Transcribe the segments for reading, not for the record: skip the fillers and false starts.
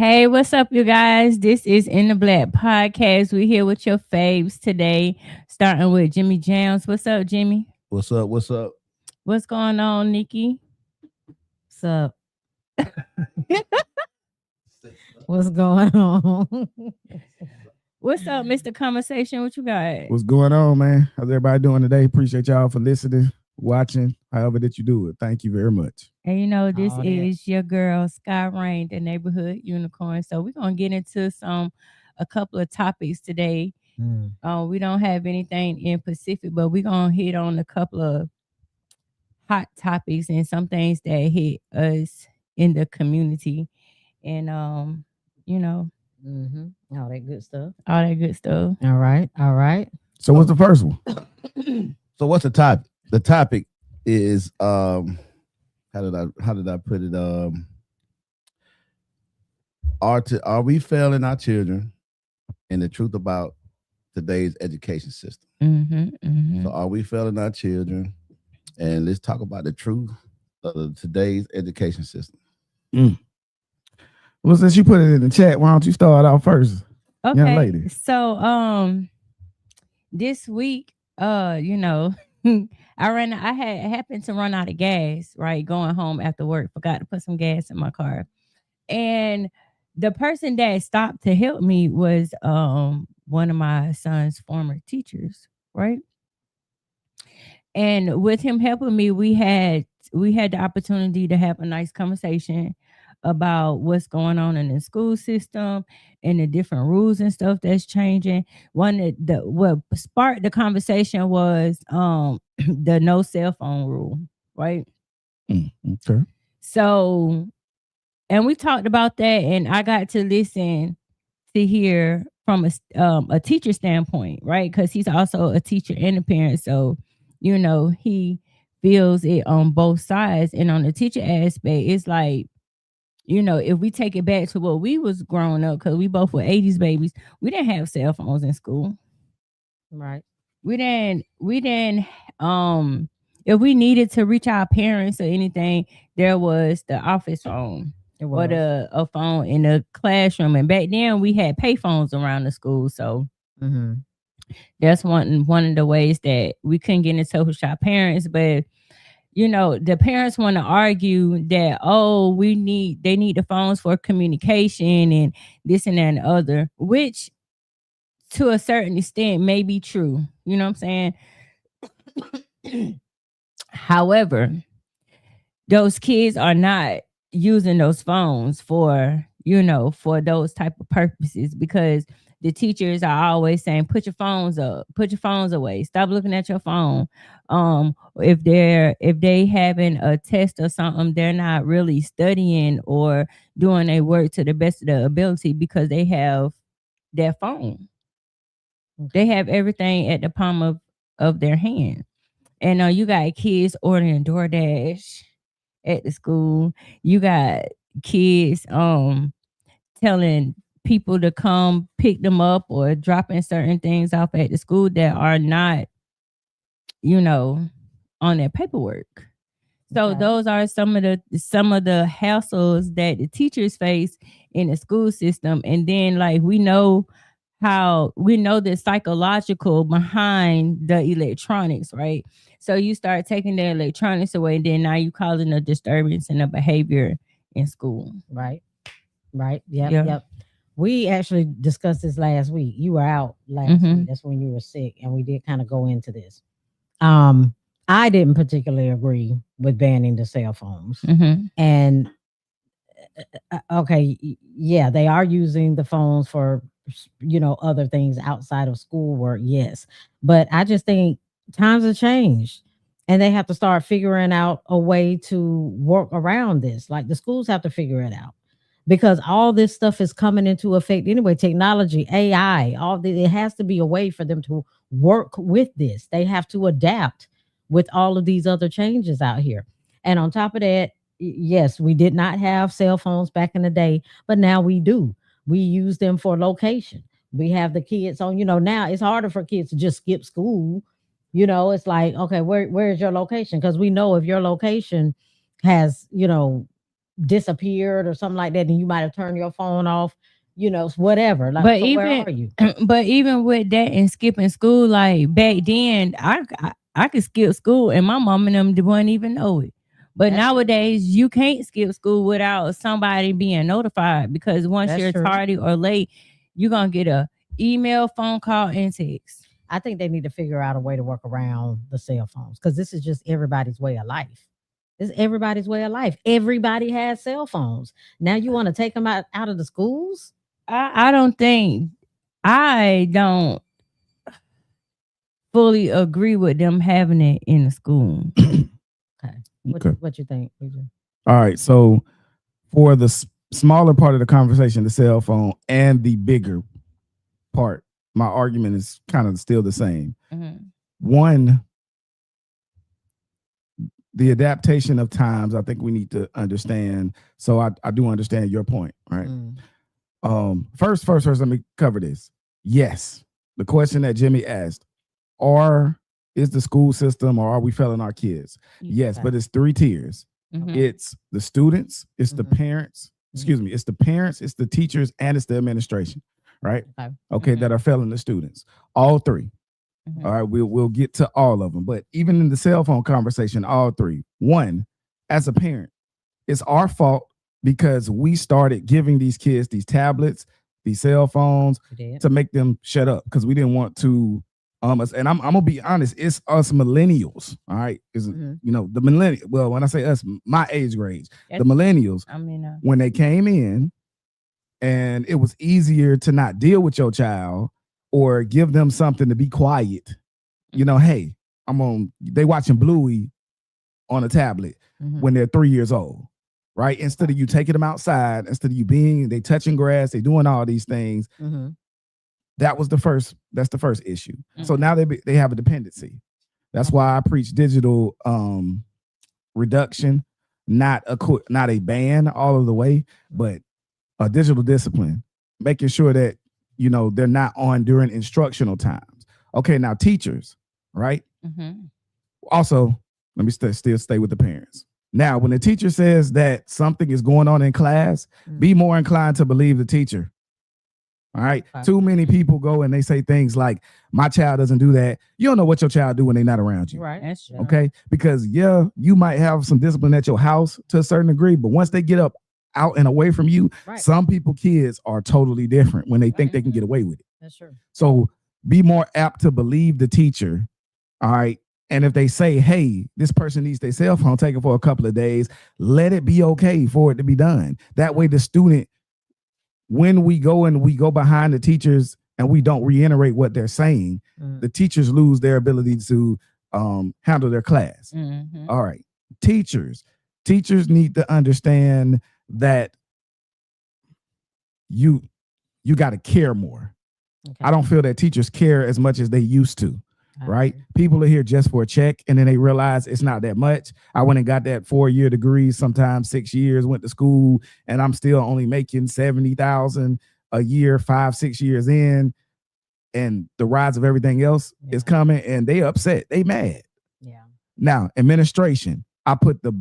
Hey, what's up, you guys? This is In the Black Podcast. We're here with your faves today, starting with Jimmy Jams. What's up, Jimmy? What's up? What's up? What's going on, Nikki? What's up? What's going on? What's up, Mr. Conversation? What you got? What's going on, man? How's everybody doing today? Appreciate y'all for listening, watching, however that you do it. Thank you very much. And you know, this All that. is your girl, Sky Rain, the neighborhood unicorn. So we're gonna get into a couple of topics today. We don't have anything in Pacific, but we're gonna hit on a couple of hot topics and some things that hit us in the community. And you know, All that good stuff. all that good stuff. All right. All right. So what's the first one? So what's the topic? The topic is how did I put it? Are we failing our children? And the truth about today's education system. So are we failing our children? And let's talk about the truth of today's education system. Well, since you put it in the chat, why don't you start out first? Okay. Young lady. So this week, you know, I had happened to run out of gas, right? Going home after work, forgot to put some gas in my car. And the person that stopped to help me was one of my son's former teachers, right? And with him helping me, we had the opportunity to have a nice conversation about what's going on in the school system and the different rules and stuff that's changing. What sparked the conversation was the no cell phone rule, right? Okay. So, and we talked about that, and I got to listen to hear from a teacher standpoint, right? Because he's also a teacher and a parent, so you know he feels it on both sides. And on the teacher aspect, it's like, you know, if we take it back to what we was growing up, because we both were 80s babies, we didn't have cell phones in school. Right. We didn't if we needed to reach our parents or anything, there was the office phone It or was. a phone in the classroom. And back then we had pay phones around the school. So that's one of the ways that we couldn't get in touch with our parents. But you know, the parents want to argue that, oh, they need the phones for communication and this and that and the other, which to a certain extent may be true. You know what I'm saying? However, those kids are not using those phones for, you know, for those type of purposes, because the teachers are always saying, put your phones up, put your phones away, stop looking at your phone. If they having a test or something, they're not really studying or doing their work to the best of their ability because they have their phone. They have everything at the palm of their hand. And you got kids ordering DoorDash at the school. You got kids telling people to come pick them up or dropping certain things off at the school that are not, you know, on their paperwork. So Okay. those are some of the hassles that the teachers face in the school system. And then like we know the psychological behind the electronics, right? So you start taking the electronics away, and then now you causing a disturbance in the behavior in school. Right. Right. Yep. Yeah. Yep. We actually discussed this last week. You were out last week. That's when you were sick, and we did kind of go into this. I didn't particularly agree with banning the cell phones. And okay, yeah, they are using the phones for, you know, other things outside of schoolwork, yes. But I just think times have changed, and they have to start figuring out a way to work around this. Like the schools have to figure it out, because all this stuff is coming into effect anyway. Technology, AI, it has to be a way for them to work with this. They have to adapt with all of these other changes out here. And on top of that, yes, we did not have cell phones back in the day, but now we do. We use them for location. We have the kids on, you know, now it's harder for kids to just skip school. You know, it's like, okay, where is your location? Because we know if your location has, you know, disappeared or something like that, and you might have turned your phone off, whatever. Like, But so where even are you? but even with that and skipping school, like back then, I could skip school and my mom and them wouldn't even know it. But That's nowadays, you can't skip school without somebody being notified, because once That's you're true. tardy or late, you're gonna get a email, phone call, and text. I think they need to figure out a way to work around the cell phones, because this is just everybody's way of life. This is everybody's way of life. Everybody has cell phones. Now you want to take them out of the schools? I don't fully agree with them having it in the school. Okay. Okay. What you think, PJ? All right. So for the smaller part of the conversation, the cell phone, and the bigger part, my argument is kind of still the same. Mm-hmm. One, the adaptation of times, I think we need to understand. So I do understand your point, right? First, let me cover this. Yes, the question that Jimmy asked, is the school system, or are we failing our kids? Yes, but it's 3 tiers. Mm-hmm. It's the students, it's the parents, it's the parents, it's the teachers, and it's the administration, right? Okay, that are failing the students. All 3. Mm-hmm. All right, we'll get to all of them. But even in the cell phone conversation, all 3. 1, as a parent, it's our fault because we started giving these kids these tablets, these cell phones to make them shut up, because we didn't want to. And I'm gonna be honest, it's us millennials. All right, the millennials. Well, when I say us, my age grades, the millennials. When they came in, and it was easier to not deal with your child or give them something to be quiet. Hey, they watching Bluey on a tablet when they're 3 years old, right? Instead of you taking them outside, instead of you they touching grass, they doing all these things. Mm-hmm. That's the first issue. Mm-hmm. So now they have a dependency. That's why I preach digital reduction, not a ban all of the way, but a digital discipline, making sure that they're not on during instructional times. Okay, now teachers, right? Mm-hmm. Also, let me still stay with the parents. Now, when the teacher says that something is going on in class, be more inclined to believe the teacher. All right. Too many people go and they say things like, my child doesn't do that. You don't know what your child do when they're not around you. Right. That's true. Okay. Because you might have some discipline at your house to a certain degree, but once they get up out and away from you, some kids are totally different when they think they can get away with it. That's true. So be more apt to believe the teacher. All right. And if they say, hey, this person needs their cell phone taken for a couple of days, let it be okay for it to be done. That way the student, when we go behind the teachers and we don't reiterate what they're saying, the teachers lose their ability to handle their class. Mm-hmm. All right. Teachers need to understand that you got to care more. Okay. I don't feel that teachers care as much as they used to. Right? People are here just for a check, and then they realize it's not that much. I went and got that 4-year degree, sometimes 6 years, went to school, and I'm still only making $70,000 a year, 5-6 years in, and the rise of everything else is coming, and they upset, they mad. Yeah. Now, administration, I put the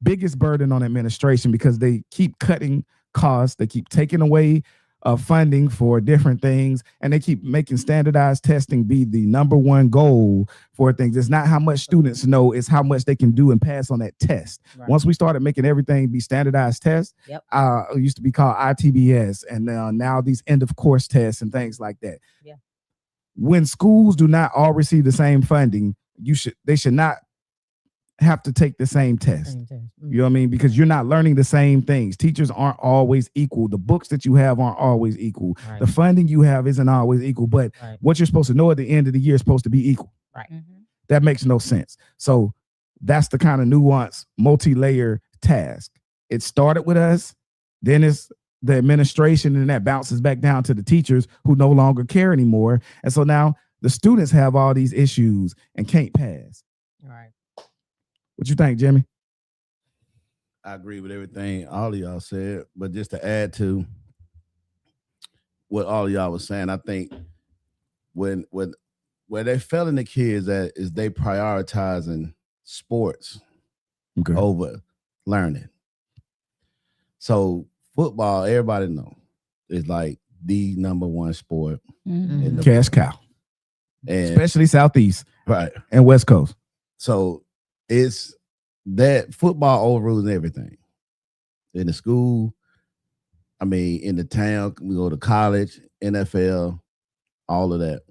biggest burden on administration because they keep cutting costs, they keep taking away funding for different things, and they keep making standardized testing be the number one goal for things. It's not how much students know, it's how much they can do and pass on that test. Right. Once we started making everything be standardized tests, it used to be called ITBS, and now these end of course tests and things like that. Yeah. When schools do not all receive the same funding, they should not have to take the same test. You know what I mean? Because you're not learning the same things. Teachers aren't always equal. The books that you have aren't always equal. Right. The funding you have isn't always equal, but what you're supposed to know at the end of the year is supposed to be equal. Right. Mm-hmm. That makes no sense. So that's the kind of nuanced, multi-layer task. It started with us, then it's the administration, and that bounces back down to the teachers who no longer care anymore. And so now the students have all these issues and can't pass. Right. What you think, Jimmy? I agree with everything all of y'all said, but just to add to what all of y'all was saying, I think where they're failing the kids at is they prioritizing sports over learning. So football, everybody know, is like the number one sport in the cash cow, and especially Southeast, right, and West Coast. So it's that football overrules everything in the school. I mean, in the town, we go to college, NFL, all of that.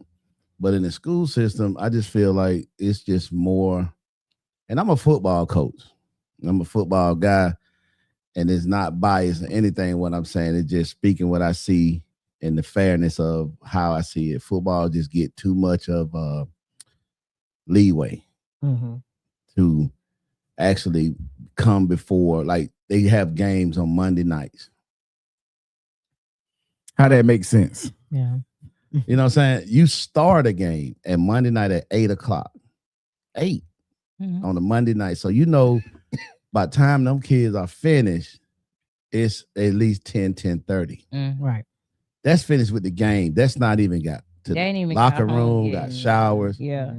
But in the school system, I just feel like it's just more. And I'm a football coach. I'm a football guy, and it's not biased or anything. What I'm saying is just speaking what I see and the fairness of how I see it. Football just get too much of leeway to actually come before. Like they have games on Monday nights. How that makes sense? Yeah. You know what I'm saying? You start a game at Monday night at 8:00. 8 on a Monday night. So you know by the time them kids are finished, it's at least 10:30. Right. That's finished with the game. That's not even got to the locker room, got showers. Yeah.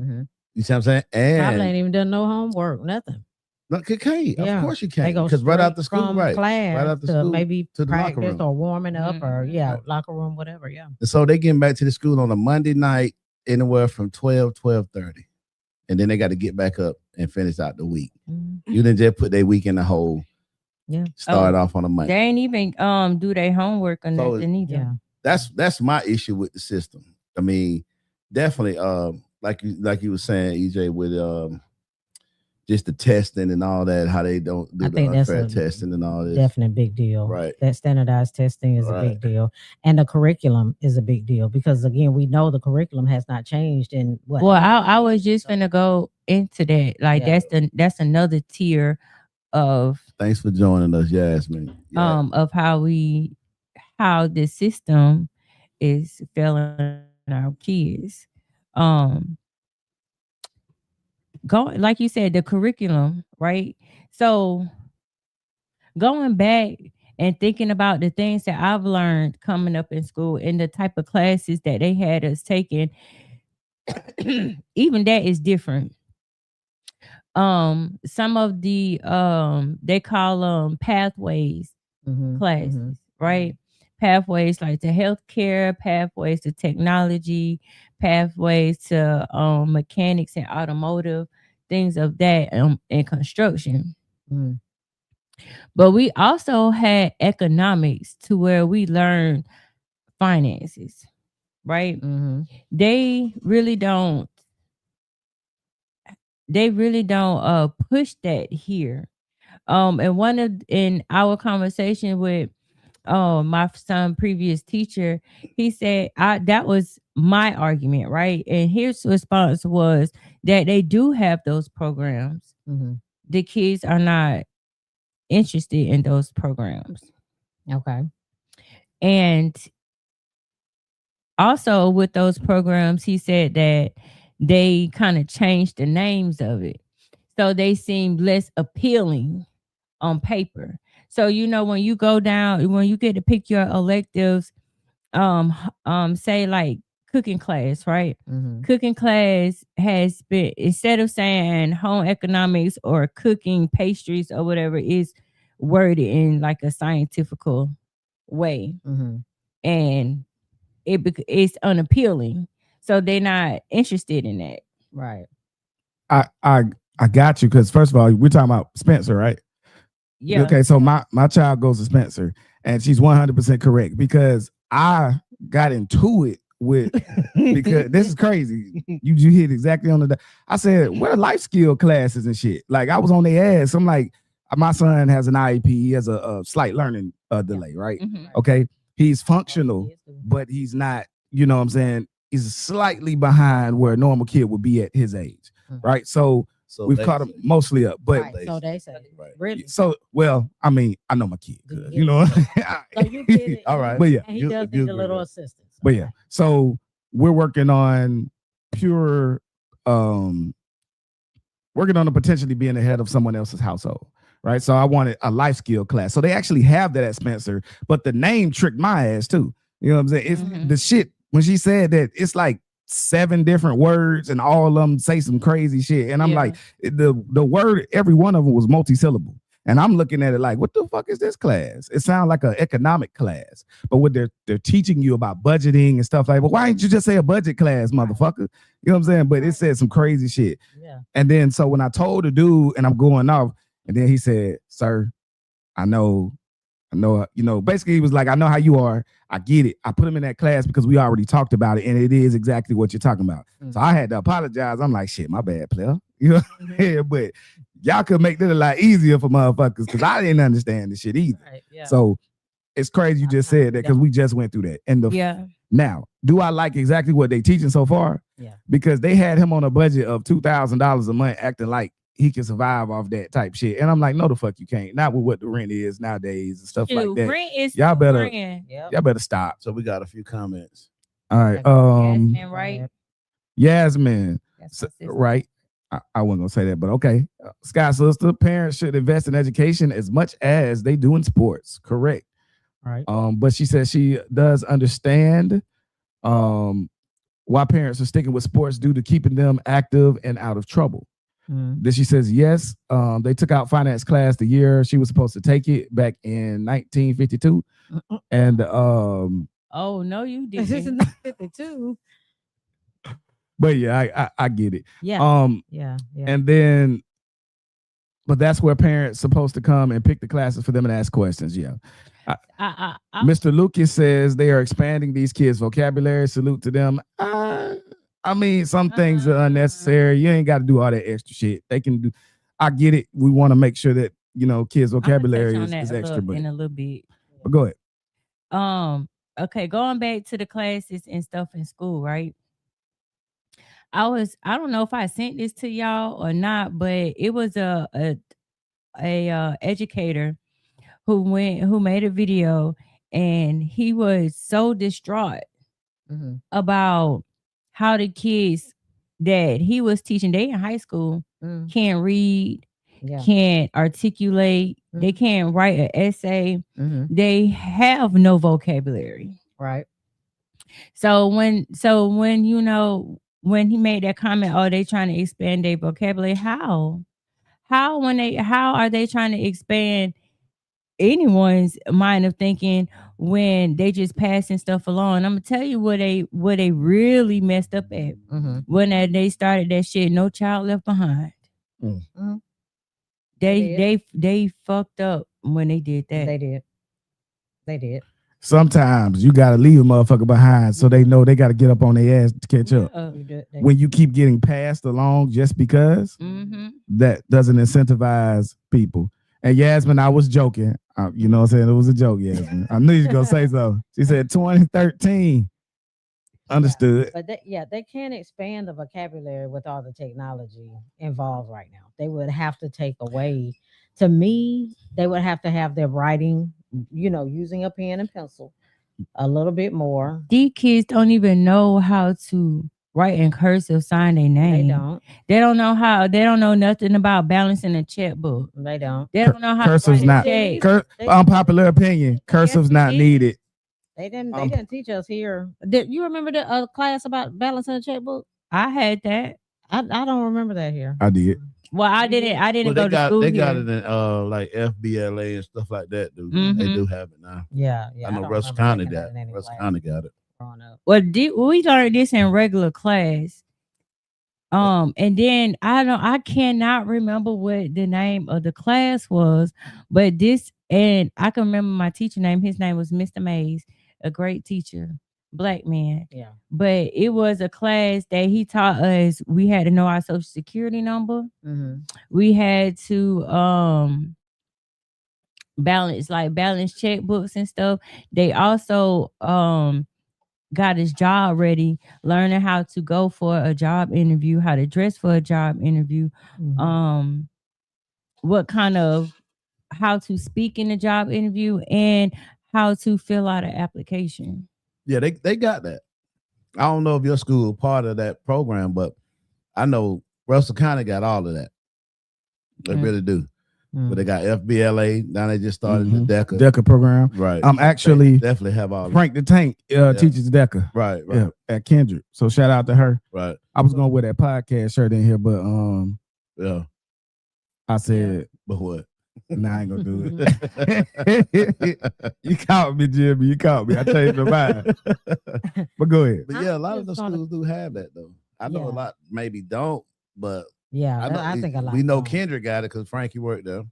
You see what I'm saying? And probably ain't even done no homework, nothing. Look, you can't. Yeah. Of course you They can't. go Because right straight after school, from right class after to school, maybe to the locker practice room. or warming up or Right. locker room, whatever. Yeah. And so they getting back to the school on a Monday night, anywhere from 12:30. And then they got to get back up and finish out the week. You didn't just put their week in the hole. Yeah. Start off on a Monday. They ain't even do their homework or nothing either. Yeah. That's my issue with the system. I mean, definitely like you were saying, EJ, with just the testing and all that, how they don't do the unfair testing and all this. Definite big deal. Right. That standardized testing is a big deal. And the curriculum is a big deal because again, we know the curriculum has not changed in what. Well, I was just gonna go into that. Like that's another tier of thanks for joining us, Yasmin. Of how the system is failing our kids. Go like you said, the curriculum, right? So going back and thinking about the things that I've learned coming up in school and the type of classes that they had us taking, even that is different. Some of the they call pathways classes, right? Pathways like to healthcare, pathways to technology, pathways to mechanics and automotive, things of that, and construction. But we also had economics to where we learned finances, right? They really don't push that here. And in our conversation with my son previous teacher, he said that was my argument, right? And his response was that they do have those programs. The kids are not interested in those programs. Okay. And also with those programs, he said that they kind of changed the names of it, so they seem less appealing on paper. So when you go down, when you get to pick your electives, say like cooking class, right? Cooking class has been, instead of saying home economics or cooking pastries or whatever, is worded in like a scientific way, and it's unappealing. So they're not interested in that. Right. I got you, because first of all, we're talking about Spencer, right? Yeah. Okay, so my child goes to Spencer, and she's 100% correct, because I got into it with because this is crazy. You hit exactly on the. I said, what are life skill classes and shit? Like I was on their ass. I'm like, my son has an IEP. He has a slight learning delay, right? Okay, he's functional, but he's not. You know what I'm saying? He's slightly behind where a normal kid would be at his age, right? So we've caught him mostly up, but so they say, really? So, well, I mean, I know my kid good, you know. So you get it. All right, but yeah, and he does need a little assistance. But yeah, so we're working on pure, working on potentially being ahead of someone else's household, right? So I wanted a life skill class. So they actually have that at Spencer, but the name tricked my ass too. You know what I'm saying? It's the shit. When she said that, it's like 7 different words and all of them say some crazy shit. And I'm like, the word, every one of them was multi-syllable. And I'm looking at it like, what the fuck is this class? It sounds like an economic class, but what they're teaching you about budgeting and stuff like, well, why didn't you just say a budget class, motherfucker? You know what I'm saying? But it said some crazy shit. Yeah. And then so when I told the dude and I'm going off, and then he said, sir, I know, basically he was like, I know how you are. I get it. I put him in that class because we already talked about it, and it is exactly what you're talking about. Mm-hmm. So I had to apologize. I'm like, shit, my bad, player. You know, but y'all could make that a lot easier for motherfuckers because I didn't understand the shit either. Right, yeah. So it's crazy you just said that because we just went through that. And now, do I like exactly what they teaching so far? Yeah. Because they had him on a budget of $2,000 a month, acting like he can survive off that type shit. And I'm like, no, the fuck you can't. Not with what the rent is nowadays and stuff like that. Rent is y'all better stop. So we got a few comments. All right. Yasmin, right? Yasmin, right? I wasn't gonna say that, but okay. Sky Sister, parents should invest in education as much as they do in sports. Correct. Right. But she says she does understand why parents are sticking with sports due to keeping them active and out of trouble. Then she says, yes, they took out finance class the year she was supposed to take it back in 1952. And oh no, you didn't. This is not 52. But yeah, I get it. Yeah. And then, but that's where parents supposed to come and pick the classes for them and ask questions. Yeah. Mr. Lucas says they are expanding these kids' vocabulary. Salute to them. I mean, some things are unnecessary. You ain't got to do all that extra shit. They can do. I get it. We want to make sure that kids' vocabulary is extra, but in a little bit. But go ahead. Okay, going back to the classes and stuff in school, right? I don't know if I sent this to y'all or not, but it was a educator who made a video, and he was so distraught about how the kids that he was teaching, they in high school, can't read, can't articulate, they can't write an essay, they have no vocabulary. Right. So when when he made that comment, oh, they trying to expand their vocabulary, how are they trying to expand anyone's mind of thinking when they just passing stuff along? I'm gonna tell you where they really messed up at when they started that shit. No Child Left Behind. They fucked up when they did that. They did. Sometimes you gotta leave a motherfucker behind so they know they gotta get up on their ass to catch up. When you keep getting passed along just because, that doesn't incentivize people. And Yasmin, I was joking. You know what I'm saying? It was a joke, Yasmin. I knew you were going to say so. She said 2013. Understood. But they can't expand the vocabulary with all the technology involved right now. They would have to take away, to me, they would have to have their writing, using a pen and pencil a little bit more. These kids don't even know how to write in cursive, sign their name. They don't know how. They don't know nothing about balancing a checkbook. They don't know how. Cursive's not. Unpopular opinion. Cursive's not needed. They didn't teach us here. Did you remember the class about balancing a checkbook? I had that. I don't remember that here. I did. Well, I didn't go to school. They got it in like FBLA and stuff like that, dude. They do have it now. Yeah. I know Russell County got it. Russell County got it. Well, we learned this in regular class. And then I cannot remember what the name of the class was, but and I can remember my teacher name. His name was Mr. Mays, a great teacher, Black man. Yeah. But it was a class that he taught us. We had to know our social security number. We had to balance checkbooks and stuff. They also got his job ready, learning how to go for a job interview, how to dress for a job interview, how to speak in a job interview, and how to fill out an application. Yeah, they got that. I don't know if your school is part of that program, but I know Russell County got all of that. They really do. But they got FBLA. Now they just started the DECA program. Right. I'm actually they definitely have all Frank the Tank teaches DECA. Right. Yeah, at Kendrick. So shout out to her. Right. I was going to wear that podcast shirt in here, but I said, but what? Nah, I ain't gonna do it. You caught me, Jimmy. You caught me. I changed my mind. But go ahead. But yeah, a lot of the schools do have that though. I know a lot maybe don't, but I think a lot. We know don't. Kendra got it because Frankie worked there.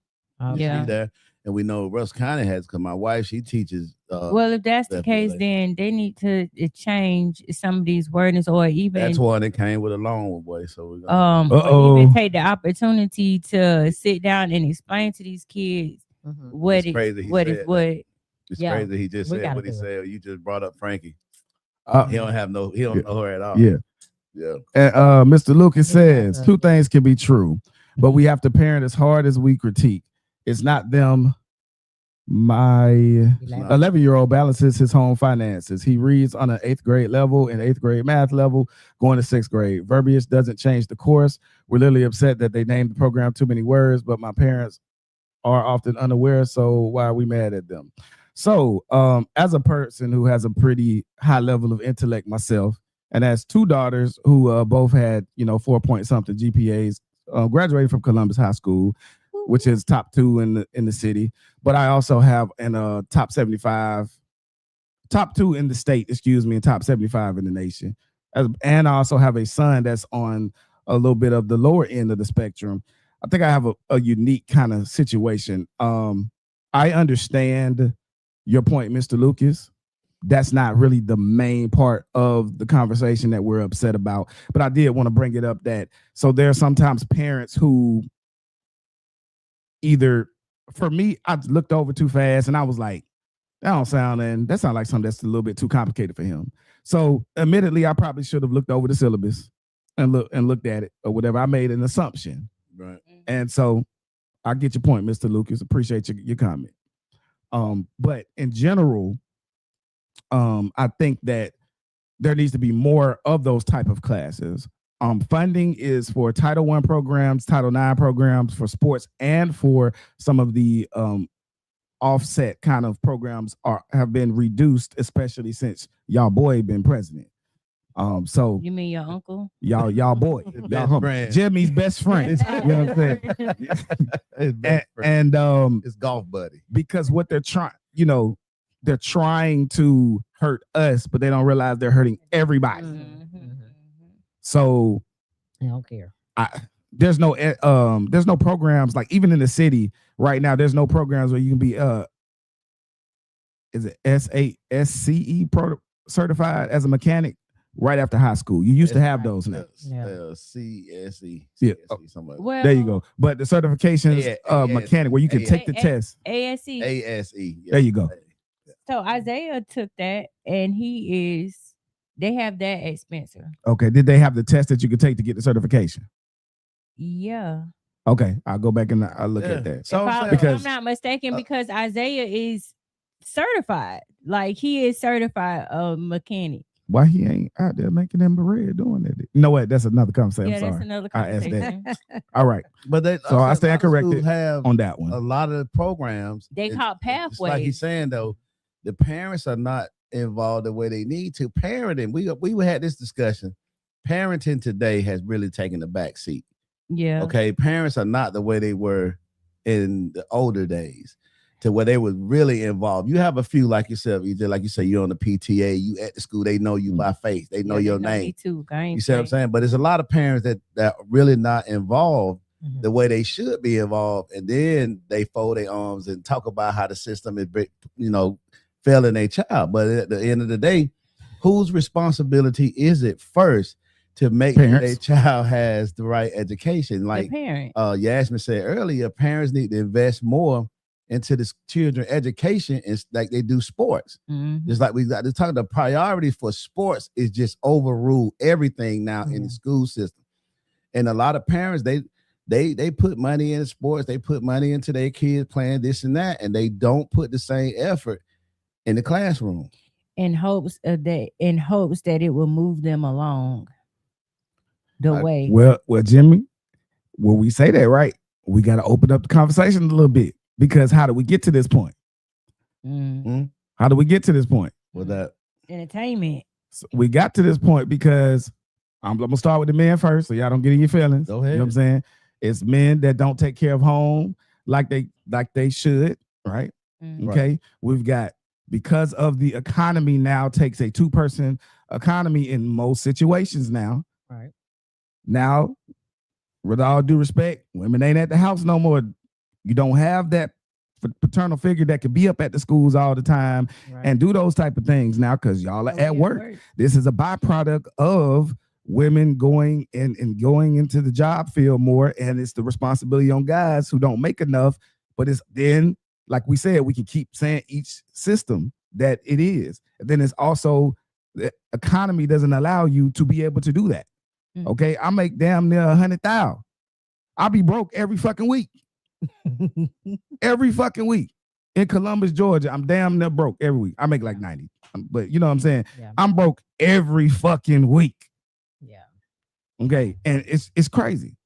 Yeah. She's there. And we know Russ County has, because my wife, she teaches. Well, if that's the case, then they need to change some of these wordings, or even that's one that came with a loan, boy. So we're or even take the opportunity to sit down and explain to these kids what it's crazy. It's crazy. He just said what he said. You just brought up Frankie. He don't know her at all. Yeah. And Mr. Lucas says 2 things can be true, but we have to parent as hard as we critique. It's not them. My 11-year-old balances his home finances. He reads on an 8th grade level and 8th grade math level, going to 6th grade. Verbiage doesn't change the course. We're literally upset that they named the program too many words, but my parents are often unaware. So why are we mad at them? So as a person who has a pretty high level of intellect myself, and has 2 daughters who both had 4-point-something GPAs, graduated from Columbus High School, which is top 2 in the city. But I also have an top 2 in the state, and top 75 in the nation. And I also have a son that's on a little bit of the lower end of the spectrum. I think I have a unique kind of situation. I understand your point, Mr. Lucas. That's not really the main part of the conversation that we're upset about. But I did want to bring it up so there are sometimes parents who either, for me, I looked over too fast and I was like, that sounds like something that's a little bit too complicated for him. So admittedly, I probably should have looked over the syllabus and looked at it or whatever. I made an assumption. Right. And so I get your point, Mr. Lucas. Appreciate your comment. But in general, I think that there needs to be more of those type of classes. Funding is for Title I programs, Title IX programs, for sports, and for some of the offset kind of programs have been reduced, especially since y'all boy been president. So you mean your uncle? Y'all boy, Jimmy's best friend. You know what I'm saying? and his golf buddy. Because what they're trying, they're trying to hurt us, but they don't realize they're hurting everybody. So I don't care. There's no programs, like even in the city right now. There's no programs where you can be is it SCE certified as a mechanic right after high school. You used to have those now. CSE. Yeah. Well, there you go. But the certifications mechanic where you can take the test. ASE. Yeah. There you go. So Isaiah took that, and they have that at Spencer. Okay. Did they have the test that you could take to get the certification? Yeah. Okay. I'll go back and I'll look at that. So if I'm not mistaken, because Isaiah is certified. Like, he is certified mechanic. Why he ain't out there making them bread doing it? You know what? That's another conversation. Yeah, that's another conversation. I asked that. All right. But I stand corrected on that one. A lot of the programs they call pathways. Like he's saying though, the parents are not involved the way they need to. Parenting, we had this discussion. Parenting today has really taken the back seat. Yeah. Okay. Parents are not the way they were in the older days, to where they were really involved. You have a few like yourself. Like you say, you're on the PTA, you at the school, they know you by face, they know your name. Me too. You see what I'm saying? But there's a lot of parents that are really not involved the way they should be involved, and then they fold their arms and talk about how the system is, failing their child. But at the end of the day, whose responsibility is it first to make sure their child has the right education? Like Yasmin said earlier, parents need to invest more into this children education, and like they do sports. Just like we got to talk, the priority for sports is just overrule everything now in the school system. And a lot of parents, they put money in sports, they put money into their kids playing this and that, and they don't put the same effort in the classroom. In hopes that it will move them along the way. Well, Jimmy, when we say that, right, we got to open up the conversation a little bit. Because how do we get to this point? How do we get to this point? With that entertainment. So we got to this point because I'm going to start with the men first, so y'all don't get in your feelings. Go ahead. You know what I'm saying? It's men that don't take care of home. like they should, right? Okay. We've got, because of the economy now takes a 2-person economy in most situations now. Right. Now, with all due respect, women ain't at the house no more. You don't have that paternal figure that could be up at the schools all the time and do those type of things now, because y'all are at work. This is a byproduct of women going into the job field more, and it's the responsibility on guys who don't make enough. But it's then, like we said, we can keep saying each system that it is. And then it's also the economy doesn't allow you to be able to do that. Okay, I make damn near 100,000. I'll be broke every fucking week. Every fucking week. In Columbus, Georgia, I'm damn near broke every week. I make like 90. But you know what I'm saying? Yeah. I'm broke every fucking week. Yeah. Okay. And it's crazy.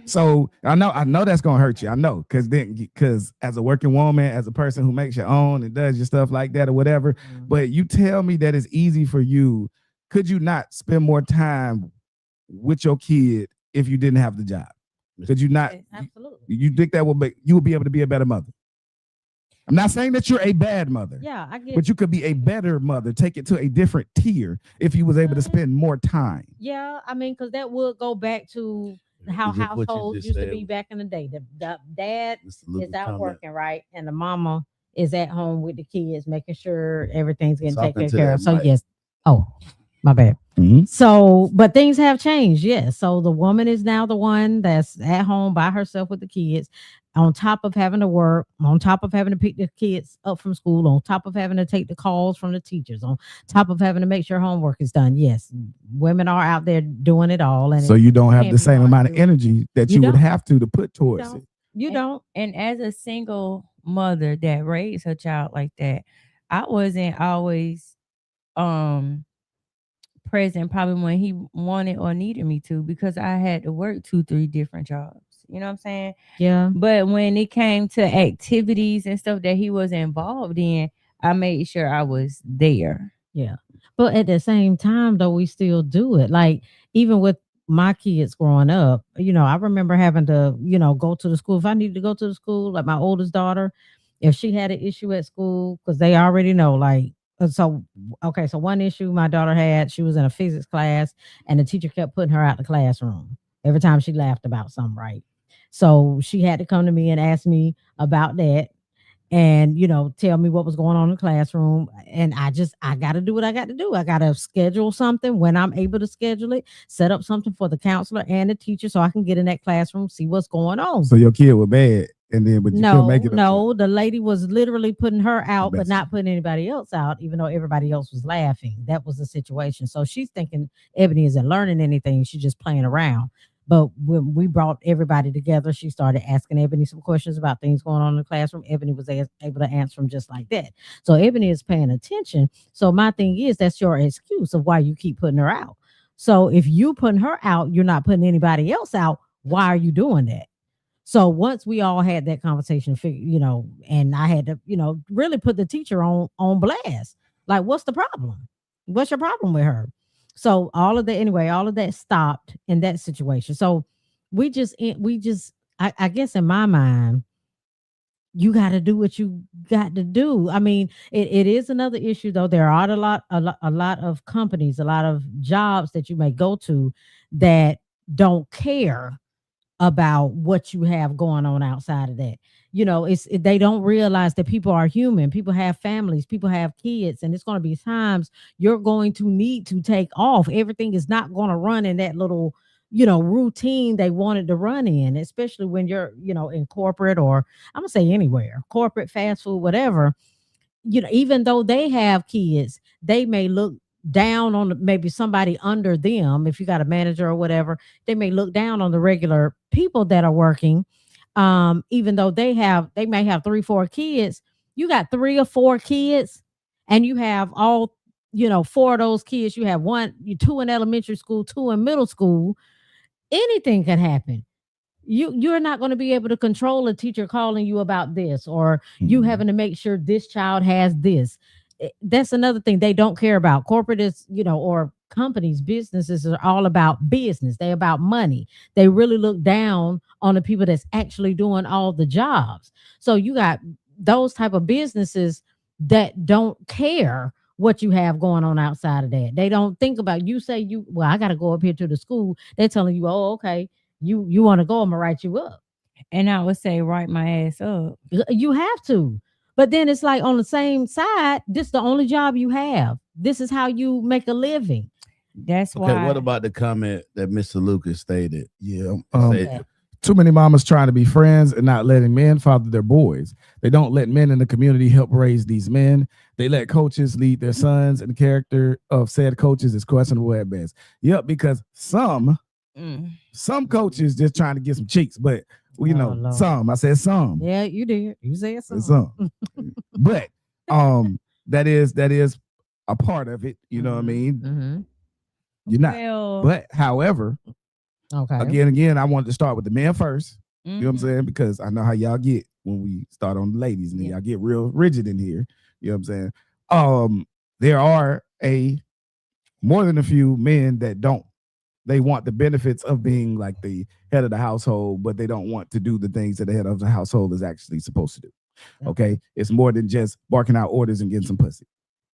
So I know that's gonna hurt you. I know, because as a working woman, as a person who makes your own and does your stuff like that or whatever, but you tell me that it's easy for you. Could you not spend more time with your kid if you didn't have the job? Could you not? Absolutely. You think that you would be able to be a better mother? I'm not saying that you're a bad mother. Yeah, I get. But you could be a better mother. Take it to a different tier if you was able to spend more time. Yeah, I mean, because that would go back to how households used to be back in the day. The dad is out working, right, and the mama is at home with the kids, making sure everything's getting taken care of. So yes. Oh, my bad. Mm-hmm. So, but things have changed. Yes. So the woman is now the one that's at home by herself with the kids, on top of having to work, on top of having to pick the kids up from school, on top of having to take the calls from the teachers, on top of having to make sure homework is done. Yes. Women are out there doing it all. And so you don't have the same amount of energy that you would have to put towards it. You don't. And as a single mother that raised her child like that, I wasn't always present probably when he wanted or needed me to, because I had to work 2-3 different jobs. You know what I'm saying? Yeah. But when it came to activities and stuff that he was involved in, I made sure I was there. Yeah. But at the same time, though, we still do it. Like, even with my kids growing up, I remember having to, go to the school. If I needed to go to the school, like my oldest daughter, if she had an issue at school, because they already know, like, so one issue my daughter had, she was in a physics class and the teacher kept putting her out the classroom every time she laughed about something, right? So she had to come to me and ask me about that and, tell me what was going on in the classroom. And I got to do what I got to do. I got to schedule something when I'm able to schedule it, set up something for the counselor and the teacher so I can get in that classroom, see what's going on. So your kid was bad. And then, but you couldn't make it. No, the lady was literally putting her out, but not putting anybody else out, even though everybody else was laughing. That was the situation. So she's thinking Ebony isn't learning anything. She's just playing around. But when we brought everybody together, she started asking Ebony some questions about things going on in the classroom. Ebony was able to answer them just like that. So Ebony is paying attention. So my thing is, that's your excuse of why you keep putting her out. So if you putting her out, you're not putting anybody else out. Why are you doing that? So once we all had that conversation, and I had to, really put the teacher on blast. Like, what's the problem? What's your problem with her? So all of that stopped in that situation. So we just, I guess in my mind, you got to do what you got to do. I mean, it is another issue though. There are a lot of companies, a lot of jobs that you may go to that don't care about what you have going on outside of that. They don't realize that people are human. People have families, people have kids, and it's going to be times you're going to need to take off. Everything is not going to run in that little, routine they wanted to run in, especially when you're, in corporate, or I'm gonna say anywhere, corporate, fast food, whatever. Even though they have kids, they may look down on maybe somebody under them. If you got a manager or whatever, they may look down on the regular people that are working. Even though they may have 3-4 kids, you got 3 or 4 kids and you have all, 4 of those kids. You have 2 in elementary school, 2 in middle school. Anything can happen. You're not going to be able to control a teacher calling you about this, or you having to make sure this child has this. That's another thing they don't care about. Corporate is, or companies, businesses are all about business. They're about money. They really look down on the people that's actually doing all the jobs. So you got those type of businesses that don't care what you have going on outside of that. They don't think about, you say I got to go up here to the school. They're telling you, oh, okay, you want to go, I'm gonna write you up. And I would say, write my ass up. You have to. But then it's like on the same side, this is the only job you have. This is how you make a living. That's why. What about the comment that Mr. Lucas stated? Yeah. Too many mamas trying to be friends and not letting men father their boys. They don't let men in the community help raise these men. They let coaches lead their sons, and the character of said coaches is questionable at best. Yep, because some coaches just trying to get some cheeks, but Lord. Some. I said some. Yeah, you did. You said some. Some. But that is a part of it. You know what I mean? Mm-hmm. You're not. But however, okay. Again, I wanted to start with the men first. You know what I'm saying? Because I know how y'all get when we start on the ladies, and y'all get real rigid in here. You know what I'm saying? There are more than a few men that don't. They want the benefits of being like the head of the household, but they don't want to do the things that the head of the household is actually supposed to do. Okay. It's more than just barking out orders and getting some pussy.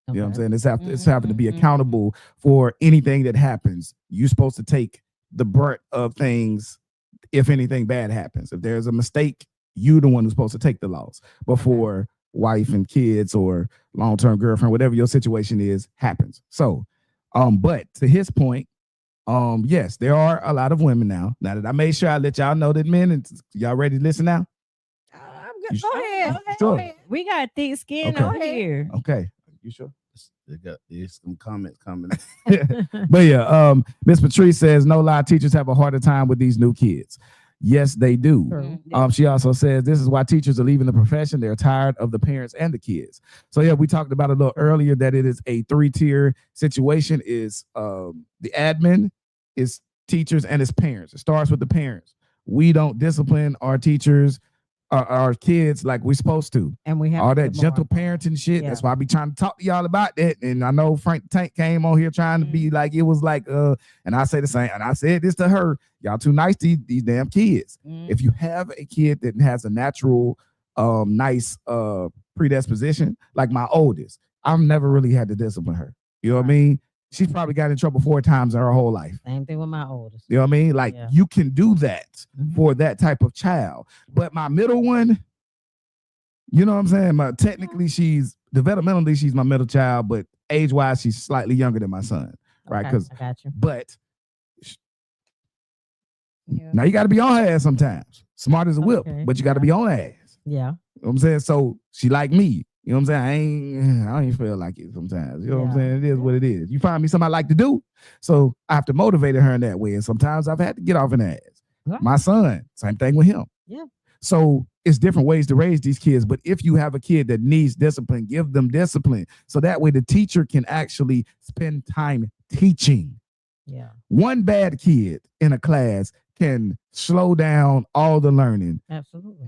You know what I'm saying? It's having to be accountable for anything that happens. You're supposed to take the brunt of things if anything bad happens. If there's a mistake, you the one who's supposed to take the loss before wife and kids or long-term girlfriend, whatever your situation is, happens. So, but to his point, yes, there are a lot of women now. Now that I made sure I let y'all know that men, and y'all ready to listen now? I'm good. Go ahead. Sure. We got thick skin over here. Okay. You sure? There's some comments coming. But yeah, Miss Patrice says, no lie, teachers have a harder time with these new kids. Yes, they do. She also says this is why teachers are leaving the profession. They're tired of the parents and the kids. So yeah, we talked about a little earlier that it is a 3-tier situation. Is the admin, is teachers, and it's parents. It starts with the parents. We don't discipline our teachers, our kids like we're supposed to. And we have all that gentle parenting shit. Yeah. That's why I be trying to talk to y'all about that. And I know Frank Tank came on here trying to be like, it was like, and I say the same. And I said this to her, y'all too nice to these damn kids. If you have a kid that has a natural, nice predisposition, like my oldest, I've never really had to discipline her. You know what I mean? She's probably got in trouble 4 times in her whole life. Same thing with my oldest. You know what I mean? Like you can do that for that type of child. But my middle one, you know what I'm saying? Technically, developmentally, she's my middle child, but age-wise, she's slightly younger than my son. Right? Okay, I got you. But now you got to be on her ass sometimes. Smart as a whip, but you got to be on her ass. Yeah. You know what I'm saying? So she like me. You know what I'm saying? I don't even feel like it sometimes. You know what I'm saying? It is what it is. You find me something I like to do. So I have to motivate her in that way. And sometimes I've had to get off in the ass. Right. My son, same thing with him. Yeah. So it's different ways to raise these kids. But if you have a kid that needs discipline, give them discipline. So that way the teacher can actually spend time teaching. Yeah. One bad kid in a class can slow down all the learning. Absolutely.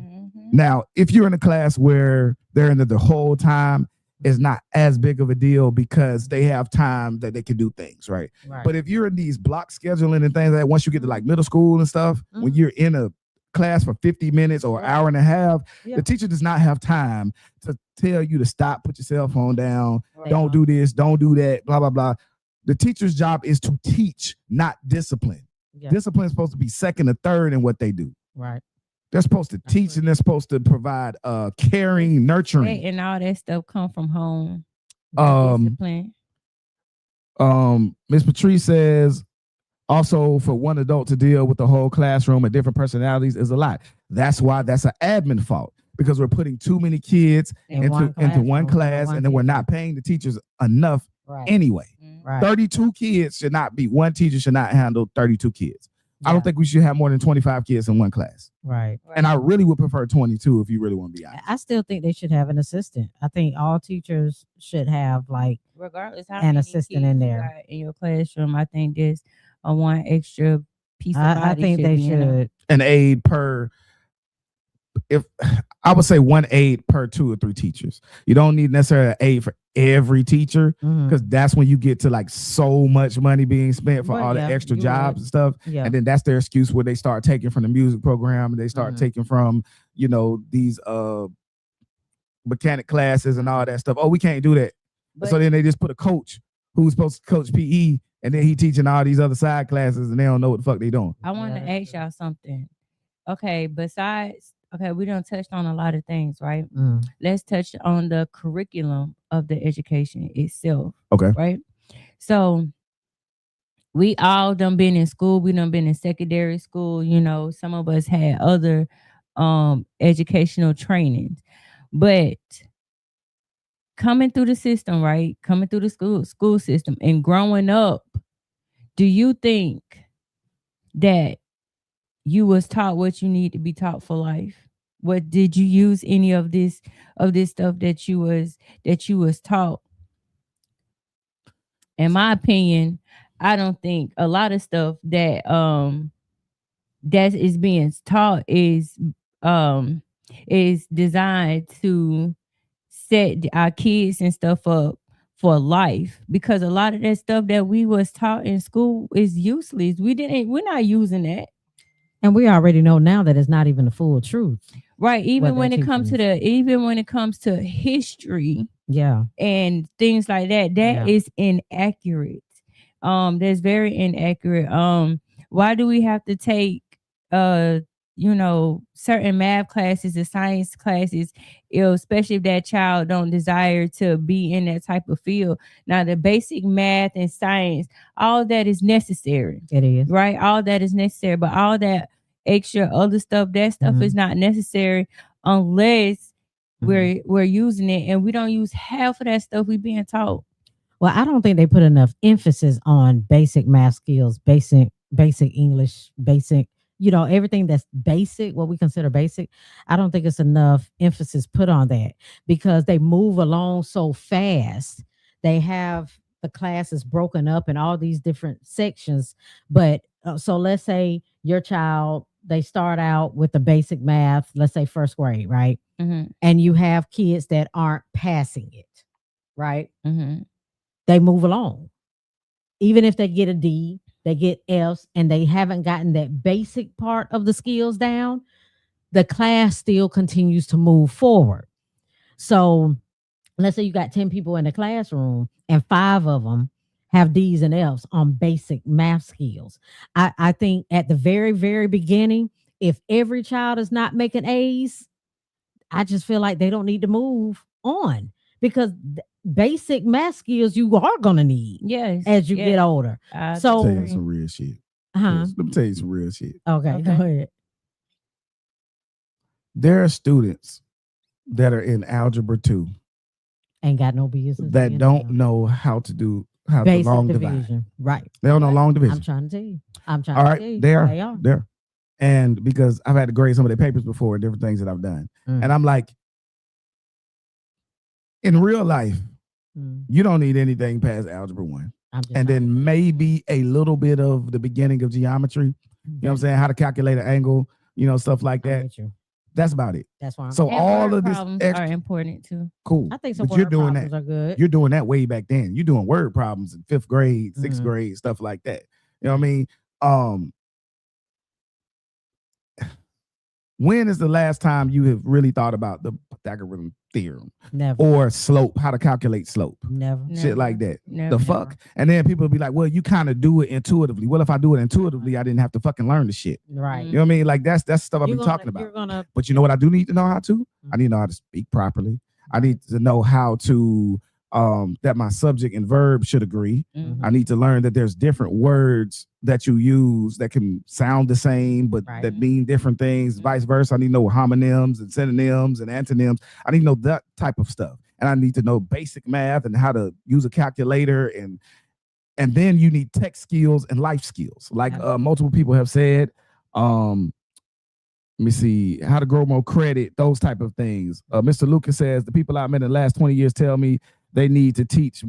Now, if you're in a class where they're in the whole time, it's not as big of a deal because they have time that they can do things, right? But if you're in these block scheduling and things like that, once you get to like middle school and stuff, when you're in a class for 50 minutes or an hour and a half, the teacher does not have time to tell you to stop, put your cell phone down, don't do this, don't do that, blah, blah, blah. The teacher's job is to teach, not discipline. Discipline is supposed to be second or third in what they do. Right. They're supposed to teach and they're supposed to provide caring, nurturing. And all that stuff come from home. Discipline. Miss Patrice says, also for one adult to deal with the whole classroom and different personalities is a lot. That's why that's an admin fault, because we're putting too many kids into one class and then we're not paying the teachers enough anyway. 32 kids should not be, one teacher should not handle 32 kids. I don't think we should have more than 25 kids in one class. Right. And I really would prefer 22 if you really want to be honest. I still think they should have an assistant. I think all teachers should have like regardless how an assistant in there in your classroom. I think there's one extra piece of body. I think they should. An aide per, if I would say one aide per 2 or 3 teachers. You don't need necessarily an aide for every teacher, because that's when you get to like so much money being spent for all the extra jobs and stuff. And then that's their excuse where they start taking from the music program and they start taking from, you know, these mechanic classes and all that stuff. Oh, we can't do that. But, so then they just put a coach who's supposed to coach PE, and then he teaching all these other side classes, and they don't know what the fuck they doing. I want to ask y'all something. Okay, we done touched on a lot of things, right? Let's touch on the curriculum of the education itself. Okay. Right? So we all done been in school. We done been in secondary school. You know, some of us had other educational trainings. But coming through the system, right? Coming through the school system and growing up, do you think that you was taught what you need to be taught for life? What did you use any of this stuff that you was taught? In my opinion, I don't think a lot of stuff that that is being taught is designed to set our kids and stuff up for life, because a lot of that stuff that we was taught in school is useless. We're not using that. And we already know now that it's not even the full truth. Right. Even when it comes to history, and things like that, is inaccurate. That's very inaccurate. Why do we have to take certain math classes and science classes, especially if that child don't desire to be in that type of field? Now, the basic math and science, all that is necessary. It is. Right? All that is necessary, but all that extra other stuff, that stuff is not necessary unless we're using it, and we don't use half of that stuff we being taught. Well, I don't think they put enough emphasis on basic math skills, basic English, basic, everything that's basic, what we consider basic. I don't think it's enough emphasis put on that, because they move along so fast. They have the classes broken up in all these different sections. But so let's say your child, they start out with the basic math, let's say first grade, right? And you have kids that aren't passing it, right? They move along. Even if they get a D, they get F's, and they haven't gotten that basic part of the skills down, the class still continues to move forward. So let's say you got 10 people in the classroom and 5 of them have D's and F's on basic math skills. I think at the very, very beginning, if every child is not making A's, I just feel like they don't need to move on, because basic math skills you are going to need as you get older. So tell you some real shit. Let me tell you some real shit. Okay, go ahead. There are students that are in algebra 2 ain't got no business that don't know how to do basic long division. Divide. Right. They don't know long division. I'm trying to tell you. All right, they are. And because I've had to grade some of their papers before, different things that I've done. And I'm like, in real life, you don't need anything past algebra 1. And then maybe a little bit of the beginning of geometry. You know what I'm saying? How to calculate an angle, stuff like that. That's about it. That's why. So all of this are important too. Cool. I think some word problems are good. You're doing that way back then. You're doing word problems in 5th grade, 6th grade, stuff like that. You know what I mean? When is the last time you have really thought about the Pythagorean theorem? Never. Or slope, how to calculate slope? Never. Shit like that. Never. The fuck? And then people will be like, well, you kind of do it intuitively. Well, if I do it intuitively, I didn't have to fucking learn the shit. Right. You know what I mean? Like that's stuff I've been talking about. But you know what I do need to know how to? I need to know how to speak properly. I need to know how to that my subject and verb should agree. I need to learn that there's different words that you use that can sound the same, but that mean different things, vice versa. I need to know homonyms and synonyms and antonyms. I need to know that type of stuff. And I need to know basic math and how to use a calculator. And then you need tech skills and life skills. Like multiple people have said, let me see, how to grow more credit, those type of things. Mr. Lucas says, the people I've met in the last 20 years tell me they need to teach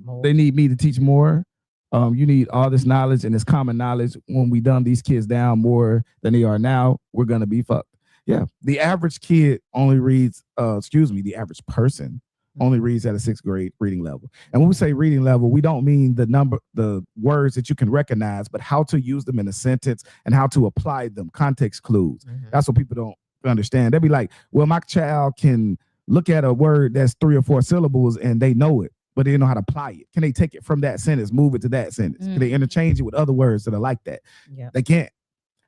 more. They need me to teach more. You need all this knowledge and this common knowledge. When we dumb these kids down more than they are now, we're going to be fucked. Yeah. The average kid only reads, the average person only reads at a 6th grade reading level. And when we say reading level, we don't mean the words that you can recognize, but how to use them in a sentence and how to apply them, context clues. That's what people don't understand. They'll be like, well, my child can look at a word that's 3 or 4 syllables and they know it, but they don't know how to apply it. Can they take it from that sentence, move it to that sentence? Can they interchange it with other words that are like that? They can't.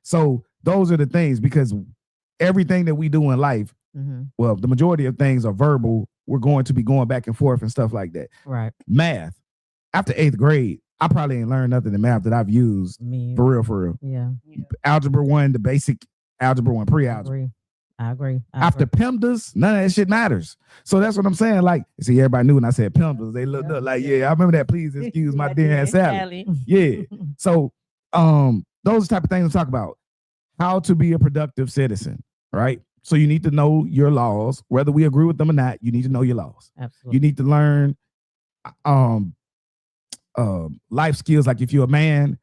So those are the things, because everything that we do in life, well, the majority of things are verbal. We're going to be going back and forth and stuff like that. Right. Math. After 8th grade, I probably ain't learned nothing in math that I've used for real. Yeah. Algebra 1, the basic algebra 1, pre-algebra. I agree. After PEMDAS, none of that shit matters. So that's what I'm saying. Like, see, everybody knew when I said PEMDAS, they looked up like, yeah, I remember that. Please excuse my dear Aunt Sally. Yeah. So those type of things I'm talking about. How to be a productive citizen, right? So you need to know your laws, whether we agree with them or not. You need to know your laws. Absolutely. You need to learn life skills. Like if you're a man,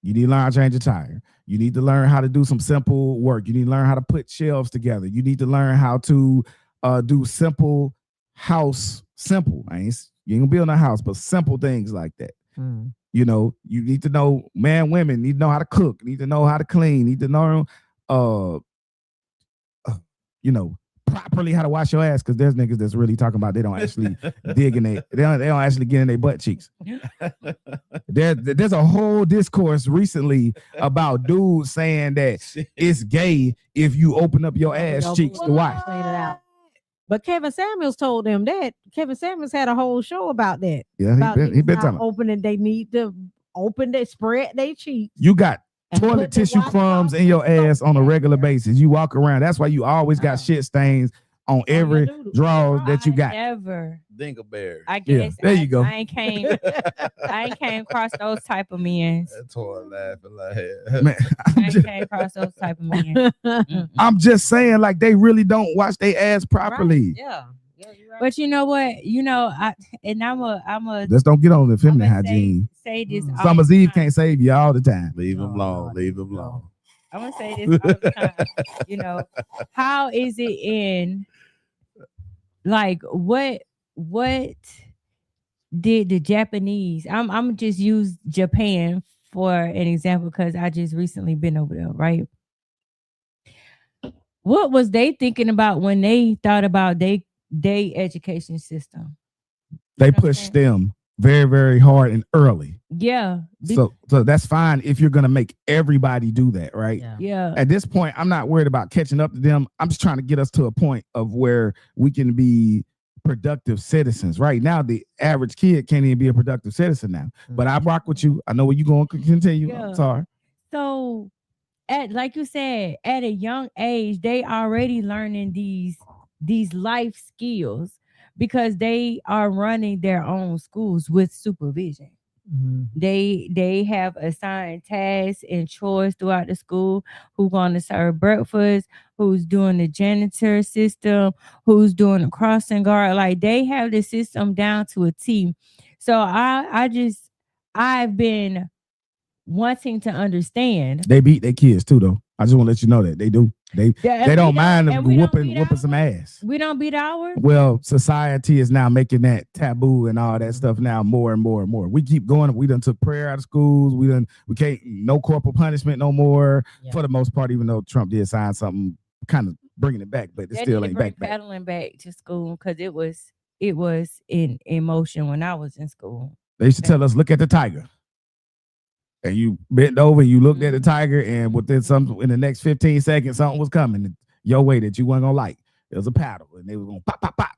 you need to learn how to change a tire. You need to learn how to do some simple work. You need to learn how to put shelves together. You need to learn how to do simple house, simple. You ain't gonna build a house, but simple things like that. You know, you need to know, man, women need to know how to cook, need to know how to clean, need to know, you know, properly how to wash your ass, because there's niggas that's really talking about they don't actually dig in they don't actually get in their butt cheeks. There's a whole discourse recently about dudes saying that it's gay if you open up your ass cheeks to wash. But Kevin Samuels told them that. Kevin Samuels had a whole show about that. Yeah, he been talking. Opening, they need to open they spread their cheeks. You got toilet tissue crumbs in your ass on a regular basis. You walk around. That's why you always got shit stains on every drawer that you got. Ever. Dingleberry. I guess. Yeah, there you go. I ain't came across those type of men. That's why I'm laughing like Man, I ain't came across those type of men. I'm just saying, like, they really don't wash their ass properly. Right. Yeah. But you know what? You know, I'm a Let's don't get on the feminine hygiene. Say this. Summer's Eve can't save you all the time. Leave them alone. Leave them alone. I'm gonna say this all the time. You know, how is it in? Like, what did the Japanese? I'm just use Japan for an example because I just recently been over there, right? What was they thinking about when they thought about they education system? They pushed STEM very, very hard and early. Yeah. So that's fine if you're gonna make everybody do that, right? Yeah. At this point, I'm not worried about catching up to them. I'm just trying to get us to a point of where we can be productive citizens. Right now, the average kid can't even be a productive citizen now. But I rock with you. I know where you're going to continue. Yeah. I'm sorry. So, like you said, at a young age, they already learning these life skills because they are running their own schools with supervision. They have assigned tasks and chores throughout the school. Who's going to serve breakfast? Who's doing the janitor system? Who's doing the crossing guard? Like, they have the system down to a T. So I've been wanting to understand. They beat their kids too, though. I just want to let you know that they do. They don't mind them whooping some ass. We don't beat ours. Well, society is now making that taboo and all that stuff now more and more and more. We keep going. We done took prayer out of schools. We can't no corporal punishment no more for the most part. Even though Trump did sign something kind of bringing it back, but it still ain't back. Paddling back to school because it was in motion when I was in school. They used to tell us, look at the tiger. And you bent over, you looked at the tiger, and within in the next 15 seconds, something was coming your way that you weren't gonna like. It was a paddle, and they were gonna pop, pop, pop.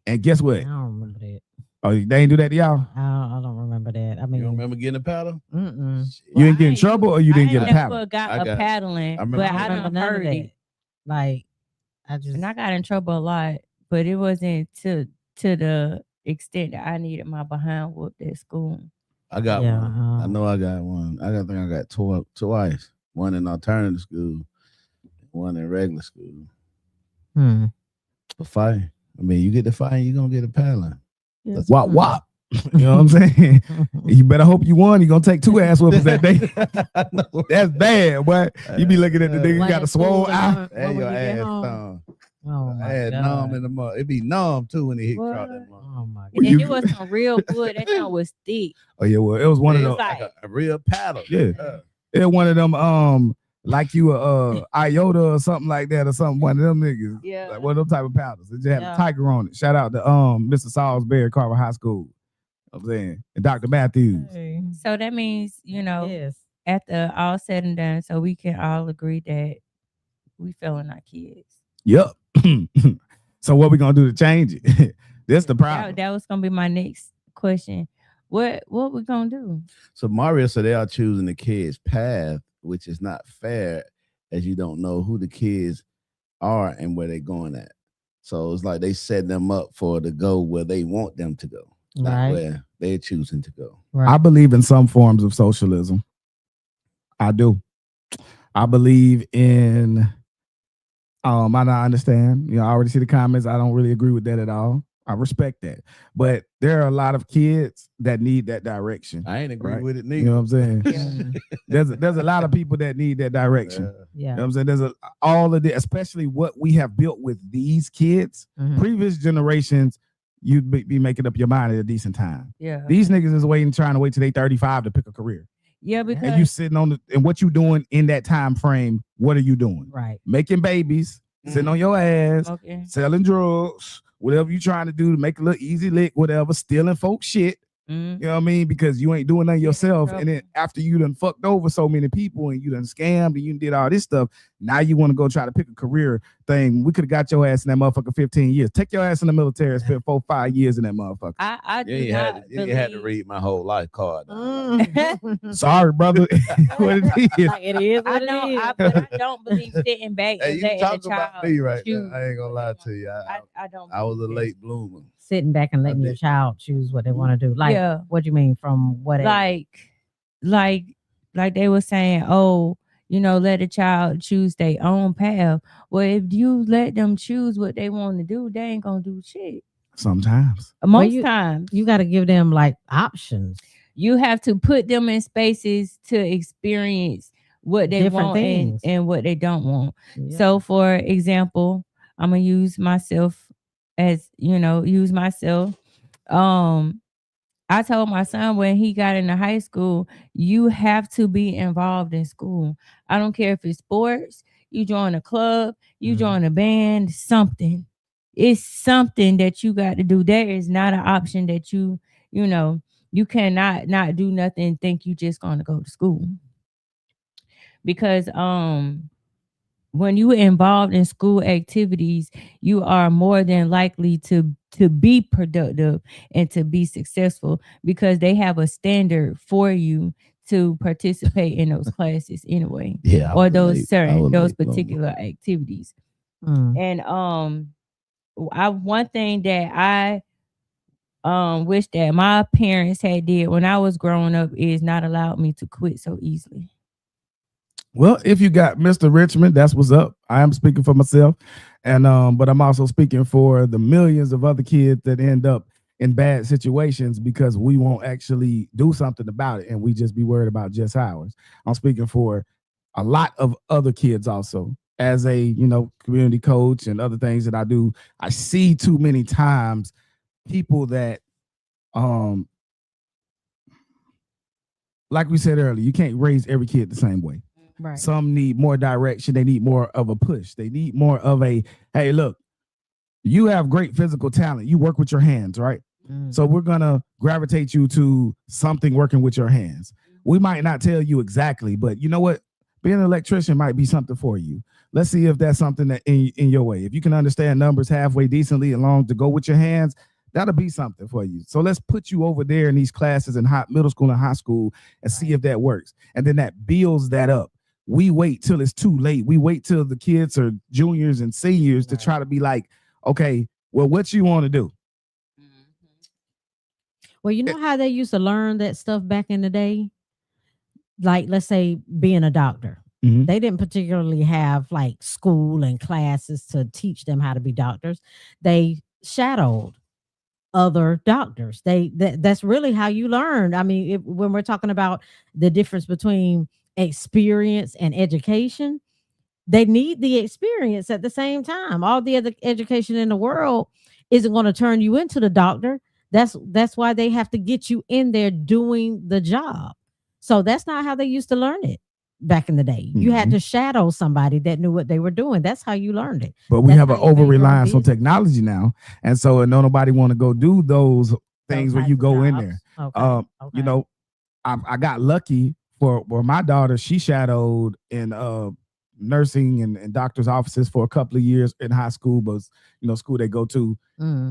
And guess what? I don't remember that. Oh, they ain't do that to y'all? I don't remember that. I mean, you don't remember getting a paddle? Mm-mm. You didn't get in trouble, or you didn't get a paddle? I got a paddling, but I don't heard it. Like, and I got in trouble a lot, but it wasn't to the extent that I needed my behind whooped at school. I got one. I know I got one. I think I got twice. One in alternative school, one in regular school. For fighting. I mean, you get the fighting, you're gonna get a paddling. Yes. Wop wop. You know what I'm saying? You better hope you won. You're gonna take 2 ass whoopings that day. That's bad, boy. You be looking at the nigga got a swole eye. And your ass thumb. Oh my I had God. numb in the mud. It'd be numb too when he hit What? across that mud. Oh my God. And then it was some real wood. That thing was thick. Oh yeah, well, it was one of It those. was like a real paddle. Yeah. It was one of them. Like you IOTA or something like that or something. One of them niggas. Yeah. Like one of them type of powders. It just had a tiger on it. Shout out to Mr. Salisbury Carver High School. I'm saying, and Dr. Matthews. Hey. So that means, Yes. after all said and done, so we can all agree that we failing our kids. Yep. So what we gonna do to change it? That's the problem. That was gonna be my next question. What we gonna do? So Mario said they are choosing the kids' path, which is not fair, as you don't know who the kids are and where they're going at. So it's like they set them up for to go where they want them to go, not where they're choosing to go. Right. I believe in some forms of socialism. I do. I believe in I understand. I already see the comments. I don't really agree with that at all. I respect that. But there are a lot of kids that need that direction. I ain't agree with it neither. You know what I'm saying? There's a lot of people that need that direction. Yeah. You know what I'm saying? There's all of the, especially what we have built with these kids. Previous generations, you'd be making up your mind at a decent time. Yeah. These niggas is trying to wait till they 35 to pick a career. Yeah, because and you sitting on and what you doing in that time frame, what are you doing? Right. Making babies, sitting on your ass, selling drugs, whatever you trying to do to make a little easy lick, whatever, stealing folks shit. You know what I mean? Because you ain't doing nothing yourself. And then after you done fucked over so many people and you done scammed and you did all this stuff, now you want to go try to pick a career thing. We could have got your ass in that motherfucker 15 years. Take your ass in the military and spend 4-5 years in that motherfucker. You had to read my whole life card. Sorry, brother. What it is. Like it is. I don't believe sitting back and letting a child me right choose. I ain't gonna lie to you. I don't. I was a late bloomer. Sitting back and letting your child choose what they want to do. Like, what do you mean from what age? Like they were saying, let a child choose their own path. Well, if you let them choose what they want to do, they ain't gonna do shit. Sometimes. Most times. You got to give them like options. You have to put them in spaces to experience what they want and what they don't want. Yeah. So for example, I'm gonna use myself. I told my son when he got into high school, you have to be involved in school. I don't care if it's sports, you join a club, you join a band, something. It's something that you got to do. There is not an option that you cannot not do nothing and think you just gonna go to school. Because when you involved in school activities, you are more than likely to be productive and to be successful because they have a standard for you to participate in those classes anyway. Yeah. Or those particular activities. And one thing that I wish that my parents had did when I was growing up is not allowed me to quit so easily. Well, if you got Mr. Richmond, that's what's up. I am speaking for myself, and but I'm also speaking for the millions of other kids that end up in bad situations because we won't actually do something about it, and we just be worried about just ours. I'm speaking for a lot of other kids also. As a community coach and other things that I do, I see too many times people that like we said earlier, you can't raise every kid the same way. Right. Some need more direction. They need more of a push. They need more of a, hey, look, you have great physical talent. You work with your hands, right? So we're going to gravitate you to something working with your hands. We might not tell you exactly, but you know what? Being an electrician might be something for you. Let's see if that's something that in your way. If you can understand numbers halfway decently and long to go with your hands, that'll be something for you. So let's put you over there in these classes in middle school and high school and see if that works. And then that builds that up. We wait till it's too late. We wait till the kids are juniors and seniors to try to be like, okay, well, what you want to do? Well, you know how they used to learn that stuff back in the day? Like, let's say being a doctor. They didn't particularly have like school and classes to teach them how to be doctors. They shadowed other doctors. That's really how you learn. I mean, when we're talking about the difference between experience and education, they need the experience at the same time. All the other education in the world isn't going to turn you into the doctor. That's why they have to get you in there doing the job. So that's not how they used to learn it back in the day. You had to shadow somebody that knew what they were doing. That's how you learned it. But we have an over reliance on technology now, and so nobody want to go do those things where you go in there. Okay. You know, I got lucky for my daughter. She shadowed in nursing and doctor's offices for a couple of years in high school, but school they go to,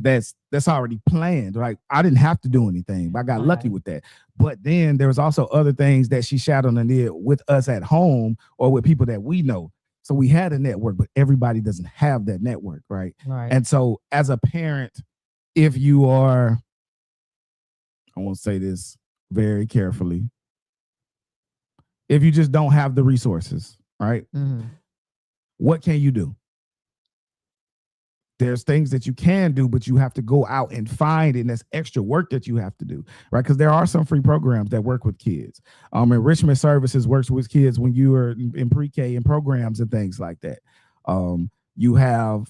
that's already planned, right? I didn't have to do anything, but I got lucky with that. But then there was also other things that she shadowed and did with us at home or with people that we know. So we had a network, but everybody doesn't have that network, right? And so as a parent, if you are, I won't say this very carefully, if you just don't have the resources, right? What can you do? There's things that you can do, but you have to go out and find it, and that's extra work that you have to do, right? Because there are some free programs that work with kids. Enrichment Services works with kids when you are in pre-K and programs and things like that. You have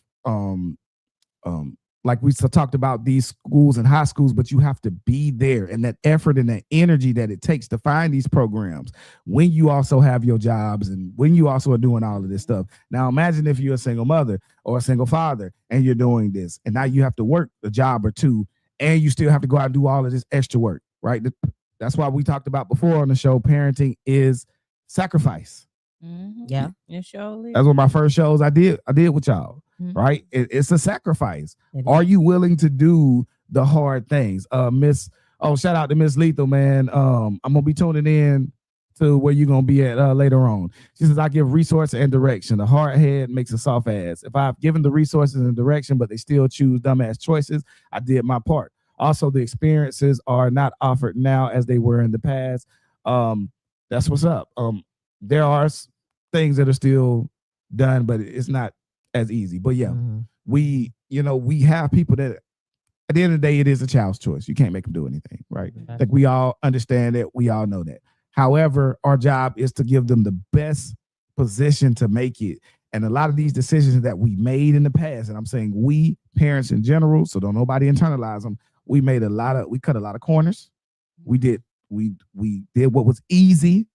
like we talked about these schools and high schools, but you have to be there, and that effort and that energy that it takes to find these programs when you also have your jobs and when you also are doing all of this stuff. Now, imagine if you're a single mother or a single father and you're doing this, and now you have to work a job or two, and you still have to go out and do all of this extra work, right? That's why we talked about before on the show, parenting is sacrifice. Yeah, it surely. That's one of my first shows I did with y'all. Right? It's a sacrifice. Are you willing to do the hard things? Shout out to Miss Lethal, man. I'm gonna be tuning in to where you're gonna be at later on. She says, I give resource and direction. The hard head makes a soft ass. If I've given the resources and direction, but they still choose dumbass choices, I did my part. Also, the experiences are not offered now as they were in the past. That's what's up. There are things that are still done, but it's not as easy. But yeah, we have people that at the end of the day, it is a child's choice. You can't make them do anything, right? Like we all understand that. We all know that. However, our job is to give them the best position to make it. And a lot of these decisions that we made in the past, and I'm saying we parents in general, so don't nobody internalize them. We cut a lot of corners. We did what was easy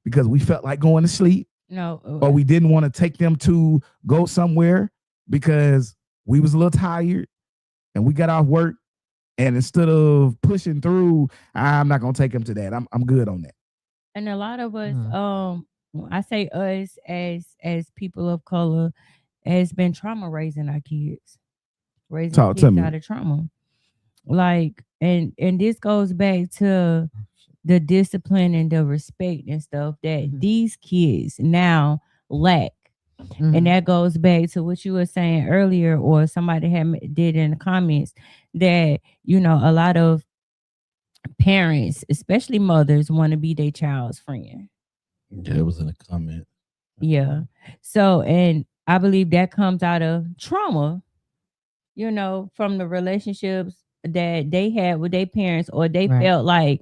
because we felt like going to sleep. Or we didn't want to take them to go somewhere because we was a little tired and we got off work, and instead of pushing through, I'm not gonna take them to that. I'm good on that. And a lot of us, I say us as people of color, has been trauma raising our kids, kids out of trauma. Like, and this goes back to the discipline and the respect and stuff that these kids now lack. And that goes back to what you were saying earlier, or somebody did in the comments, that, a lot of parents, especially mothers, want to be their child's friend. Yeah, it was in a comment. Yeah. So, and I believe that comes out of trauma, from the relationships that they had with their parents, or they felt like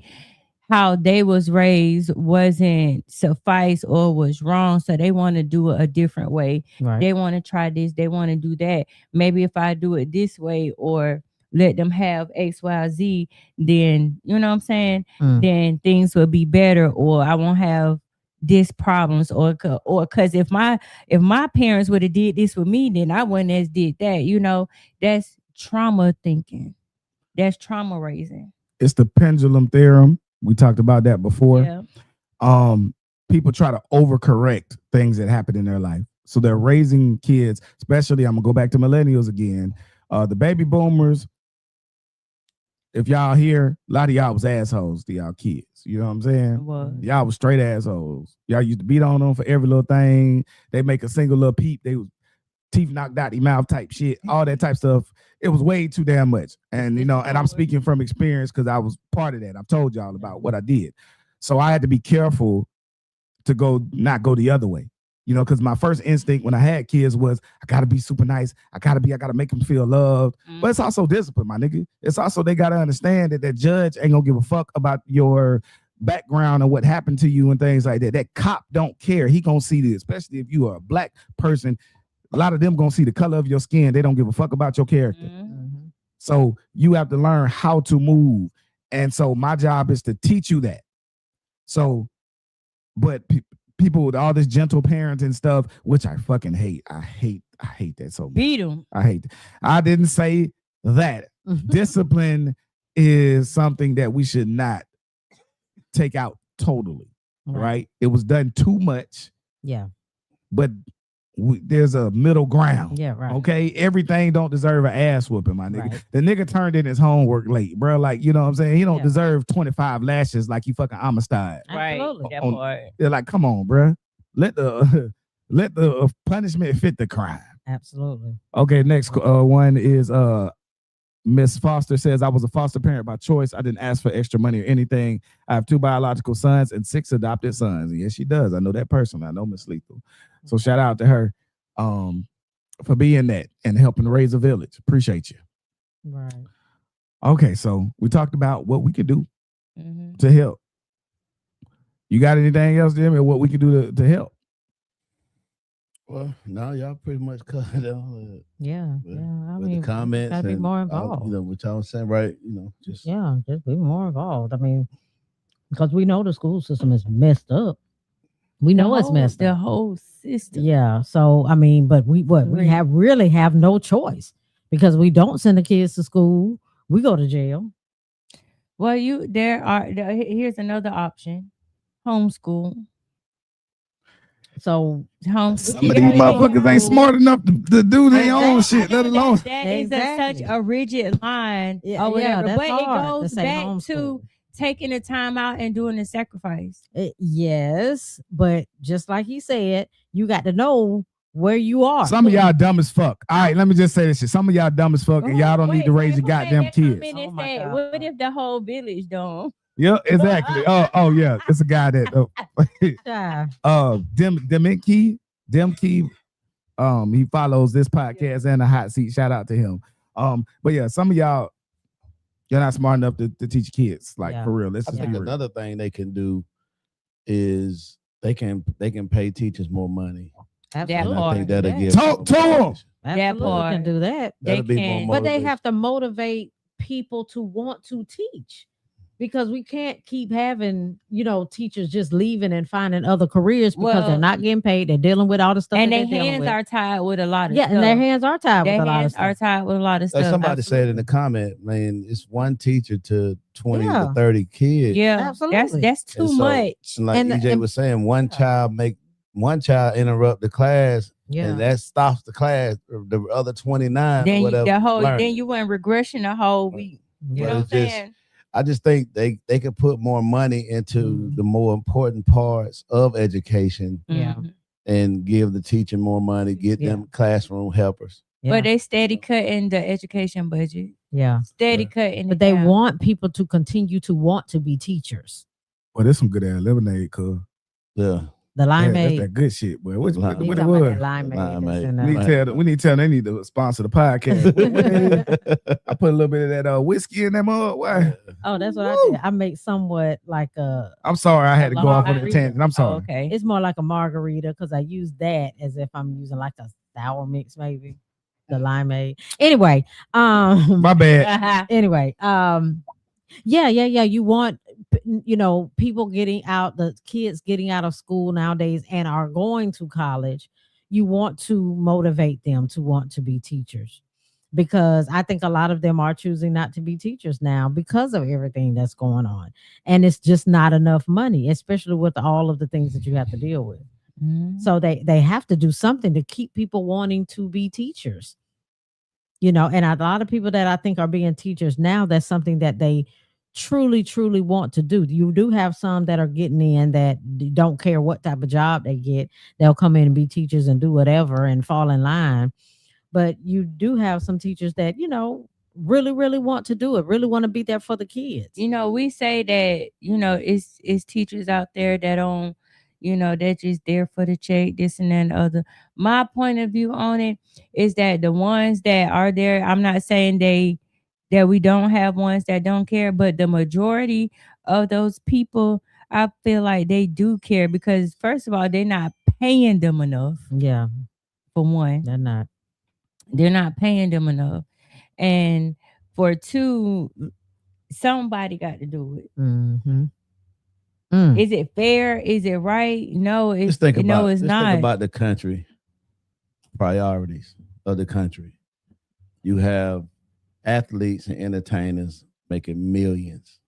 how they was raised wasn't suffice or was wrong, so they want to do it a different way. They want to try this, they want to do that. Maybe if I do it this way, or let them have X, Y, Z, then you know what I'm saying, then things will be better, or I won't have this problems, or because if my parents would have did this with me, then I wouldn't have did that. That's trauma thinking. That's trauma raising. It's the pendulum theorem. We talked about that before. Yeah. People try to overcorrect things that happen in their life. So they're raising kids, especially, I'm going to go back to millennials again. The baby boomers, if y'all here, a lot of y'all was assholes to y'all kids. You know what I'm saying? Y'all was straight assholes. Y'all used to beat on them for every little thing. They make a single little peep. They was teeth knocked out, mouth type shit, all that type stuff. It was way too damn much. And, and I'm speaking from experience because I was part of that. I've told y'all about what I did. So I had to be careful to not go the other way, because my first instinct when I had kids was, I got to be super nice. I got to make them feel loved. But it's also discipline, my nigga. It's also, they got to understand that judge ain't going to give a fuck about your background of what happened to you and things like that. That cop don't care. He gonna see this, especially if you are a black person. A lot of them gonna see the color of your skin. They don't give a fuck about your character. Mm-hmm. So you have to learn how to move. And so my job is to teach you that. So, but people with all this gentle parenting stuff, which I fucking hate. I hate that so much. Beat them. I hate that. I didn't say that. Discipline is something that we should not take out totally, right? It was done too much. Yeah. But there's a middle ground. Yeah, right. Okay, everything don't deserve an ass whooping, my nigga. Right. The nigga turned in his homework late, bro. Like, you know what I'm saying? He don't deserve 25 lashes like you fucking Amistad. Right. That part. They're like, come on, bro. Let the punishment fit the crime. Absolutely. Okay, next one is Miss Foster says, I was a foster parent by choice. I didn't ask for extra money or anything. I have 2 biological sons and 6 adopted sons. And yes, she does. I know that person. I know Miss Lethal. So shout out to her for being that and helping raise a village. Appreciate you. Right. Okay, so we talked about what we could do to help. You got anything else, Jimmy, what we can do to help? Well, no, y'all pretty much covered it all. Yeah. I mean, the comments, gotta be more involved. What y'all saying, right? Just be more involved. I mean, because we know the school system is messed up. We know it's messed up. The whole system. Yeah. So I mean, but we really have no choice because we don't send the kids to school. We go to jail. Well, here's another option: homeschool. So some of these motherfuckers ain't smart enough to do their own shit, let alone. That is such a rigid line or whatever. But it goes back to taking the time out and doing the sacrifice. Yes, but just like he said, you got to know where you are. Some of y'all dumb as fuck. All right, let me just say this shit. Some of y'all dumb as fuck, and y'all don't need to raise your goddamn kids. What if the whole village don't? Yeah, exactly. Oh yeah, it's a guy that Demkey, he follows this podcast and the hot seat. Shout out to him. But yeah, some of y'all, you're not smart enough to teach kids, like for real. I think another thing they can do is they can pay teachers more money. Absolutely. I think that'll give talk to them. That part can do that. They can, but they have to motivate people to want to teach. Because we can't keep having, teachers just leaving and finding other careers because they're not getting paid. They're dealing with all the stuff. And their hands are tied with a lot of stuff. Yeah, and their hands are tied with a lot of stuff. Are tied with a lot of stuff. Somebody said in the comment, man, it's one teacher to 20 to 30 kids. Yeah, absolutely. That's too much. Like EJ was saying, one child interrupt the class. Yeah. And that stops the class. The other 29. Then you went regression the whole week. You know what I'm saying? I just think they could put more money into the more important parts of education, and give the teacher more money, get them classroom helpers. Yeah. But they steady cutting the education budget. Yeah, steady cutting. But they want people to continue to want to be teachers. Well, there's some good ass lemonade, cuz. Yeah. The limeade. That's that good shit, boy. What it was? We need to tell them they need to sponsor the podcast. I put a little bit of that whiskey in that mug. Why? Oh, that's what I did. I make somewhat like a. I'm sorry, I had to go off on a tangent. I'm sorry. Okay. It's more like a margarita because I use that as if I'm using like a sour mix, maybe. The limeade. Anyway, my bad. Anyway, yeah. You want, people the kids getting out of school nowadays and are going to college. You want to motivate them to want to be teachers, because I think a lot of them are choosing not to be teachers now because of everything that's going on. And it's just not enough money, especially with all of the things that you have to deal with. Mm-hmm. So they have to do something to keep people wanting to be teachers. And a lot of people that I think are being teachers now, that's something that they truly want to do. You do have some that are getting in that don't care what type of job they get. They'll come in and be teachers and do whatever and fall in line. But you do have some teachers that, really want to do it, really want to be there for the kids. We say that, it's teachers out there that don't, they're just there for the check, this and that and the other. My point of view on it is that the ones that are there, I'm not saying that we don't have ones that don't care, but the majority of those people I feel like they do care because first of all, they're not paying them enough. Yeah. For one, they're not paying them enough. And for two, somebody got to do it. Mm-hmm. Is it fair? Is it right? No, it's not. Think about the country priorities of the country. You have athletes and entertainers making millions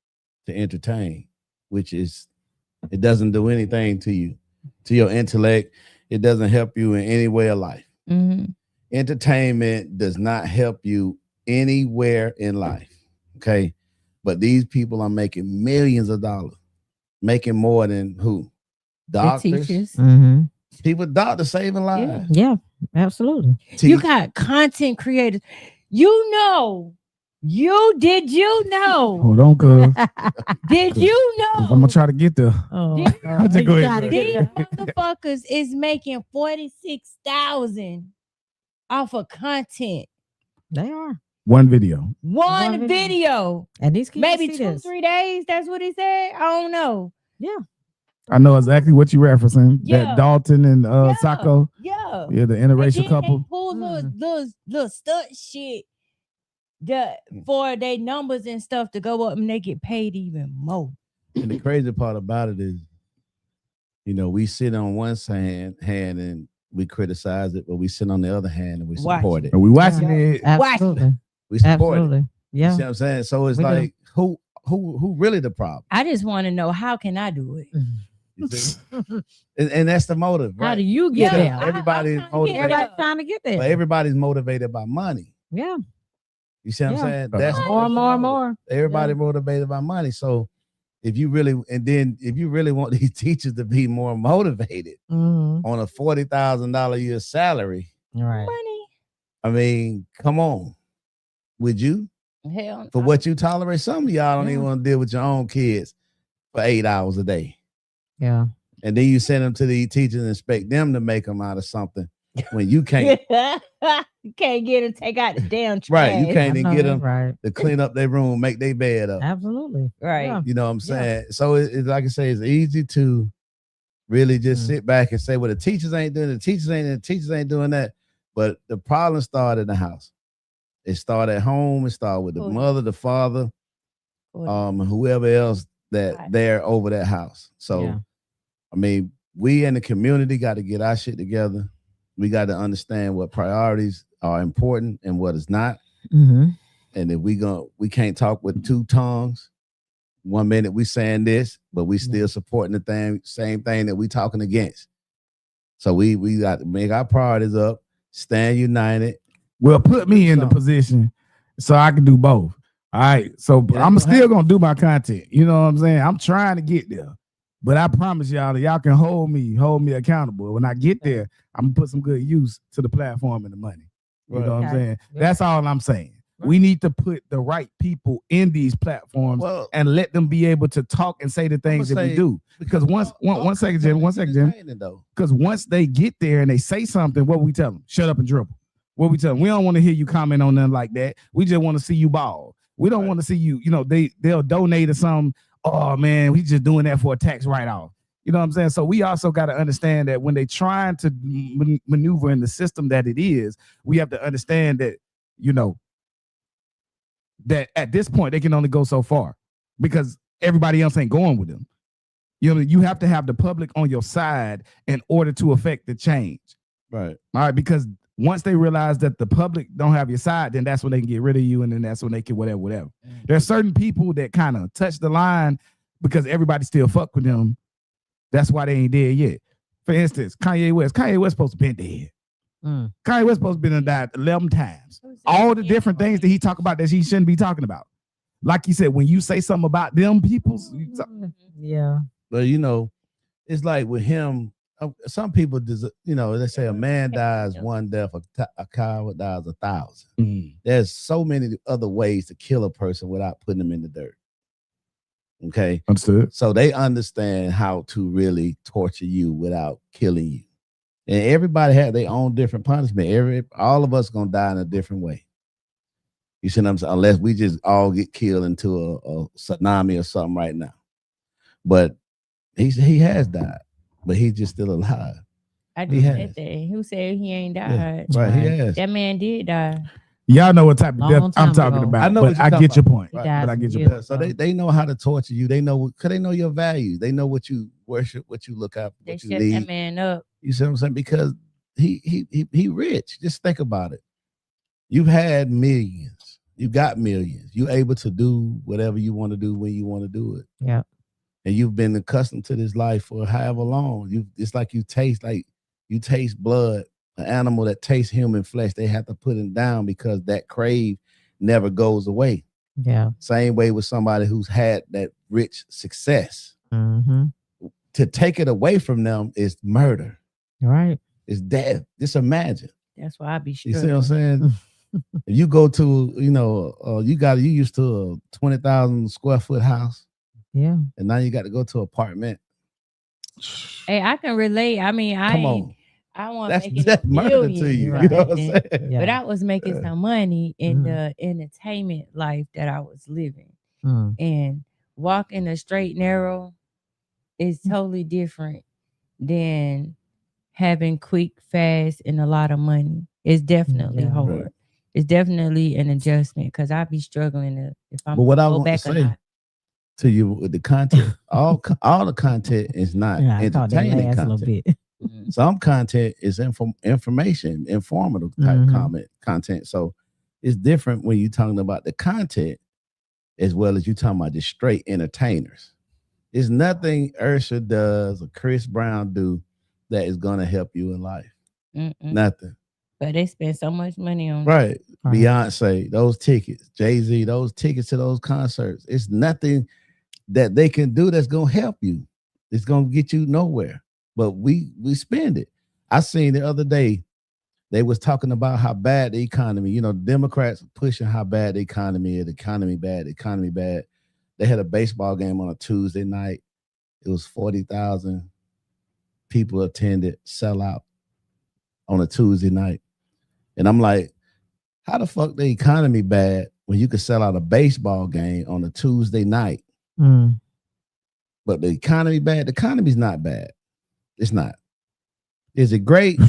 to entertain, which is, it doesn't do anything to you, to your intellect. It doesn't help you in any way of life. Mm-hmm. Entertainment does not help you anywhere in life. Okay. But these people are making millions of dollars, making more than who? Doctors. Mm-hmm. People, doctors saving lives. Yeah, absolutely. You got content creators. You know. Did you know? Hold on, cuz. Did you know? I'm gonna try to get there. Oh, These go motherfuckers is making $46,000 off of content. They are. One video. One video. And these kids maybe 2-3 days. That's what he said. I don't know. Yeah. I know exactly what you're referencing. Yeah. That Dalton and Sacco. Yeah. Yeah, the interracial couple. They pull little stunt shit for their numbers and stuff to go up, and they get paid even more. And the crazy part about it is, we sit on one hand and we criticize it, but we sit on the other hand and we support it. And we watching it. Absolutely. We support it. Yeah. You see what I'm saying? So it's like, who really the problem? I just want to know, how can I do it? You see? and that's the motive. Right? How do you get there? Everybody's motivated. Everybody's trying to get there. But everybody's motivated by money. Yeah. You see what I'm saying? That's more and more. Everybody motivated by money. So if you really want these teachers to be more motivated on a $40,000 a year salary, right? Money. I mean, come on. Would you? Hell, for what you tolerate? Some of y'all don't even want to deal with your own kids for 8 hours a day. Yeah. And then you send them to the teachers and expect them to make them out of something when you can't. You can't get them to take out the damn trash. Right. You can't even get them to clean up their room, make their bed up. Absolutely. Right. Yeah. You know what I'm saying? So it's like I say, it's easy to really just sit back and say, well, the teachers ain't doing it, the teachers ain't doing that. But the problem started in the house. It started at home. It started with the mother, the father, whoever else that they're over that house. So, I mean, we in the community got to get our shit together. We got to understand what priorities are important and what is not. Mm-hmm. And if we can't talk with two tongues. 1 minute we saying this, but we still supporting the same thing that we talking against. So we got to make our priorities up, stand united. Well, put me in the position so I can do both. All right. So I'm still going to do my content. You know what I'm saying? I'm trying to get there. But I promise y'all that y'all can hold me accountable. When I get there, I'm going to put some good use to the platform and the money. You know what I'm saying? That's all I'm saying. We need to put the right people in these platforms and let them be able to talk and say the things that we do. Because one second, Jim. Because once they get there and they say something, what we tell them? Shut up and dribble. What we tell them? We don't want to hear you comment on nothing like that. We just want to see you ball. We don't want to see you, they'll donate or something. Oh man, we just doing that for a tax write-off. You know what I'm saying? So we also got to understand that when they trying to maneuver in the system that it is, we have to understand that, that at this point they can only go so far because everybody else ain't going with them. You have to have the public on your side in order to affect the change. Right. All right. Because once they realize that the public don't have your side, then that's when they can get rid of you. And then that's when they can whatever. There are certain people that kind of touch the line because everybody still fuck with them. That's why they ain't dead yet. For instance, Kanye West supposed to be dead. Kanye West supposed to be died 11 times. All the different things that he talk about that he shouldn't be talking about. Like you said, when you say something about them people. Yeah. But it's like with him, some people, they say a man dies one death, a coward dies 1,000. There's so many other ways to kill a person without putting them in the dirt. Okay. Understood. So they understand how to really torture you without killing you. And everybody had their own different punishment. All of us gonna die in a different way. You see what I'm saying? Unless we just all get killed into a tsunami or something right now. But He has died, but he's just still alive. I just said that. Who said he ain't died? Yeah, right, he has. That man did die. Y'all know what type of death I'm talking about. I know, but I get your point. Right. But I get your point. So they know how to torture you. They know because they know your values. They know what you worship, what you look at, what you lead. That man up. You see what I'm saying? Because he rich. Just think about it. You've had millions. You got millions. You're able to do whatever you want to do when you want to do it. Yeah. And you've been accustomed to this life for however long. It's like you taste blood. An animal that tastes human flesh, they have to put it down because that crave never goes away. Yeah. Same way with somebody who's had that rich success. Mm-hmm. To take it away from them is murder. Right. It's death. Just imagine. That's why I be struggling. You see what I'm saying? If you go to, you used to a 20,000 square foot house. Yeah. And now you got to go to an apartment. Hey, I can relate. I mean, I want to make it murder to you. Right? You know what I'm saying? Yeah. But I was making some money in the entertainment life that I was living. And walking the straight narrow is totally different than having quick, fast, and a lot of money. It's definitely hard. Right. It's definitely an adjustment because I be struggling if I'm. But what I want to say to you with the content, all the content is not entertaining content. Some content is information, informative type content. So it's different when you're talking about the content as well as you're talking about the straight entertainers. There's nothing Usher does or Chris Brown do that is going to help you in life. Nothing. But they spend so much money on right. Beyonce, those tickets, Jay-Z, those tickets to those concerts. It's nothing that they can do that's going to help you. It's going to get you nowhere. But we spend it. I seen the other day, they was talking about how bad the economy, Democrats pushing how bad the economy is, the economy bad. They had a baseball game on a Tuesday night. It was 40,000 people attended, sell out on a Tuesday night. And I'm like, how the fuck the economy bad when you could sell out a baseball game on a Tuesday night? But the economy bad? The economy's not bad. It's not. Is it great?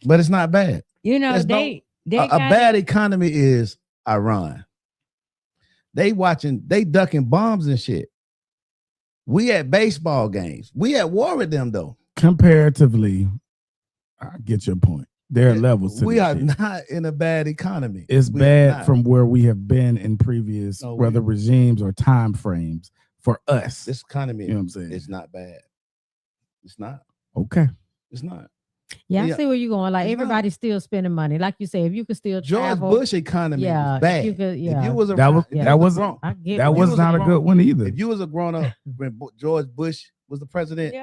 But it's not bad. A bad economy is Iran. They ducking bombs and shit. We at baseball games. We at war with them though. Comparatively, I get your point. There are levels to we are not in a bad economy. It's bad from where we have been in previous whether regimes or time frames for us. This economy, you know what I'm saying? It's not bad. It's not. Okay. It's not. Yeah, I see where you're going. Like everybody's still spending money. Like you say, if you could still travel. George Bush economy was bad. If you was that was not a good one either. If you was a grown up when George Bush was the president,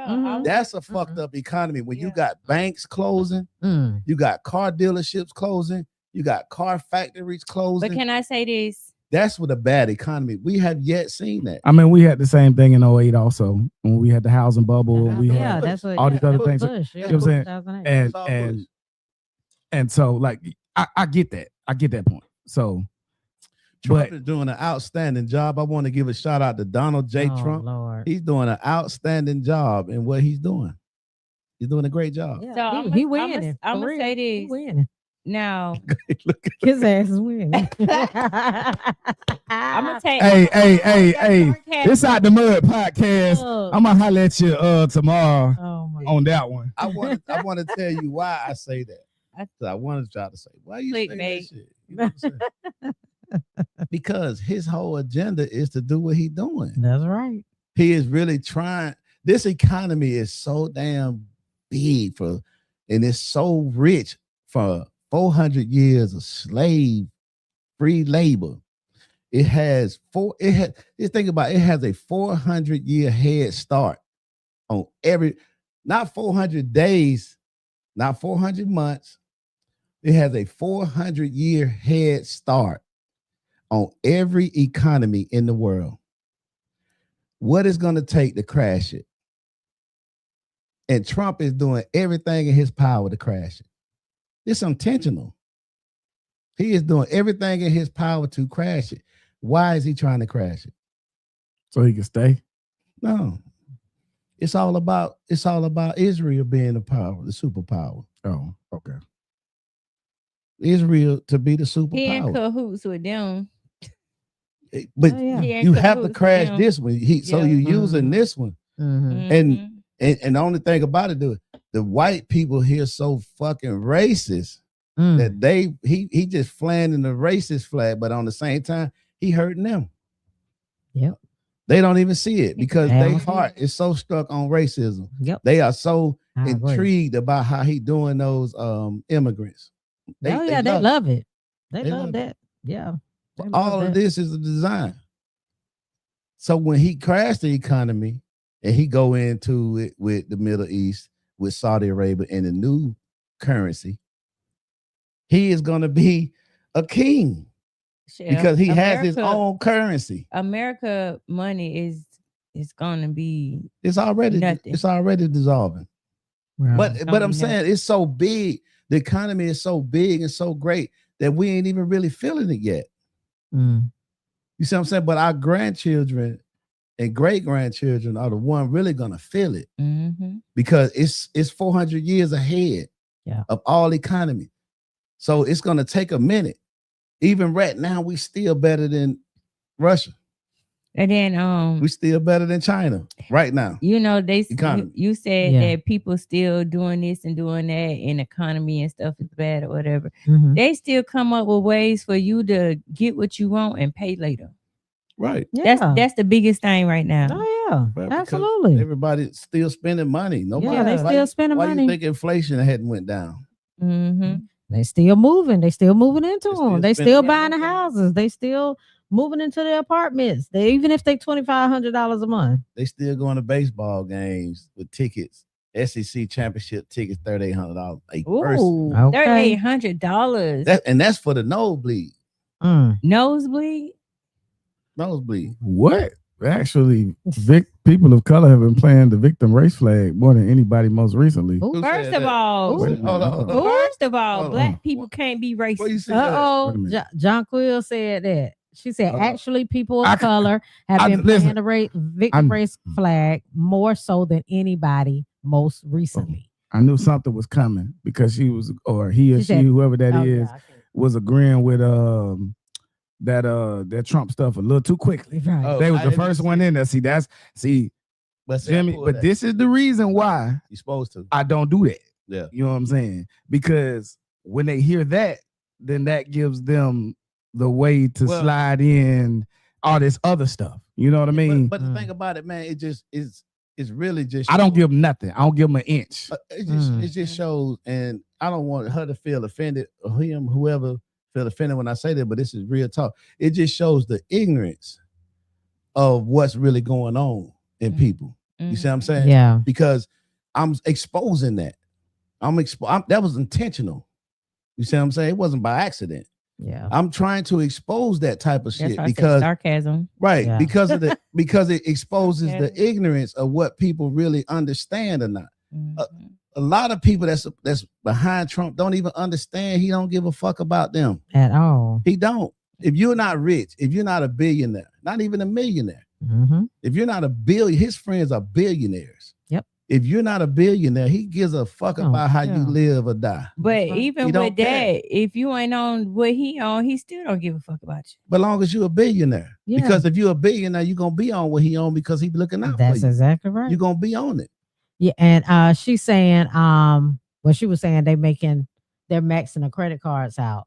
that's a fucked up economy. When you got banks closing, you got car dealerships closing, you got car factories closing. But can I say this? That's what a bad economy. We have yet seen that. I mean, we had the same thing in 2008 also when we had the housing bubble. We had all these other things. You know what I'm saying? And so like I get that. I get that point. So Trump is doing an outstanding job. I want to give a shout out to Donald J. Trump. Lord. He's doing an outstanding job in what he's doing. He's doing a great job. Yeah, so he winning. I'm gonna say this. He winning. Now, his ass is winning. I'm gonna take. Hey! This Out the Mud podcast. I'm gonna holler at you tomorrow on that one. I want to tell you why I say that. I want to try to say why you say that shit. You know what I'm saying? Because his whole agenda is to do what he's doing. That's right. He is really trying. This economy is so damn big and it's so rich for 400 years of slave free labor. It has just think about it, has a 400-year head start on not 400 days, not 400 months. It has a 400-year head start on every economy in the world. What is going to take to crash it? And Trump is doing everything in his power to crash it. It's intentional. He is doing everything in his power to crash it. Why is he trying to crash it? So he can stay? No. It's all about Israel being the superpower. Oh, okay. Israel to be the superpower. He in cahoots with them. But you have to crash this one. So you using this one. Mm-hmm. And the only thing about it, the white people here so fucking racist that he just flying in the racist flag, but on the same time, he hurting them. Yep. They don't even see it because their heart is so stuck on racism. Yep. They are so intrigued about how he doing those immigrants. They love it. They love that. Yeah. All of this is a design. So when he crashed the economy and he go into it with the Middle East, with Saudi Arabia and the new currency, he is going to be a king because he has his own currency. America money is going to be it's already dissolving. Wow. But I'm saying it's so big. The economy is so big and so great that we ain't even really feeling it yet. You see what I'm saying? But our grandchildren and great-grandchildren are the one really gonna feel it because it's 400 years ahead of all economy. So it's gonna take a minute. Even right now, we still better than Russia. And then we still better than China right now. You know, you said that people still doing this and doing that and economy and stuff is bad or whatever. They still come up with ways for you to get what you want and pay later. Right. Yeah. That's the biggest thing right now. Oh yeah. Right, absolutely. Everybody's still spending money. Nobody. They still spending money. Why do you think inflation hadn't went down? They still moving. They still moving into them. They still buying the houses. They still moving into their apartments. Even if they $2,500 a month. They still going to baseball games with tickets. SEC championship tickets, $3,800 a person. $3,800. And that's for the nosebleed. Nosebleed? Nosebleed. What? Actually, people of color have been playing the victim race flag more than anybody most recently. First of all, black people can't be racist. Jonquil said that. She said, actually, people of color have been playing the victim race flag more so than anybody most recently. I knew something was coming because she, whoever that is, was agreeing with that Trump stuff a little too quickly. Right. They was the first one in there. But Jimmy, but this is the reason why you're supposed to. I don't do that. Yeah. You know what I'm saying? Because when they hear that, then that gives them the way to slide in all this other stuff. You know what I mean? But the thing about it, man, it just is. It's really just. I don't give them nothing. I don't give them an inch. It just shows, and I don't want her to feel offended or whoever feel offended when I say that. But this is real talk. It just shows the ignorance of what's really going on in people. You see what I'm saying? Yeah. Because I'm exposing that. That was intentional. You see what I'm saying? It wasn't by accident. Yeah. I'm trying to expose that type of shit because sarcasm. Right. Yeah. Because it exposes the ignorance of what people really understand or not. A lot of people that's behind Trump don't even understand. He don't give a fuck about them at all. He don't. If you're not rich, if you're not a billionaire, not even a millionaire, if you're not a billion, his friends are billionaires. Yep. If you're not a billionaire, he gives a fuck about how you live or die. But even with that, if you ain't on what he on, he still don't give a fuck about you. But long as you're a billionaire. Yeah. Because if you're a billionaire, you're gonna be on what he on because he looking out for you. That's exactly right. You're gonna be on it. Yeah, and she's saying, she was saying they're maxing the credit cards out.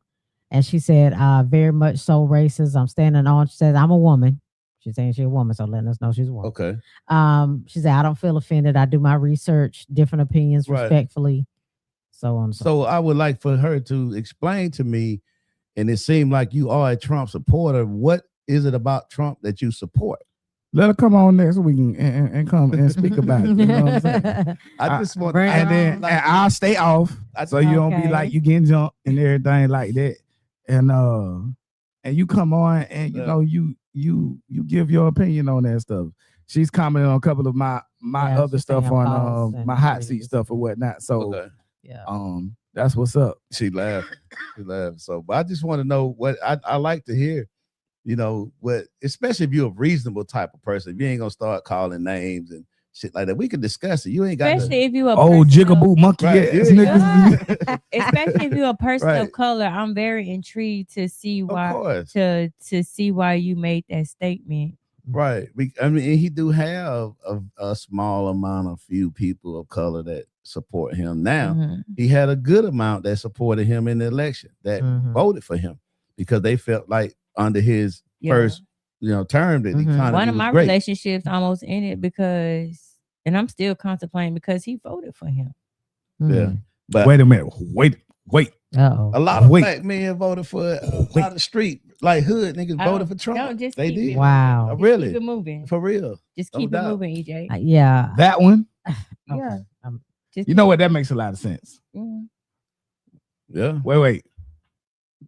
And she said, very much so racist. I'm standing on. She says, I'm a woman. She's saying she's a woman, so letting us know she's a woman. Okay. She said, I don't feel offended. I do my research, different opinions, respectfully. So on. So I would like for her to explain to me, and it seemed like you are a Trump supporter. What is it about Trump that you support? Let her come on next week and come and speak about it. You know what I'm saying? I just want, and I'll stay off, so you don't be like you getting jumped and everything like that. And you come on and you give your opinion on that stuff. She's commenting on a couple of my other stuff on my hot seat stuff or whatnot. So that's what's up. She laughed. So, but I just want to know what I like to hear. You know what? Especially if you're a reasonable type of person, if you ain't gonna start calling names and shit like that. We could discuss it. You ain't got Especially if you a jigaboo monkey ass niggas. Especially if you're a person of color. I'm very intrigued to see why to see why you made that statement. Right. I mean, he do have a small amount of few people of color that support him. Now, he had a good amount that supported him in the election that voted for him because they felt like under his first, term that he kind of one of my relationships almost ended because, and I'm still contemplating because he voted for him. Yeah. But wait a minute. Wait. Uh-oh. A lot of black men voted for out the street, like hood niggas voted for Trump. They did. Wow. Really? Keep it moving. For real. Just keep it moving, EJ. Yeah. That one. Yeah. You know what? That makes a lot of sense. Yeah. Wait.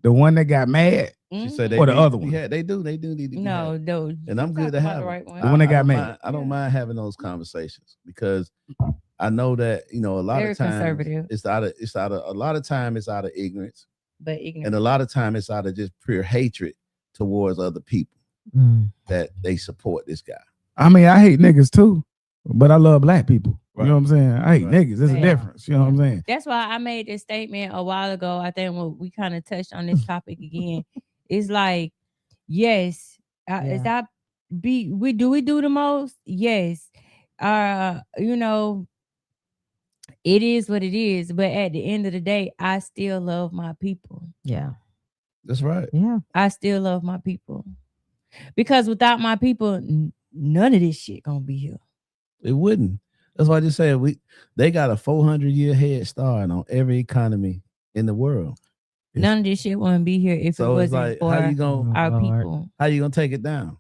The one that got mad, she said or the other one? Yeah, they do need to be mad. Those. And I'm good to have the right one. The one that got mad. I don't mind having those conversations because I know that a lot of times it's out of ignorance, and a lot of time it's out of just pure hatred towards other people that they support this guy. I mean, I hate niggas too, but I love black people. Right. You know what I'm saying? I hate niggas. There's a difference. You know what I'm saying? That's why I made this statement a while ago. I think when we kind of touched on this topic again, it's like, yes, we do the most? Yes. It is what it is, but at the end of the day, I still love my people. Yeah. That's right. Yeah. I still love my people. Because without my people, none of this shit gonna be here. It wouldn't. That's why I just said they got a 400-year head start on every economy in the world. None of this shit wouldn't be here if it wasn't for our people. How you gonna take it down?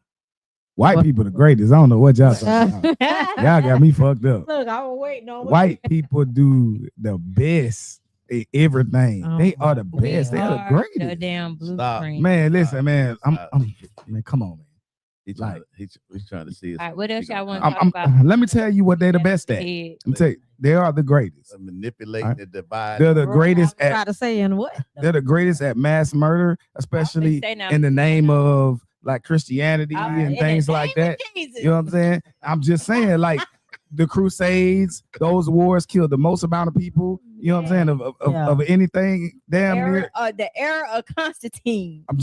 White people the greatest. I don't know what y'all talking about. Y'all got me fucked up. Look, I was waiting on white people do the best at everything. They are the best. They are the greatest. The damn blueprint. Man, listen, man. Man, come on, man. He's trying to see. All right, what else y'all want to talk about? Let me tell you what they're the best at. Let me tell you, they are the greatest. Manipulating the divide. They're the greatest at. Try to say in what? They're the greatest at mass murder, especially in the name of like Christianity and things like that. You know what I'm saying? I'm just saying, like the Crusades, those wars killed the most amount of people. You know what I'm saying? Of anything, damn near. The era of Constantine. I'm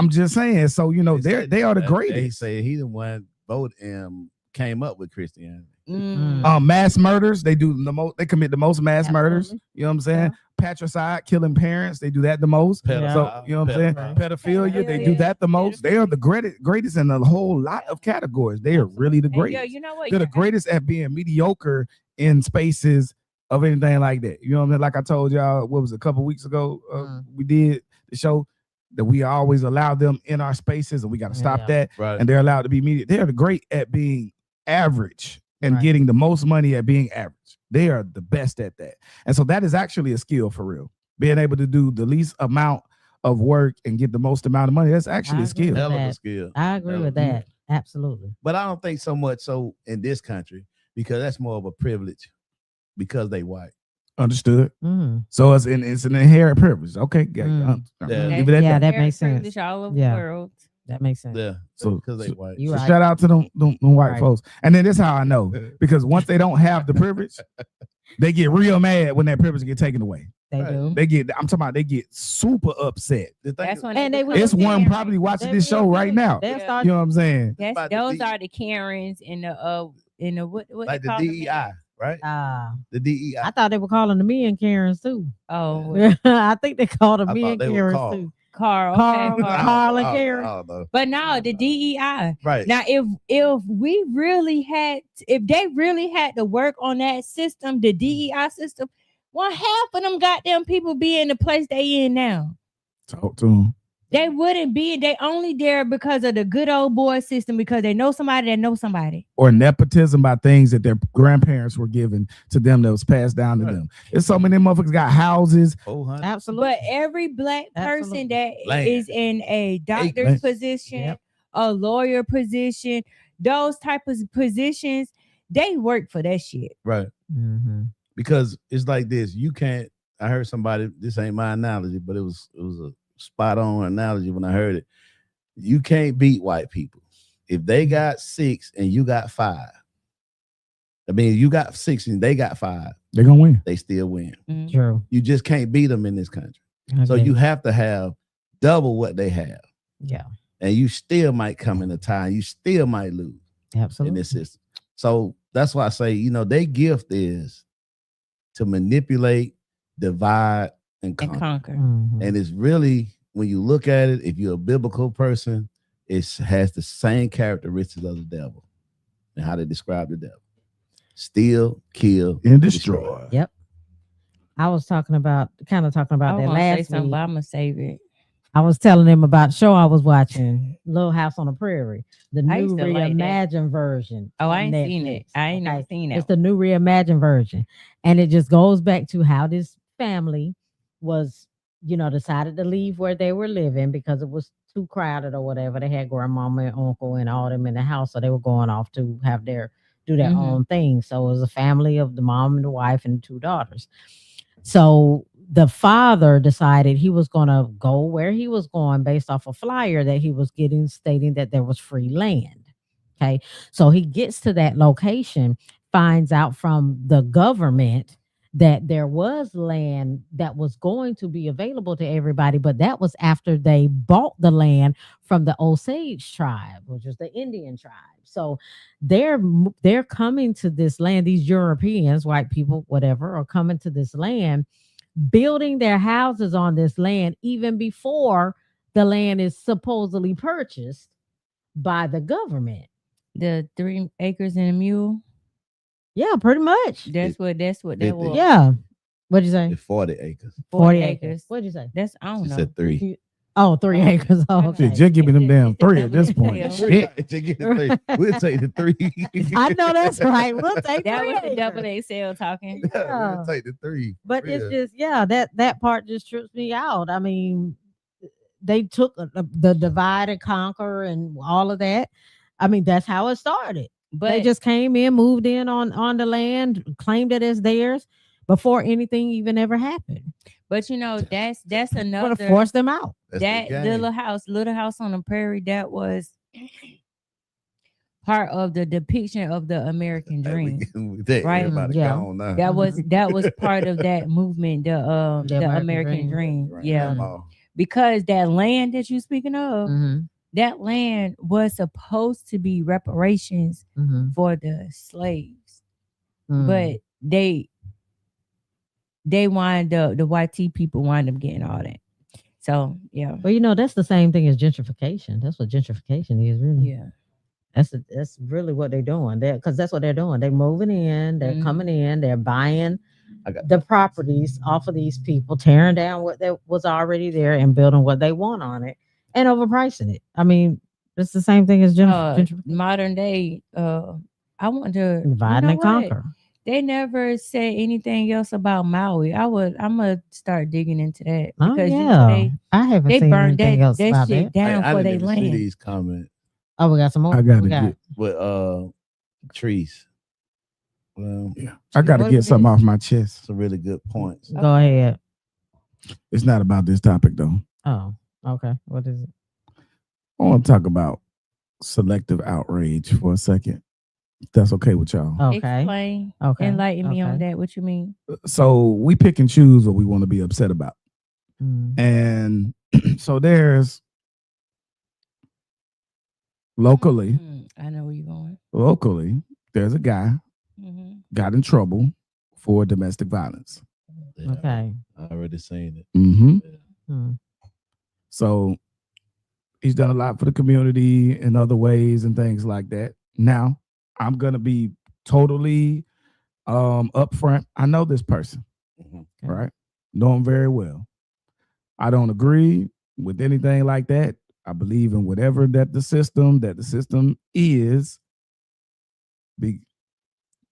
just saying. So they are the greatest. They say he the one voted and came up with Christianity. Mass murders. They do the most. They commit the most mass murders. You know what I'm saying? Yeah. Patricide, killing parents. They do that the most. So you know what I'm saying? Pedophilia. They do that the most. They are the greatest in a whole lot of categories. They are really the greatest. You know what? They're the greatest at being mediocre in spaces of anything like that. You know what I mean? Like I told y'all, what was it, a couple weeks ago? We did the show that we always allow them in our spaces, and we got to stop that. Right. And they're allowed to be media. They are the great at being average and getting the most money at being average. They are the best at that. And so that is actually a skill for real. Being able to do the least amount of work and get the most amount of money. That's actually a skill. Hell of a skill. I agree with that. Absolutely. But I don't think so much so in this country because that's more of a privilege because they white. Understood. So it's an inherent privilege. Okay. That makes sense. All over the world. That makes sense. Yeah. So because they white. So shout out to them white folks. And then this is how I know. Because once they don't have the privilege, they get real mad when that privilege get taken away. They do. I'm talking about they get super upset. That's when it's one probably watching this show right now. You know what I'm saying? Those are the Karens in the what like the DEI. Right? The DEI. I thought they were calling the men Karens too. Oh, I think they called the men Karens too. Carl and Karen. But no, the DEI. Right. Now, if they really had to work on that system, the DEI system, well, half of them goddamn people be in the place they in now. Talk to them. They wouldn't be. They only there because of the good old boy system because they know somebody that knows somebody. Or nepotism by things that their grandparents were given to them that was passed down to them. There's so many motherfuckers got houses. Absolutely. But every black person that is in a doctor's position, a lawyer position, those type of positions, they work for that shit. Right. Because it's like this. You can't. I heard somebody. This ain't my analogy, but it was a spot on analogy when I heard it. You can't beat white people. If they got 6 and you got 5, I mean, you got 6 and they got 5. They're gonna win. They still win. True. You just can't beat them in this country. Okay. So you have to have double what they have. Yeah. And you still might come in a tie. You still might lose Absolutely. in this system. So that's why I say, their gift is to manipulate, divide, and conquer. Mm-hmm. And it's really, when you look at it, if you're a biblical person, it has the same characteristics of the devil and how they describe the devil. Steal, kill, and destroy. Yep. I was talking about that last week. I'm gonna save it. I was telling them about the show I was watching, Little House on the Prairie, the I new used to like reimagined version. Oh, I on ain't seen it. Netflix. I ain't never seen it. It's the new reimagined version. And it just goes back to how this family was, decided to leave where they were living because it was too crowded or whatever. They had grandmama and uncle and all them in the house. So they were going off to do their own thing. So it was a family of the mom and the wife and 2 daughters. So the father decided he was going to go where he was going based off a flyer that he was getting stating that there was free land. Okay. So he gets to that location, finds out from the government that there was land that was going to be available to everybody, but that was after they bought the land from the Osage tribe, which is the Indian tribe. So they're coming to this land. These Europeans, white people, whatever, are coming to this land, building their houses on this land even before the land is supposedly purchased by the government. The 3 acres and a mule. Yeah, pretty much. That's what that was. Yeah. What'd you say? 40 acres. 40 acres. What'd you say? That's I don't She know. said 3. Oh, 3 acres. Oh, okay. Just give me them damn 3 at this point. Shit. We'll take the 3. I know that's right. We'll take That 3 was the acres. double XL talking. Yeah, we'll take the 3. But it's just, that part just trips me out. I mean, they took the divide and conquer and all of that. I mean, that's how it started. But they just came in, moved in on the land, claimed it as theirs before anything even ever happened. But that's another. Would have forced them out. That little house on the prairie, that was part of the depiction of the American dream, right? That was part of that movement, the American dream. Right. Yeah, because that land that you're speaking of, that land was supposed to be reparations for the slaves, but they wind up, the white people wind up getting all that. So yeah. Well, that's the same thing as gentrification. That's what gentrification is, really. Yeah. That's really what they're doing. Because that's what they're doing. They're moving in, they're coming in, they're buying the properties off of these people, tearing down what was already there and building what they want on it and overpricing it. I mean, it's the same thing as gentrification. Modern day, I want to divide and conquer. They never said anything else about Maui. I'm gonna start digging into that because I haven't seen burned anything else that about shit down for their land. See these comments. Oh, we got some more. I got to get with trees. Well, I got to get something off my chest. Some really good points. Go ahead. It's not about this topic though. Oh, okay. What is it? I want to talk about selective outrage for a second. If that's okay with y'all. Okay. Explain. Okay. Enlighten me on that. What you mean? So we pick and choose what we want to be upset about. And so there's locally. I know where you're going. Locally, there's a guy got in trouble for domestic violence. Yeah, Okay. I already seen it. So he's done a lot for the community in other ways and things like that. Now, I'm gonna be totally upfront. I know this person, right? Know him very well. I don't agree with anything like that. I believe in whatever that the system is.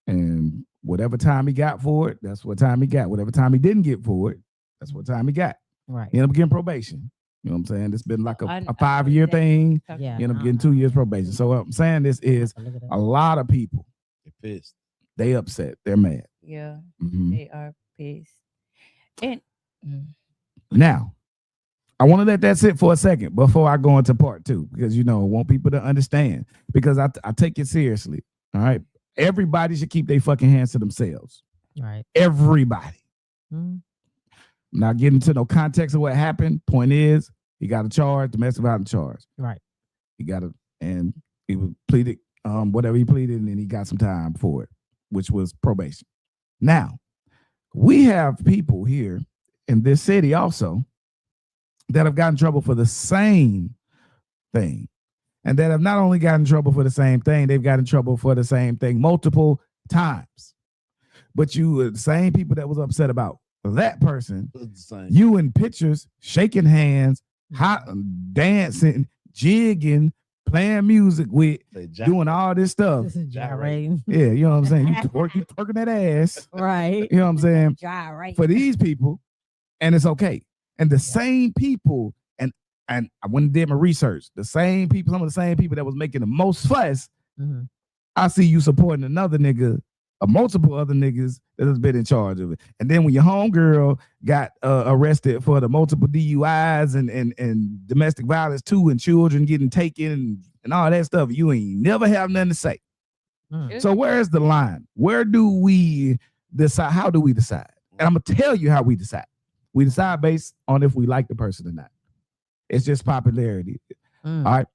And whatever time he got for it, that's what time he got. Whatever time he didn't get for it, that's what time he got. Right. He ended up getting probation. You know what I'm saying? It's been like a 5-year thing. Yeah. You end up getting 2 years probation. So what I'm saying this is a lot of people, They're pissed. they upset. They're mad. Yeah. They are pissed. And now, I want to let that sit for a second before I go into part 2, because I want people to understand, because I take it seriously. All right. Everybody should keep their fucking hands to themselves. Right. Everybody. Not getting into no context of what happened. Point is, he got a charge, domestic violence charge. Right. He got and he was pleaded, whatever he pleaded, and then he got some time for it, which was probation. Now, we have people here in this city also that have gotten in trouble for the same thing. And that have not only gotten in trouble for the same thing, they've got in trouble for the same thing multiple times. But you were the same people that was upset about that person, you in pictures, shaking hands, hot, dancing, jigging, playing music with, doing all this stuff. Gyrating. Yeah, you know what I'm saying? You twerking that ass. Right. You know what I'm saying? Gyrate. For these people, and it's okay. And the same people, and I went and did my research, the same people, some of the same people that was making the most fuss, I see you supporting another nigga, or multiple other niggas that has been in charge of it. And then when your homegirl got arrested for the multiple DUIs and domestic violence too, and children getting taken and all that stuff, you ain't never have nothing to say. So where's the line? Where do we decide? How do we decide? And I'm gonna tell you how we decide. We decide based on if we like the person or not. It's just popularity. All right.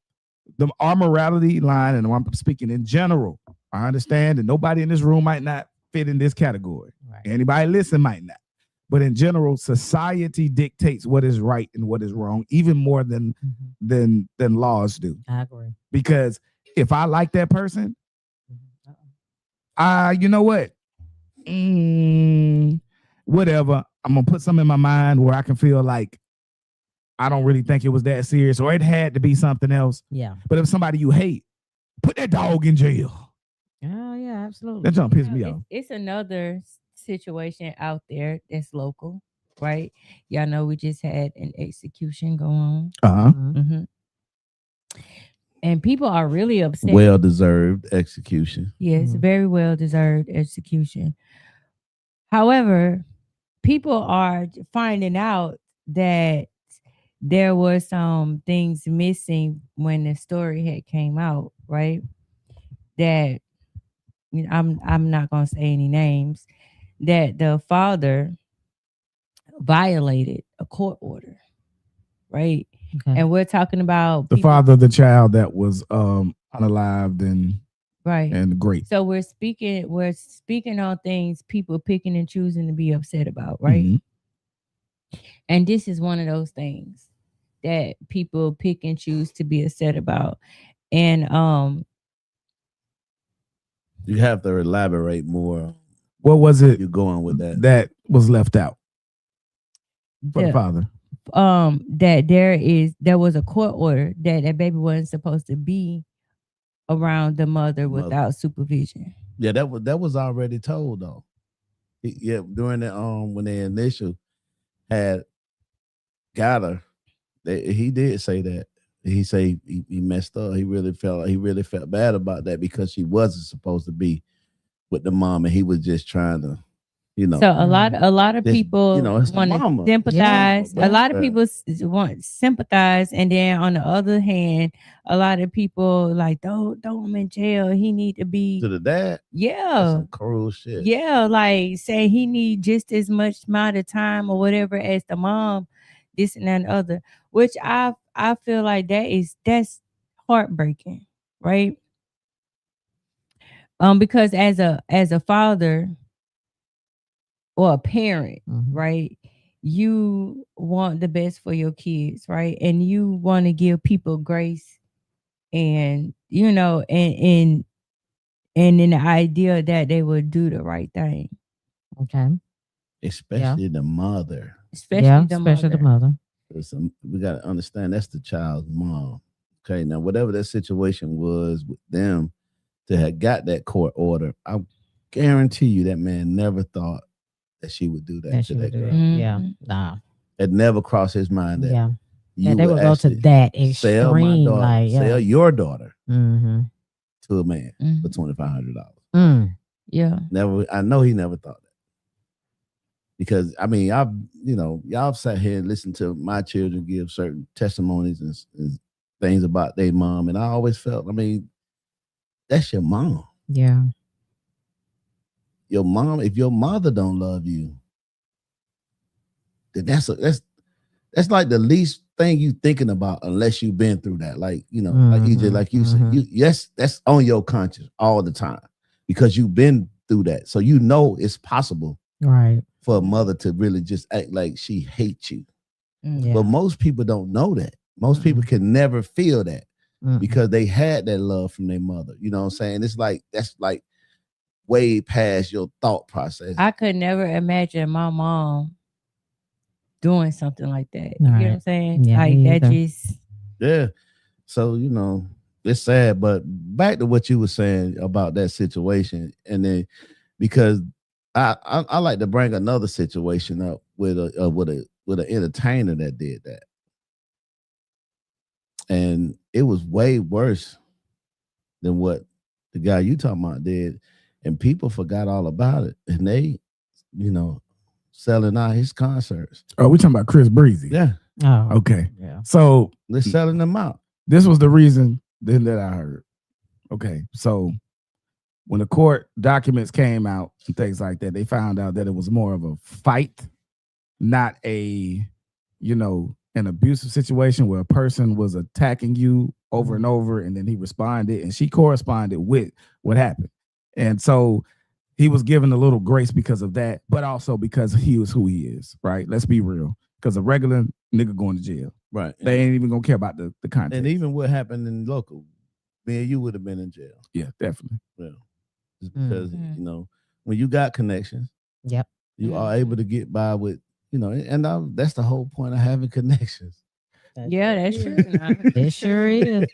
Our morality line, and I'm speaking in general, I understand that nobody in this room might not fit in this category. Right. Anybody listen might not. But in general, society dictates what is right and what is wrong, even more than laws do. I agree. Because if I like that person, you know what? Whatever. I'm gonna put something in my mind where I can feel like I don't really think it was that serious, or it had to be something else. Yeah. But if somebody you hate, put that dog in jail. Oh yeah, absolutely. That jump pissed me off. It's another situation out there that's local, right? Y'all know we just had an execution go on. And people are really upset. Well-deserved execution. Yes, very well-deserved execution. However, people are finding out that there were some things missing when the story had came out, right? That, you know, I'm not gonna say any names, that the father violated a court order, right? Okay. And we're talking about the father of the child that was unalived and right and great. So we're speaking on things people picking and choosing to be upset about, right? And this is one of those things that people pick and choose to be upset about. And you have to elaborate more. What was it you're going with that was left out for the father? That there was a court order that baby wasn't supposed to be around the mother without supervision. Yeah, that was already told though. During the when they initial had got her, he did say that. He say he messed up. He really felt bad about that because she wasn't supposed to be with the mom, and he was just trying to, you know. So a lot of people, you know, want to sympathize. Yeah, a lot of people want sympathize, and then on the other hand, a lot of people like don't him in jail. He need to be to the dad. Yeah, that's some cruel shit. Yeah, like say he need just as much amount of time or whatever as the mom. This and that and other, which I feel like that's heartbreaking, right? Because as a father or a parent, right, you want the best for your kids, right? And you want to give people grace and, you know, and in the idea that they would do the right thing. Okay. Especially the mother. Especially the mother. We got to understand that's the child's mom. Okay, now whatever that situation was with them to have got that court order, I guarantee you that man never thought that she would do that to that girl. Yeah, nah. It never crossed his mind that they would go to that extreme, sell my daughter, sell your daughter to a man for $2,500. Yeah, never. I know he never thought that. Because I mean, y'all sat here and listened to my children give certain testimonies and things about their mom, and I always felt, I mean, that's your mom. Yeah. your mom, if your mother don't love you, then that's like the least thing you thinking about unless you've been through that. Like, like EJ, like you said, yes, that's on your conscience all the time because you've been through that. So it's possible for a mother to really just act like she hates you. Yeah. But most people don't know that. Most people can never feel that because they had that love from their mother. You know what I'm saying? It's like, that's like way past your thought process. I could never imagine my mom doing something like that. You know what I'm saying? Yeah, like that just. Yeah. So, it's sad, but back to what you were saying about that situation. And then because I like to bring another situation up with an entertainer that did that. And it was way worse than what the guy you talking about did. And people forgot all about it. And they, selling out his concerts. Oh, we talking about Chris Breezy. Yeah. Oh, okay. Yeah. So they're selling them out. This was the reason then that I heard. Okay. So when the court documents came out and things like that, they found out that it was more of a fight, not a, an abusive situation where a person was attacking you over and over, and then he responded, and she corresponded with what happened. And so he was given a little grace because of that, but also because he was who he is, right? Let's be real. Because a regular nigga going to jail. Right. They ain't even gonna care about the context. And even what happened in local, man, you would have been in jail. Yeah, definitely. Yeah. Just because, when you got connections, you are able to get by with, and that's the whole point of having connections. That's true. It sure is.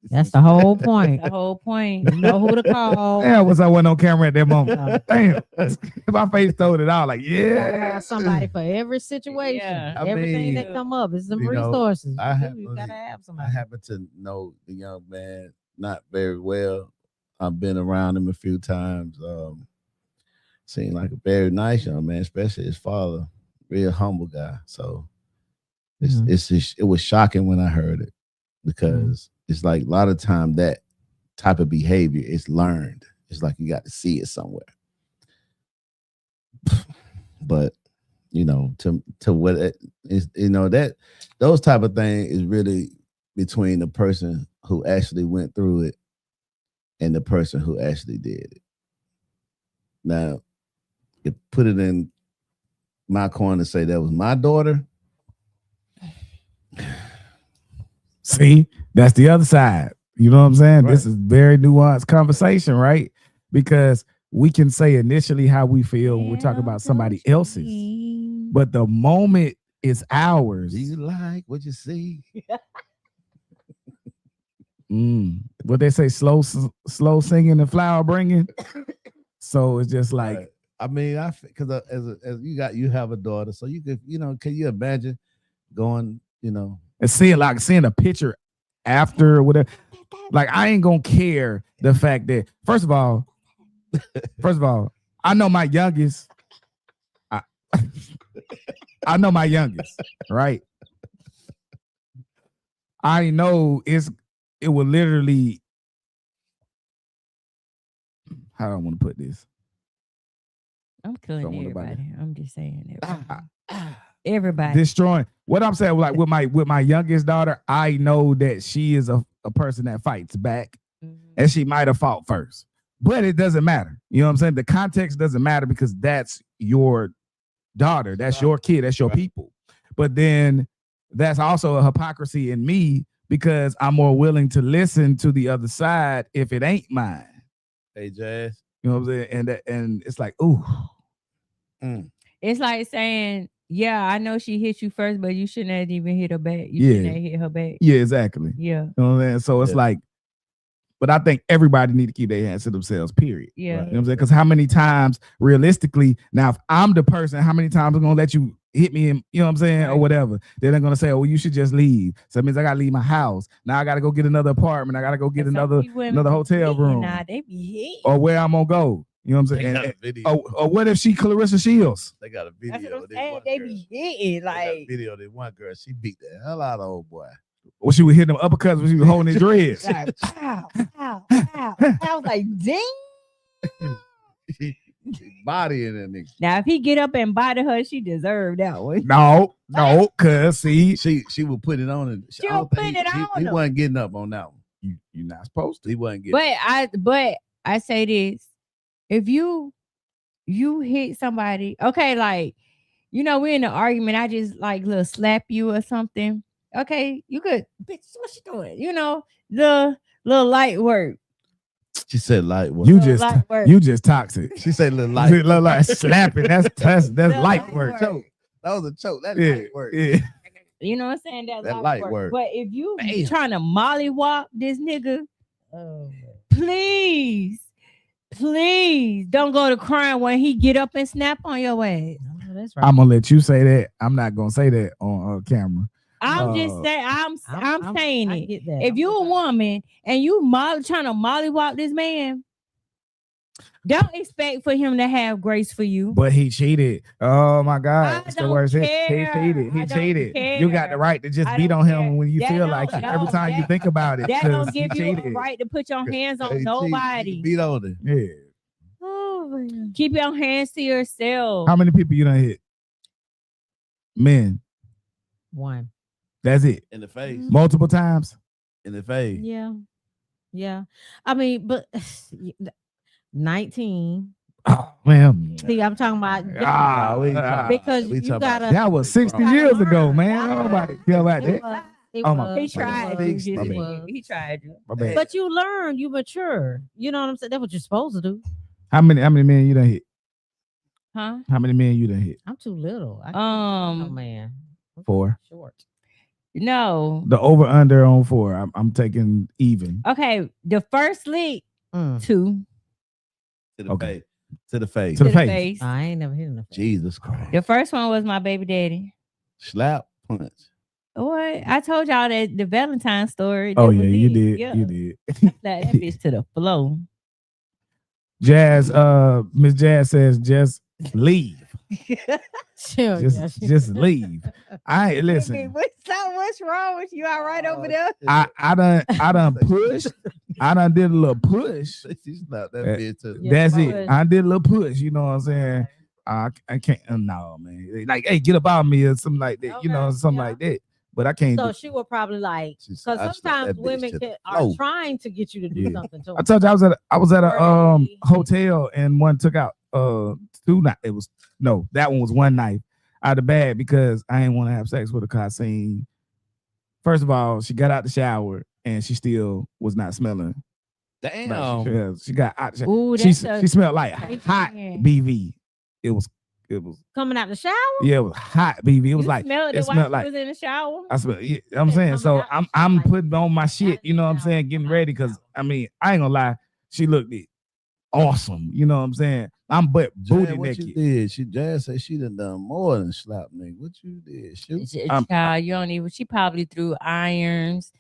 That's the whole point. The whole point. You know who to call. Yeah, was I went on camera at that moment. Damn. My face told it all. Like, somebody for every situation. Yeah. Everything that come up is some resources. You gotta have somebody. I happen to know the young man not very well. I've been around him a few times. Seemed like a very nice young man, especially his father, real humble guy. So it was shocking when I heard it because it's like a lot of time that type of behavior is learned. It's like you got to see it somewhere. But to what it is, that those type of things is really between the person who actually went through it and the person who actually did it. Now, if put it in my corner and say that was my daughter. See, that's the other side. You know what I'm saying? Right. This is very nuanced conversation, right? Because we can say initially how we feel when we're talking about somebody else's, but the moment is ours. Do you like what you see? What they say, slow singing and flower bringing. So it's just like, I mean, because as you have a daughter, so you could, can you imagine going, and seeing a picture after or whatever? Like, I ain't gonna care the fact that first of all, I know my youngest. I know my youngest, right? I know it will literally. How do I want to put this? I'm killing everybody. I'm just saying everybody. Destroying. What I'm saying, like with my youngest daughter, I know that she is a person that fights back, and she might have fought first. But it doesn't matter. You know what I'm saying? The context doesn't matter because that's your daughter. That's your kid. That's your people. But then that's also a hypocrisy in me because I'm more willing to listen to the other side if it ain't mine. Hey, Jazz. You know what I'm saying? And it's like, ooh. It's like saying, yeah, I know she hit you first, but you shouldn't have even hit her back. You shouldn't have hit her back. Yeah, exactly. Yeah. You know what I'm saying? So it's like, but I think everybody need to keep their hands to themselves, period. Yeah. You know what I'm saying? Because how many times, realistically, now if I'm the person, how many times I'm going to let you hit me, and, you know what I'm saying, or whatever. Then they're going to say, oh, well, you should just leave. So that means I got to leave my house. Now I got to go get another apartment. I got to go get another hotel room. Nah, they be hit. Or where I'm going to go. You know what I'm saying? Or what if she Clarissa Shields? They got a video. That's what I'm saying. They be hitting. Like, video, that one girl, she beat the hell out of old boy. Well, she was hitting them uppercuts when she was holding his dreads. Like, pow, pow, pow. I was like, dang. body in that nigga. Now, if he get up and body her, she deserved that one. No, cause see, she would put it on and She would put it on he him. wasn't getting up on that one. you're not supposed to. He wasn't getting But I say this: if you hit somebody, okay, like we're in an argument, I just like little slap you or something. Okay, you could, bitch, what you doing? The little light work. She said light work. You just toxic. She said little light. Little like slapping. That's light work. Choke. That was a choke. That's Yeah, light work. yeah. You know what I'm saying? That's That light work. But if you Bam. trying to mollywop this nigga, please don't go to crying when he get up and snap on your ass. Oh, that's right. I'm gonna let you say that. I'm not gonna say that on camera. I'm just saying. I'm saying I it. get that. If you a woman and you trying to mollywop this man, don't expect for him to have grace for you. But he cheated. Oh my God. I That's the don't worst. He care. cheated. He I don't cheated. care. You got the right to just I beat don't on him care. when you That feel don't- like it. no, Every time you that- think about it. That 'cause don't he give you a cheated. right to put your hands on Hey, nobody. beat on it. Yeah. Oh, man. Keep your hands to yourself. How many people you done hit? Men. One. That's it. In the face. Multiple times. In the face. Yeah. I mean, but 19. Oh man. See, I'm talking about because we you talking gotta. about- That was 60 years ago, man. Nobody care about that. Oh, my He bad. tried Big you. stick. Jimmy. My bad. He tried you. My bad. But you learn, you mature. You know what I'm saying? That's what you're supposed to do. How many men you done hit? Huh? How many men you done hit? I'm too little. Oh man. I'm 4. short. No. The over under on 4. I'm taking even. Okay. The first lick, 2. To the Okay. face. To the face. To the face. I ain't never hit in the face. Jesus Christ. The first one was my baby daddy. Slap punch. What? I told y'all that the Valentine story. Oh that yeah, was you it. did. Yeah. You did. That bitch to the flow. Jazz, Miss Jazz says just leave. Sure, Just leave. I ain't listen. What's wrong with you? All right over there? I done pushed. I done did a little push. She slapped that bitch to the Yeah. That's push. it. I did a little push. You know what I'm saying? I can't. No, man. Like, hey, get up on me or something like that. You know, Okay, something yeah. like that. But I can't. So she will probably like She because said, "I slapped sometimes that bitch women to the are floor." trying to get you to do Yeah. something to I them. told you I was at a Right. hotel and one took out 2 knives. It was that one was 1 knife out of the bag because I didn't want to have sex with her. Cause I seen, first of all, she got out the shower and she still was not smelling. Damn. She got out. The shower. Ooh, She that's a smelled like great hot man. BV. It was Coming out the shower. yeah, it was hot BV. It was You like smelled it it while smelled she like was in the shower. I smell. Yeah, I'm Yeah, saying coming so. out the I'm shower, like, putting on my shit. You know what I'm out the saying? shower, Getting out ready the because shower. I mean I ain't gonna lie. She looked it awesome. You know what I'm saying? I'm booty Jazz, what you naked. did? Jazz said she done more than slap nigga. What you did? Shoot. Child, you don't even. She probably threw irons,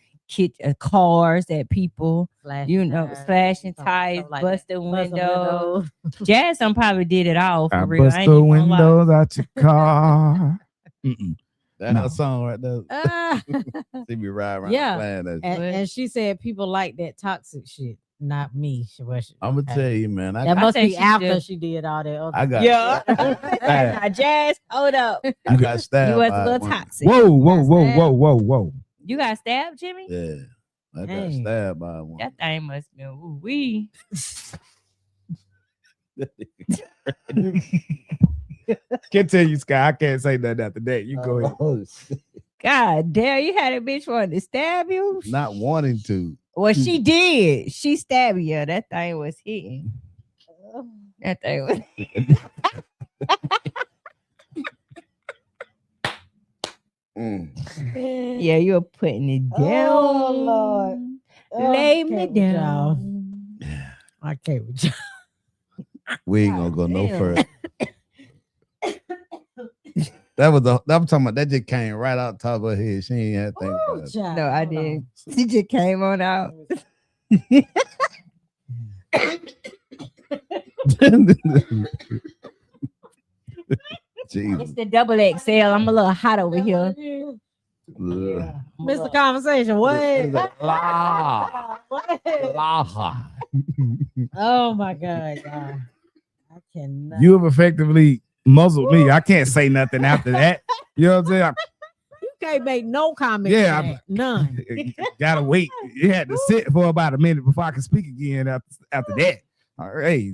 cars at people. Flashing Slashing something tires, like that. busting Busting windows. Jazz done probably did it all for I real. bust I ain't the even gonna lie. windows out your car. Mm-mm. That's No. her song right there. Ah. She be riding around Yeah. playing that shit. and she said people like that toxic shit. Not me. I'm gonna tell you, man. That I must think be she after just- she did all that other. got Yeah. Hey. Now, Jazz, hold up. I got stabbed. You was by a little one. toxic. Whoa. You got stabbed, Jimmy? Yeah. I got Dang. stabbed by one. That thing must be woo-wee. Can't tell you, Sky. I can't say nothing after that. You go ahead. Oh, shit. God damn, you had a bitch wanting to stab you? Not wanting to. Well, she did. She stabbed you. Yeah, that thing was hitting. That thing was. Yeah, you were putting it down. Oh, Lord. Lay I me can't with y'all. down. I can't with you. We ain't gonna go no Damn. further. I'm talking about that just came right out the top of her head. She ain't had to think about it. No, I didn't. She just came on out. Jesus. It's the double XL. I'm a little hot over here. Ugh. Mr. Conversation, what? La. What? La. Oh my God, God. I cannot. You have effectively muzzled me. I can't say nothing after that. You know what I'm saying? You can't make no comment. Yeah, none. Gotta wait. You had to sit for about a minute before I could speak again after that. All right,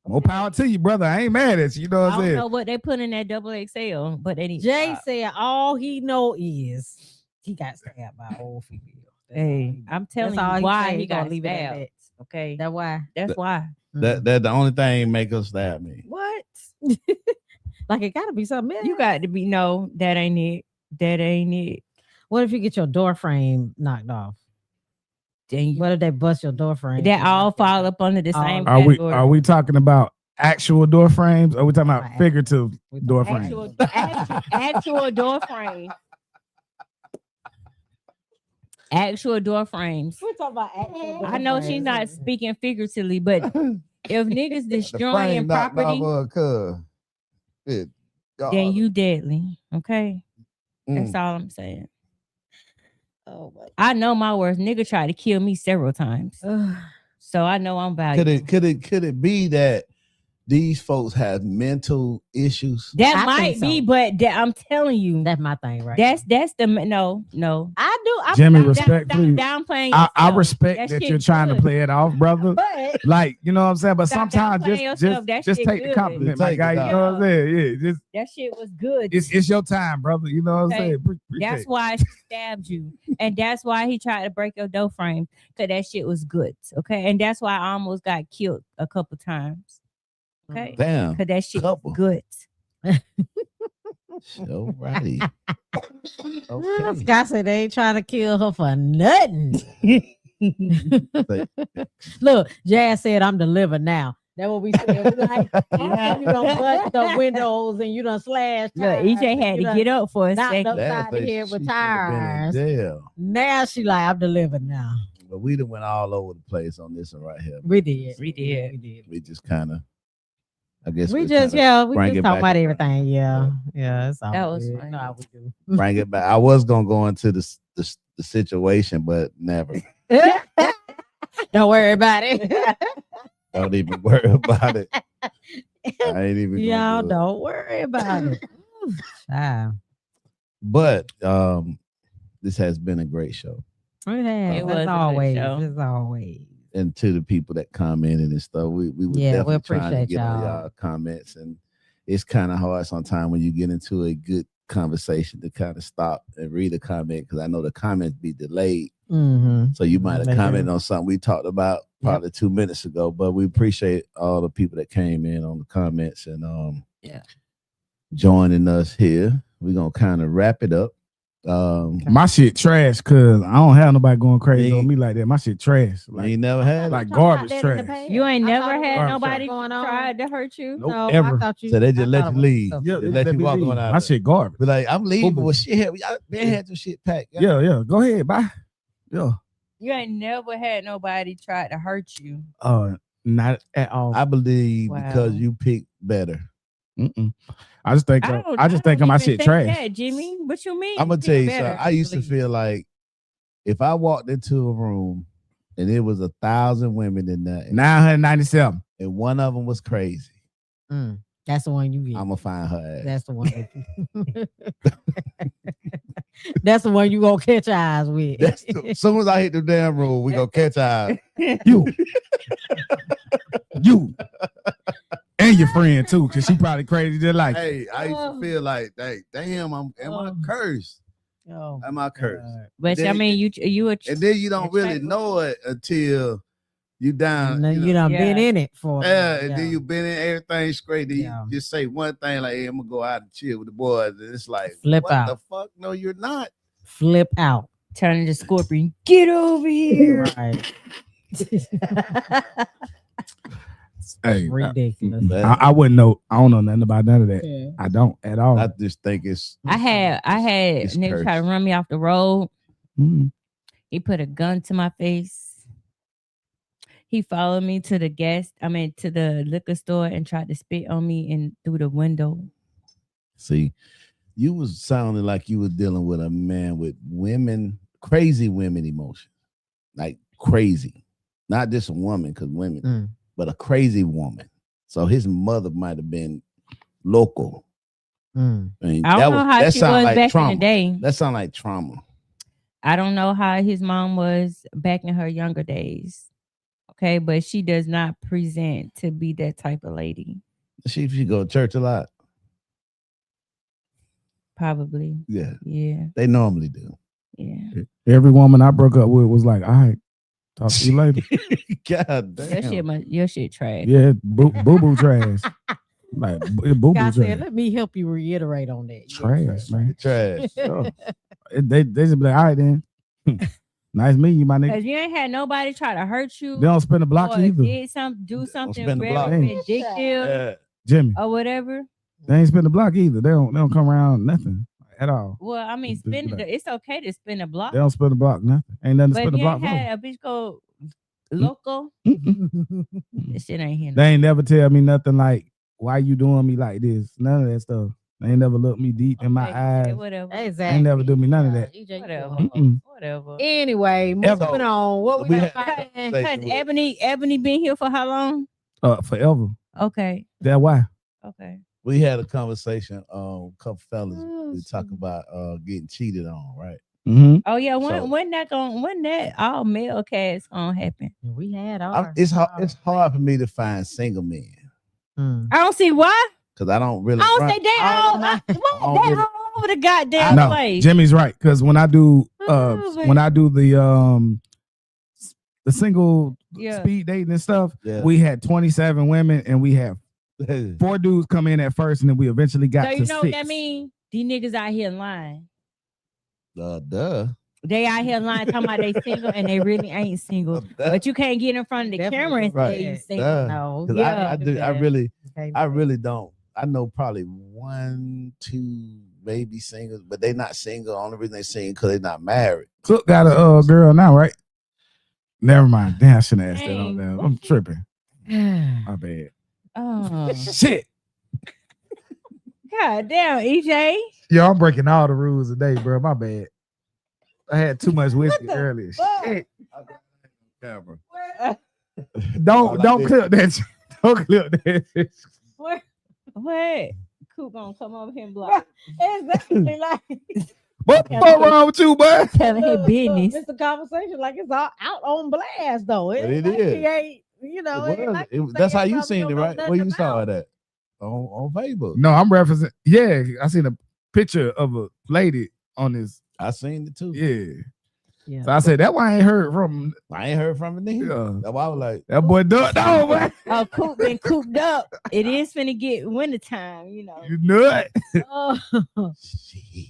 more power to you, brother. I ain't mad at you. You know what I'm I don't saying? know what they put in that double XL, but they need. Jay said all he know is he got stabbed by an old female. Hey, I'm telling you why he got stabbed. Okay, That's why. That's why. That the only thing make us stab me. What? Like it gotta be something else. You got to be that ain't it. That ain't it. What if you get your door frame knocked off? Then What if they bust your door frame? that all fall up under the same Are category. we talking about actual door frames? Or are we talking about figurative door frames? Actual door frames. Actual door frames. We're talking about actual. I know she's not speaking figuratively, but if niggas destroying knocked property, off her then you deadly. Okay, Mm. that's all I'm saying. Oh my. I know my worst. Nigga tried to kill me several times, so I know I'm valuable. Could it be that these folks have mental issues? That I might think be, so. but I'm telling you, That's my thing, right? that's the no. I do. Jimmy, I'm respectfully, Downplaying. I yourself. respect That that shit you're trying to good. play it off, brother. But Like, you know what I'm saying? But Stop sometimes downplaying yourself. That just shit take the good. compliment, my Take guy. it You out. know what I'm saying? Yeah, just That shit was good. it's your time, brother. You know what I'm Okay. saying? Appreciate That's it. why she stabbed you, and that's why he tried to break your door frame because that shit was good. Okay, and that's why I almost got killed a couple times. Okay, Damn. because that shit Couple. was good. So righty. Okay. Scott said they ain't trying to kill her for nothing. Look, Jazz said I'm delivered now. That's what we said. We like, you done bust the windows and you done slashed. Look, EJ had to get up for a knocked second. upside the head with tires. Jail. Now she like, I'm delivered now. But we done went all over the place on this one right here. We did. We did. We did. We just kind of, I guess We we're just, kinda we bring just it talk back about around. everything. Yeah. Yeah. It's all That was good. funny. You know how we do. bring it back. I was gonna go into the situation, but never. Don't worry about it. Don't even worry about it. I ain't even. gonna Y'all do it. don't worry about it. Child. But this has been a great show, It has. It was a As good always. show. As always. and to the people that commented and stuff, we were Yeah, we definitely trying to appreciate get on y'all. y'all comments, and it's kind of hard sometimes when you get into a good conversation to kind of stop and read a comment because I know the comments be delayed. Mm-hmm. So you might have They do. commented on something we talked about probably 2 minutes ago, but we appreciate all the people that came in on the comments and joining us here. We're gonna kind of wrap it up. My shit trash because I don't have nobody going crazy Me- on me like that. My shit trash. You Like, ain't never had like it. garbage trash. You ain't I never thought it had was nobody going on. tried to hurt you. Nope, No, ever. I thought you. So they just I let thought you it was leave. stuff. Yeah, They just let let you me walk leave. on out My there. shit garbage. Be like, I'm leaving. Boo-boo. Well, shit, y'all been had your shit packed. Yeah. Go ahead. Bye. Yeah. You ain't never had nobody try to hurt you. Not at all. I believe because Wow. you picked better. Mm-mm. I just think don't- I just don't think my even shit think trash. that, Jimmy. What you mean? I'm gonna Pick tell you better. something. I used to believe feel like if I walked into a room and there was 1,000 women in there, 997. and one of them was crazy, That's the one you get. I'm gonna find her ass. That's the one. That's the one you gonna catch eyes with. That's as soon as I hit the damn room, we gonna catch eyes. You. You. And your friend too, because she probably crazy just like you. Hey, I used to feel like, hey, damn, am I cursed? Oh, Am I cursed? God. But Then- I mean, you a And then you don't It's really like- know it until you down. No, you know, you done Yeah. been in it for. yeah, and then you been in everything straight. Then Yeah. you just say one thing like, hey, I'm gonna go out and chill with the boys. And it's like, Flip what out. the fuck? No, you're not. flip out. turn into Scorpion. Get over here. Right. Hey, Ridiculous. But I wouldn't know. I don't know nothing about none of that. Yeah. I don't at all. I just think it's I had It's niggas try to cursed. run me off the road. Mm. He put a gun to my face. He followed me to the liquor store and tried to spit on me and through the window. see, you was sounding like you were dealing with a man with crazy women emotions, like crazy, not just a woman, because women, Mm. but a crazy woman. So his mother might have been local. I mean, I don't know how she was back in the day. That sounds like trauma. I don't know how his mom was back in her younger days. Okay, but she does not present to be that type of lady. She go to church a lot. Probably. Yeah. Yeah. They normally do. Yeah. Every woman I broke up with was like, all right, talk to you later. God damn. Your shit trash. Yeah, boo trash. Like boo trash. Let me help you reiterate on that. Trash, man. Trash. They just be like, all right then. Nice meeting you, my nigga. Because you ain't had nobody try to hurt you. They don't spin the block either. Do something very vindictive Jimmy. or whatever. They ain't spin the block either. They don't come around nothing at all. Well, I mean, it's okay to spin the block. They don't spin the block nothing. Ain't nothing to spin the block. But had a bitch go local. This shit ain't here. They ain't never tell me nothing like, why you doing me like this? None of that stuff. They ain't never looked me deep in my eyes. Whatever. Exactly. Ain't never do me none of that. Whatever. Anyway, moving on. What we Has Ebony been here for how long? Forever. Okay. That's why. Okay. We had a conversation, a couple fellas. We talk about getting cheated on, right? Mm-hmm. Oh yeah, when that all male cast gonna happen? We had our. It's hard for me to find single men. I don't see why. Because I don't really. I don't say they all over the goddamn place. Jimmy's right. Because when I do the single speed dating and stuff, we had 27 women and we have 4 dudes come in at first, and then we eventually got to 6. So you know what that mean? These niggas out here lying. Duh. They out here lying, talking about they single, and they really ain't single. But you can't get in front of the camera and say you single. No, I really don't. I know probably 1, 2, maybe singles, but they not single. The only reason they single because they not married. Cook got a girl now, right? Never mind. Damn, I shouldn't ask that on there. I'm tripping. My bad. Oh shit. God damn, EJ. Yo, I'm breaking all the rules today, bro. My bad. I had too much whiskey earlier. Shit. Camera. Don't clip that. Don't clip that. What? Coop gonna come over here and block. Exactly like what's wrong with you, bud? Telling his business. It's a conversation like it's all out on blast, though. It is. He ain't, you know. That's how you seen it, right? Where you saw it at? On Facebook. No, I'm referencing. Yeah, I seen a picture of a lady on this. I seen it too. Yeah. So I said that why I ain't heard from. I ain't heard from it neither. That's why I was like, that boy ducked off, man. Oh, Coop been cooped up. It is finna get wintertime, you know. You nut.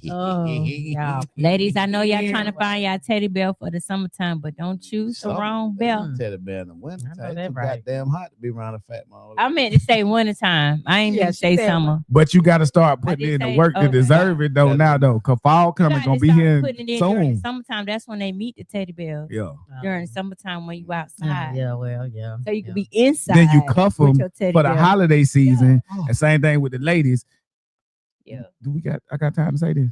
Y'all. Ladies, I know y'all trying to find y'all teddy bear for the summertime, but don't choose the wrong bear. Teddy bear in the wintertime. It's goddamn hot to be around a fat mom. I meant to say wintertime. I ain't meant to say summer. But you got to start putting in the work to deserve it, though. Now, though, cause fall coming gonna be here soon. Summertime, that's when they meet the teddy bear. Yeah. During summertime when you outside. Yeah. So you can be inside. Then you cuff them for the holiday season. Yeah. And same thing with the ladies. Yeah. I got time to say this?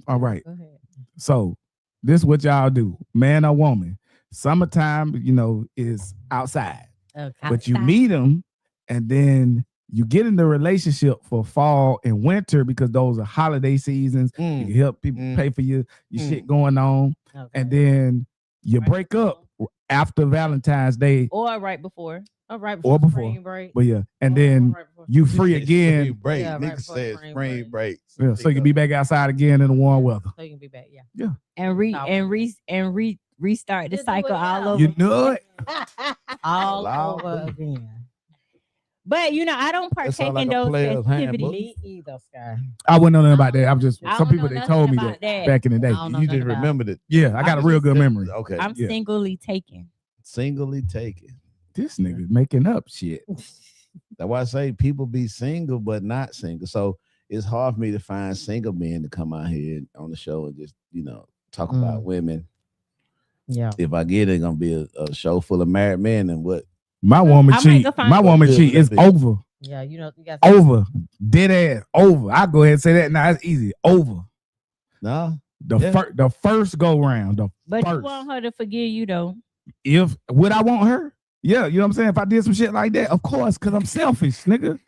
All right. Go ahead. So this is what y'all do, man or woman. Summertime, is outside. Okay. But you meet them and then you get in the relationship for fall and winter because those are holiday seasons. You can help people pay for your shit going on. Okay. And then you break up after Valentine's Day. Or right before. Or before. Break. But yeah. And then you free again. Spring break. Niggas say spring break. Yeah, so you can be back outside again in the warm weather. So you can be back, yeah. And restart the cycle all over. You know it. all over again. But I don't partake in those activities either, Sky. I wouldn't know nothing about that. I'm just some people they told me that back in the day. You just remembered it. Yeah, I got a real good memory. Okay. I'm singly taken. Singly taken. This nigga making up shit. That's why I say people be single but not single. So it's hard for me to find single men to come out here on the show and just, talk about women. Yeah. If I get it, it's gonna be a show full of married men and what. My woman cheat. My woman cheat. It's over. Yeah, you got over. Dead ass. Over. I go ahead and say that now. It's easy. Over. No. The first go round. But you want her to forgive you though. Would I want her? Yeah, you know what I'm saying? If I did some shit like that, of course, because I'm selfish, nigga.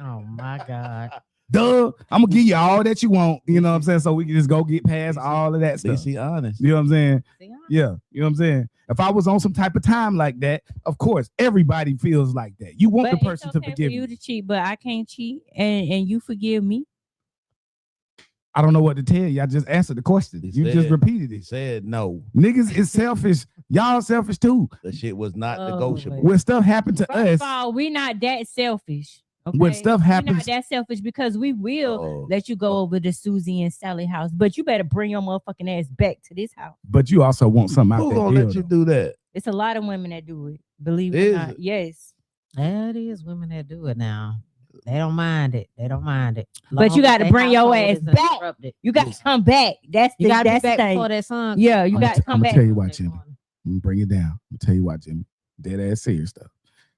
Oh my God. Duh. I'm gonna give you all that you want. You know what I'm saying? So we can just go get past all of that stuff. DC honest. You know what I'm saying? Yeah, you know what I'm saying? If I was on some type of time like that, of course, everybody feels like that. You want But the person it's okay to forgive for you you. to cheat, but I can't cheat, and you forgive me. I don't know what to tell you. I just answered the question. You just repeated He it. said no. Niggas is selfish. Y'all selfish too. The shit was not Oh, negotiable. When stuff happened to First us, of all, we're not that selfish. Okay? when stuff We're happens, not that selfish because we will let you go over to Susie and Sally house, but you better bring your motherfucking ass back to this house. but you also want something out Who that gonna deal, let you though. do that? It's a lot of women that do it. Believe it Is or not. it? Yes. That is women that do it now. They don't mind it. They don't mind it. But you got to bring your ass back. You got to come back. That's the, You got to be that's the back thing. before that son. Yeah, you got to come I'm back. gonna tell you why, Jimmy. I'm gonna bring it down. I'm gonna tell you why, Jimmy. Dead ass serious stuff.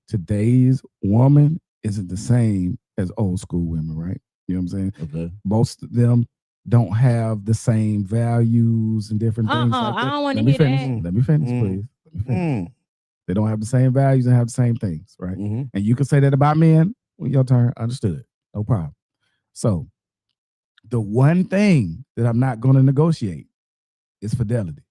Today's woman isn't the same as old school women, right? You know what I'm saying? Okay. Most of them don't have the same values and different things like that. I don't want to Let me hear finish. that. Let me finish, Mm. please. Let me finish. They don't have the same values and have the same things, right? Mm-hmm. And you can say that about men. When your turn, understood. No problem. So the one thing that I'm not going to negotiate is fidelity.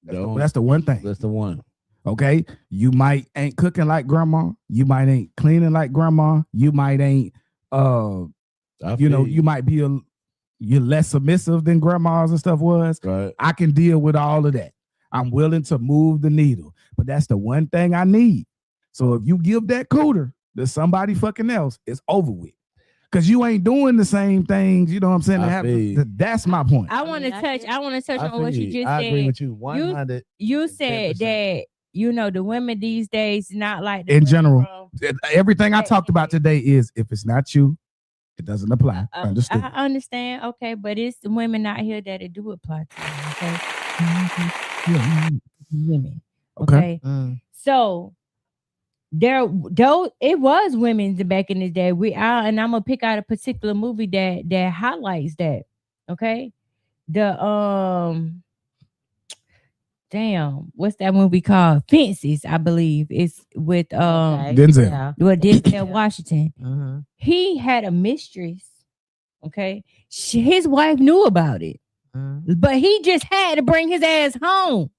That's the one thing. That's the one. Okay. You might ain't cooking like grandma. You might ain't cleaning like grandma. You might ain't you might be you're less submissive than grandmas and stuff was. Right. I can deal with all of that. I'm willing to move the needle. But that's the one thing I need. So if you give that cooter to somebody fucking else, it's over with. Because you ain't doing the same things, you know what I'm saying? That's my point. I want to touch on what you just I said. agree with you. 100. You said that, the women these days not like in general. Everything I talked about today is if it's not you, it doesn't apply. Understood. I understand. Okay, but it's the women out here that it do apply to. Okay. Women. Okay. So though it was women back in the day. And I'm gonna pick out a particular movie that highlights that. Okay. What's that movie called? Fences, I believe. It's with Denzel. Yeah. With Denzel Washington. Mm-hmm. He had a mistress. Okay. His wife knew about it. But he just had to bring his ass home.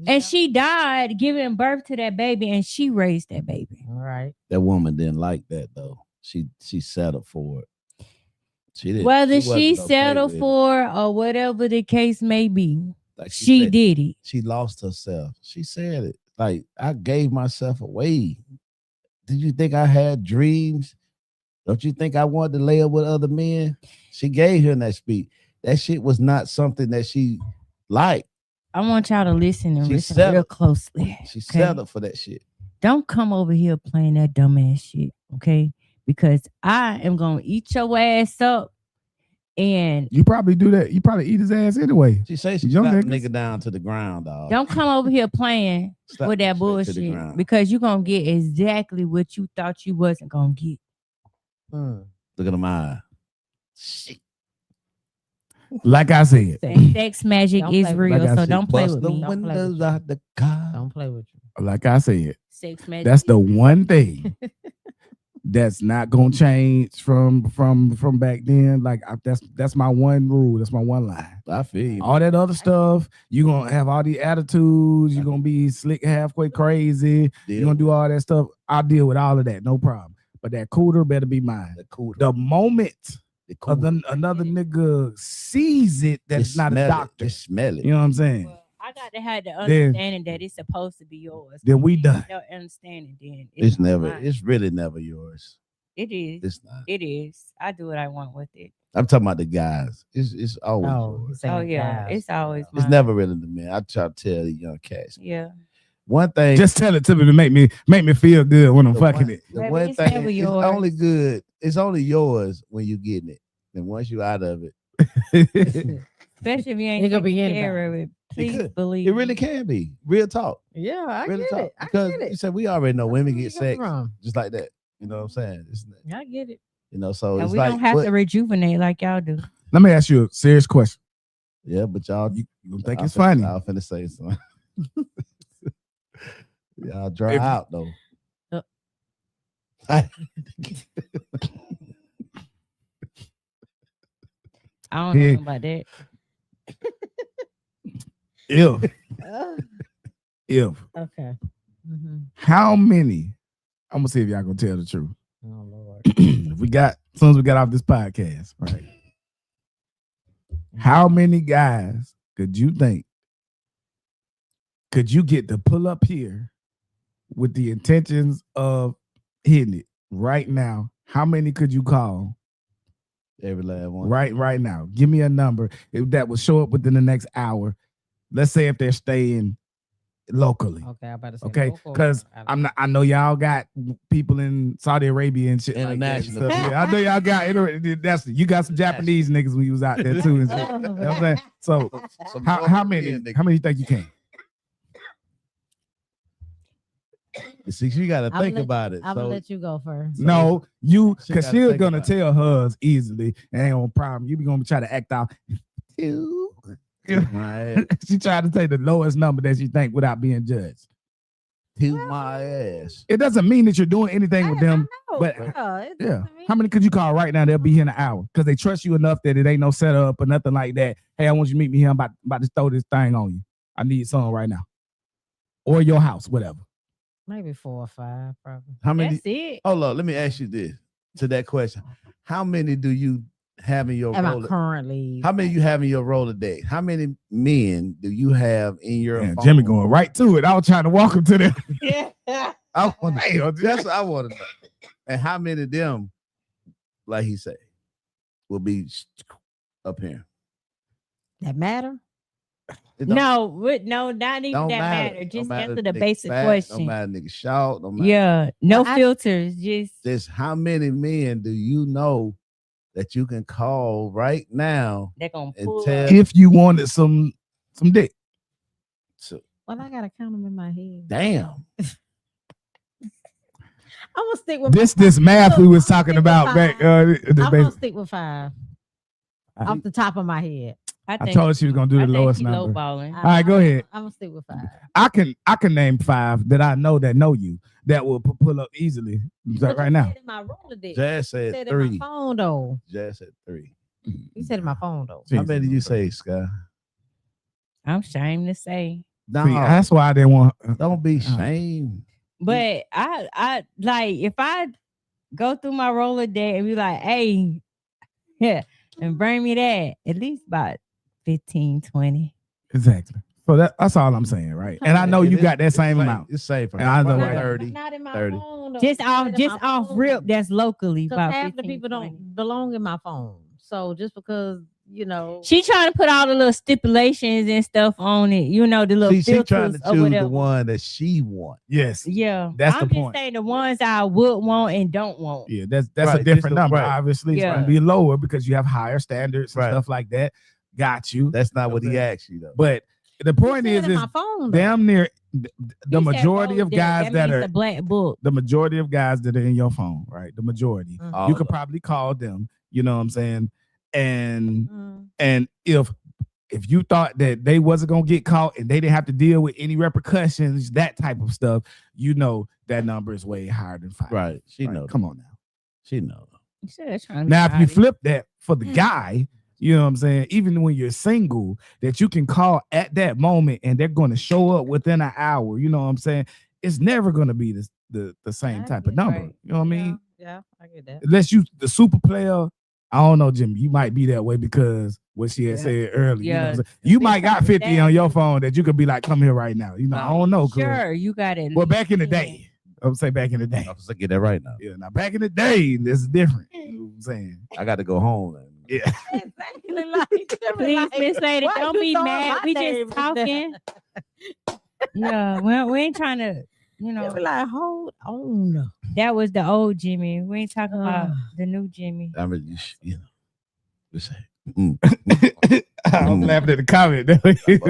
And she died giving birth to that baby, and she raised that baby. All right. That woman didn't like that though. She settled for it. She did. Whether she settled for it or whatever the case may be, like she said, did it. She lost herself. She said it. Like, I gave myself away. Did you think I had dreams? Don't you think I wanted to lay up with other men? She gave him that speech. That shit was not something that she liked. I want y'all to listen and listen real closely. She settled for that shit. Don't come over here playing that dumbass shit, okay? Because I am gonna eat your ass up. And you probably do that. You probably eat his ass anyway. She say she slapped nigga down to the ground, dog. Don't come over here playing with that bullshit because you're gonna get exactly what you thought you wasn't gonna get. Look at them eyes. Shit. Like I said, sex magic is real, so don't play with me. Don't play with you. Like I said, sex magic. That's the one thing that's not gonna change from back then. Like that's my one rule. That's my one line. I feel you. All that other stuff, you're gonna have all the attitudes. You're gonna be slick, halfway crazy. You're gonna do all that stuff. I'll deal with all of that, no problem. But that cooter better be mine. The moment another nigga sees it, that's not a doctor. Just smell it. You know what I'm saying? Well, I got to have the understanding that it's supposed to be yours. Then we done. No understanding. Then it's never. Mine. It's really never yours. It is. It's not. It is. I do what I want with it. I'm talking about the guys. It's always yours. Oh yeah, guys. It's always. It's mine. never really the men. I try to tell the young cats. Yeah. One thing. Just tell it to me to make me feel good when I'm fucking it. The one thing. It's only good. It's only yours when you getting it. And once you out of it, especially if you ain't gonna be care of it, please believe it really can be real talk. Yeah, I real get talk. it. Because you said we already know women get sex just like that. You know what I'm saying? I get it. You know, so and it's we like, don't have to rejuvenate like y'all do. Let me ask you a serious question. Yeah, but y'all, you think it's funny? I'm finna say something. Y'all dry out though. I don't know about that. If Okay. how many? I'm gonna see if y'all gonna tell the truth. Oh Lord. As soon as we got off this podcast, right? How many guys could you think could you get to pull up here with the intentions of hitting it right now? How many could you call? Every last one. Right now. Give me a number that will show up within the next hour. Let's say if they're staying locally. Okay, I'm about to say Okay, because I know y'all got people in Saudi Arabia and shit. International. Like that. Yeah, I know y'all got you got some Japanese niggas when you was out there too. And shit. You know what I'm saying? So how many you think you can? See, you got to think about it. I'm gonna let you go first. No, you because she's gonna tell hers easily. And ain't no problem. You be gonna try to act out. She tried to take the lowest number that she think without being judged. To my ass. It doesn't mean that you're doing anything with them. But yeah, how many could you call right now? They'll be here in an hour because they trust you enough that it ain't no setup or nothing like that. Hey, I want you to meet me here. I'm about to throw this thing on you. I need some right now, or your house, whatever. Maybe 4 or 5, probably. How many? That's it. Hold on, let me ask you this to that question. How many do you have in your roller? Currently. How many you have in your Rolodex? How many men do you have in your phone? Jimmy going right to it. I was trying to walk him to them. Yeah. That's what I want to know. And how many of them, like he said, will be up here? That matter? No, not even that matter. Just answer the basic question. Don't matter, nigga shout. Don't matter. Yeah, no filters. Just how many men do you know that you can call right now? They're gonna pull up. If you wanted some dick. So, well, I gotta count them in my head. Damn. I'm gonna stick with this math we was talking about back. I'm gonna stick with 5 off the top of my head. I told her she was gonna do the lowest number. All right, go ahead. I'm gonna stick with 5. I can name 5 that I know that will pull up easily right now. Jazz said 3. In my phone though. Jazz said 3. You said in my phone though. How many did you say, Scott? I'm ashamed to say. No, see, that's why I didn't want. Don't be ashamed. But I like if I go through my Rolodex and be like, hey, yeah, and bring me that at least about 15, 20. Exactly. So that's all I'm saying, right? And I know you got that same amount. It's safe. And I know 30. Not in my 30. phone. Though. Just off rip. That's locally. Because about half the people 20. don't belong in my phone. So just because she trying to put all the little stipulations and stuff on it. The little filters she trying to or choose whatever. the one that she wants. Yes. Yeah. That's I'm the just point. saying the ones I would want and don't want. Yeah, that's right, a different number. Right. Obviously, it's going to be lower because you have higher standards and stuff like that. Got you. That's not what he asked you though. But the point is my phone, damn near the majority of guys that are the black book. The majority of guys that are in your phone, right? The majority. You could probably call them. You know what I'm saying? And if you thought that they wasn't gonna get caught and they didn't have to deal with any repercussions, that type of stuff, that number is way higher than 5. Right. She knows. Come on now. She knows. Now, if you flip that for the guy, you know what I'm saying? Even when you're single, that you can call at that moment and they're going to show up within an hour. You know what I'm saying? It's never going to be the same type of number. Right. You know what I mean? Yeah, I get that. Unless you the super player. I don't know, Jimmy. You might be that way because what she had said earlier. Yeah. You might got 50 on your phone that you could be like, come here right now. I don't know. Sure, you got it. Well, back in the day. I would say back in the day. I was like, get that right now. Yeah, now back in the day, this is different. You know what I'm saying? I got to go home. Yeah. Exactly. Please, Miss Lady, don't be mad. We just talking. Yeah, we ain't trying to, They be like, hold on. That was the old Jimmy. We ain't talking about the new Jimmy. I mean, just I'm laughing at the comment.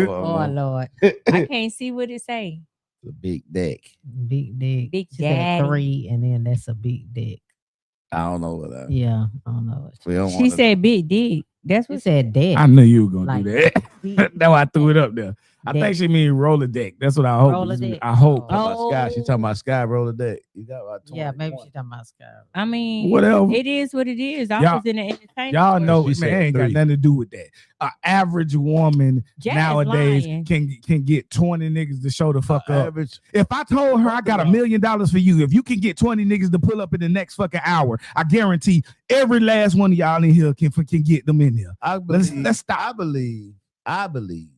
Oh Lord, I can't see what it say. The big dick. Big dick. Big she said 3, and then that's a big dick. I don't know what that. Yeah, I don't know. She said big dick. That's what said dick. I knew you were gonna do that. That's why I threw it up there. I think she mean roller deck. That's what I hope. Roller deck. I hope. Sky. She talking about Sky roller deck. You got about 20 Yeah, maybe points. she talking about Sky. I mean, Whatever. it is what it is. I was in the entertainment. Y'all know, She man, said ain't got 3. nothing to do with that. An average woman Jazz nowadays lying. can get 20 niggas to show the fuck up. Average. If I told her I got $1 million for you, if you can get 20 niggas to pull up in the next fucking hour, I guarantee every last one of y'all in here can get them in here. I believe, Let's stop. I believe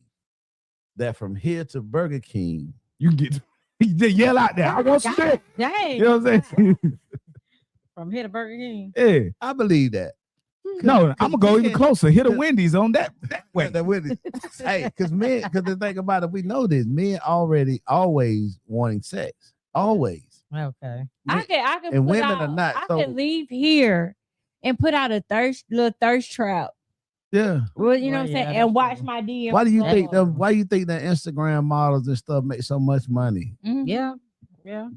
that from here to Burger King, You can get yell out there. I want some dick. Dang. You know what I'm saying? From here to Burger King. Yeah. I believe that. No, I'm gonna go even closer. Hit a Wendy's on that way. Hey, because the thing about it, we know this. Men always wanting sex. Always. Okay. I can and put women out, are not, I so- can leave here and put out a little thirst trap. Yeah. Well, you know Well, what I'm yeah, saying, that's and watch true. my DM. Why do you think Oh. them? Why you think that Instagram models and stuff make so much money? Mhm. Yeah. Yeah.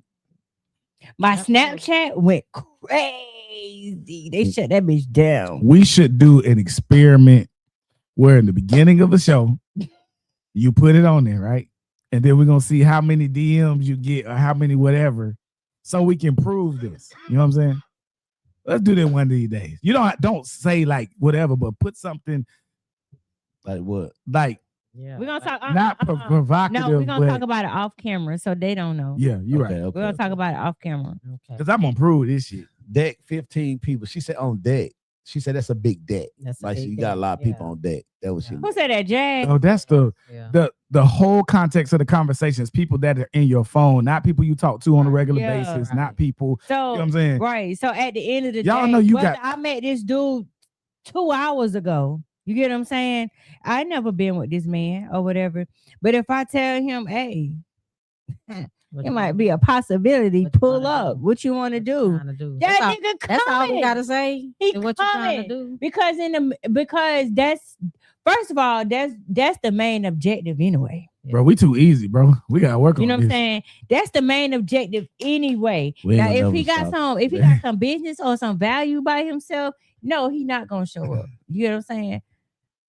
My Absolutely. Snapchat went crazy. They shut that bitch down. We should do an experiment where in the beginning of a show, you put it on there, right? And then we're gonna see how many DMs you get or how many whatever, so we can prove this. You know what I'm saying? Let's do that one of these days. You don't say like whatever, but put something Like what? like Yeah. We're gonna talk. not provocative. No, we're gonna but talk about it off camera, so they don't know. yeah, you're right. We're gonna talk about it off camera. Okay. Because I'm gonna prove this shit. Deck 15 people. She said on deck. She said that's a big deck. That's a Like big you got a deck. lot of people Yeah. on deck. That was she. Yeah. Who said that, Jazz? So that's Yeah. the whole context of the conversation is people that are in your phone, not people you talk to on a regular Yeah. basis, Right. not people. So You know what I'm saying? right. So at the end of the Y'all day, know you whether got- I met this dude 2 hours ago. You get what I'm saying? I never been with this man or whatever. But if I tell him, hey, What it you might wanna be do? a possibility. What you Pull wanna up. do? What you want to What you do? trying to do? That That's all- nigga That's all we coming. gotta say. He is what you trying to coming. do. Because that's first of all, that's the main objective anyway. Bro, we too easy, bro. We gotta work You on know what I'm this. saying? That's the main objective anyway. We ain't Now, gonna if never he got stop. if he got some business or some value by himself, no, he not gonna show up. You know what I'm saying?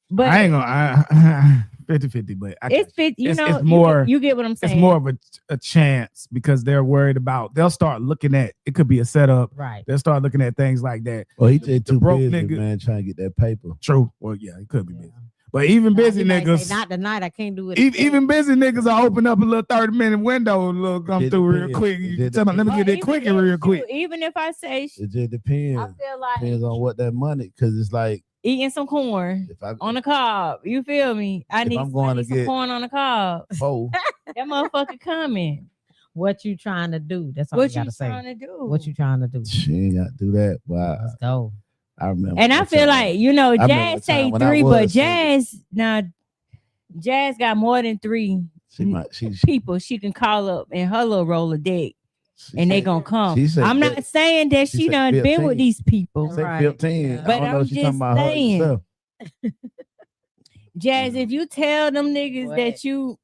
But I ain't gonna 50-50, but it's fit. You it's- know, it's more- you get what I'm saying. it's more of a chance because they're worried about. They'll start looking at it. Could be a setup. Right. They'll start looking at things like that. Well, he did The too broke busy, nigga- man, trying to get that paper. True. Well, yeah, it could be Yeah. busy. But even busy He might say, niggas, not tonight. I can't do it. even busy niggas are open up a little 30-minute window, come It through real depends. quick. It You did tell me, let me Or get that even quickie if- real quick. shoot, even if I say It just depends. I feel like Depends on what that money, because it's like eating some corn if I on the cob. You feel me? I If need, I'm going I need to some get- corn on the cob. oh, That motherfucker coming. What you trying to do? That's all What you you gotta say. trying to do? What you trying to do? she ain't got to do that. But Let's go. I remember. And I one feel time- like, you know, remember Jazz one say time when I 3, was but single. Jazz got more than 3 she people she can call up in her little roller deck and they said- gonna come. she said I'm not that- saying that she she said done been 15. with these people. say Right. 15. Yeah. I But don't know I'm if she talking just about her saying. herself. Jazz, if you tell them niggas What? that you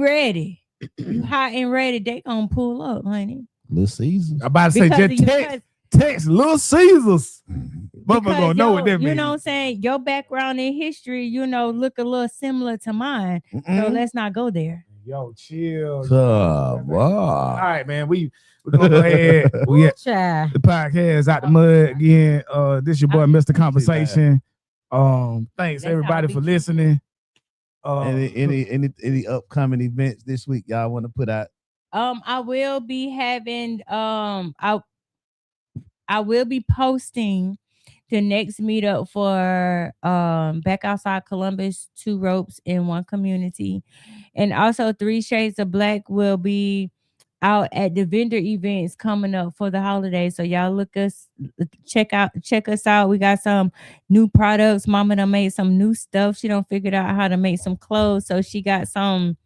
ready, you hot and ready, they gonna pull up, honey. Little Caesars. I'm about to say, Because of just you- text Little Caesars. Motherfucker because gonna know what that you means. know what I'm saying? Your background in history, you know, look a little similar to mine. So Mm-mm. let's not go there. Yo, chill. Come All on. right, man. We're gonna go ahead. We at Child. the podcast out the mud again. This your boy, Mr. Conversation. Thanks That's how everybody I for be listening. Any upcoming events this week y'all want to put out? I will be having I will be posting the next meetup for Back Outside Columbus, 2 ropes in 1 community. And also 3 Shades of Black will be out at the vendor events coming up for the holidays. So y'all check us out. We got some new products. Mama done made some new stuff. She done figured out how to make some clothes. So she got some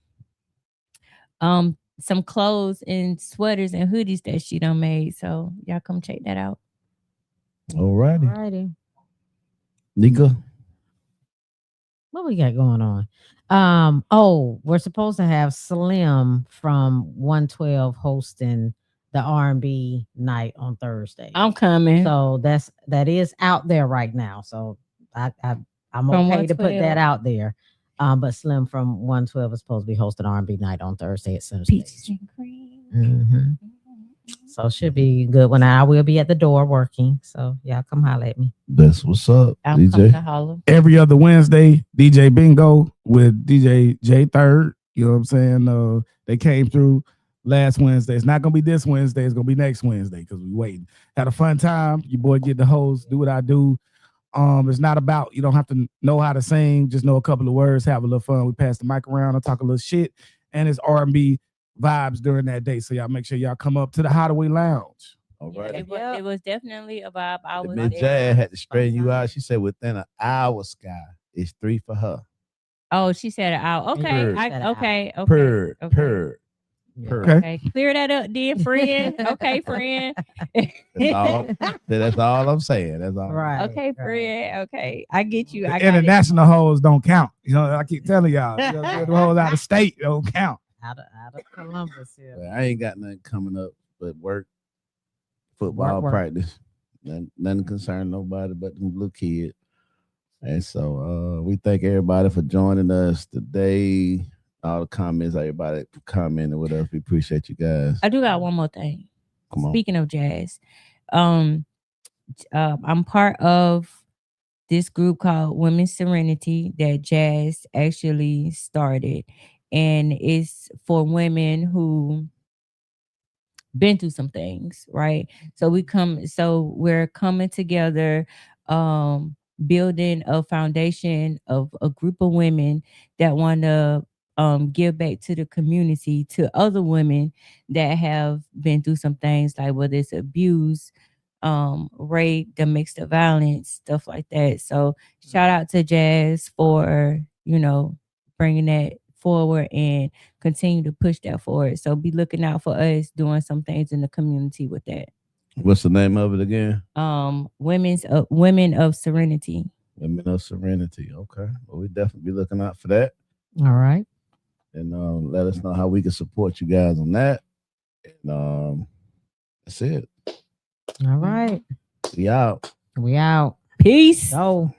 clothes and sweaters and hoodies that she done made. So y'all come check that out. Alrighty. Alrighty. Nika. What we got going on? We're supposed to have Slim from 112 hosting the R&B night on Thursday. I'm coming. So that is out there right now. So I'm From okay to put 112. that out there. But Slim from 112 is supposed to be hosting R&B night on Thursday at Center Stage. Peaches and cream. Mm-hmm. So it should be a good one. I will be at the door working. So y'all come holler at me. That's what's up, I'm coming to DJ. holler. Every other Wednesday, DJ Bingo with DJ J Third. You know what I'm saying? They came through last Wednesday. It's not gonna be this Wednesday. It's gonna be next Wednesday because we waiting. Had a fun time. Your boy get the host, do what I do. It's not about, you don't have to know how to sing, just know a couple of words, have a little fun. We pass the mic around and talk a little shit, and it's R&B vibes during that day. So y'all make sure y'all come up to the Hideaway Lounge. All right. It was definitely a vibe. I was Miss Jazz had to straighten you out. She said within an hour, Sky, it's 3 for her. Oh, she said an hour. Okay. Okay. Purr. Okay. Clear that up, dear friend. Okay, friend. That's all I'm saying. That's all. Right. Okay, friend. Okay. I get you. I got International hoes don't count. You know, I keep telling y'all, the hoes out of state don't count. Out of Columbus, yeah. Well, I ain't got nothing coming up but work, football Work. practice. Nothing concern nobody but the little kid. And so we thank everybody for joining us today. All the comments, everybody commenting with us. We appreciate you guys. I do got one more thing. Come on. Speaking of jazz, I'm part of this group called Women's Serenity that Jazz actually started, and it's for women who been through some things, right? So we're coming together, building a foundation of a group of women that want to give back to the community, to other women that have been through some things, like whether it's abuse, rape, domestic violence, stuff like that. So shout out to Jazz for, bringing that forward and continue to push that forward. So be looking out for us doing some things in the community with that. What's the name of it again? Women of Serenity. Women of Serenity. Okay. Well, we definitely be looking out for that. All right. And let us know how we can support you guys on that. And that's it. All right. We out. We out. Peace. Go.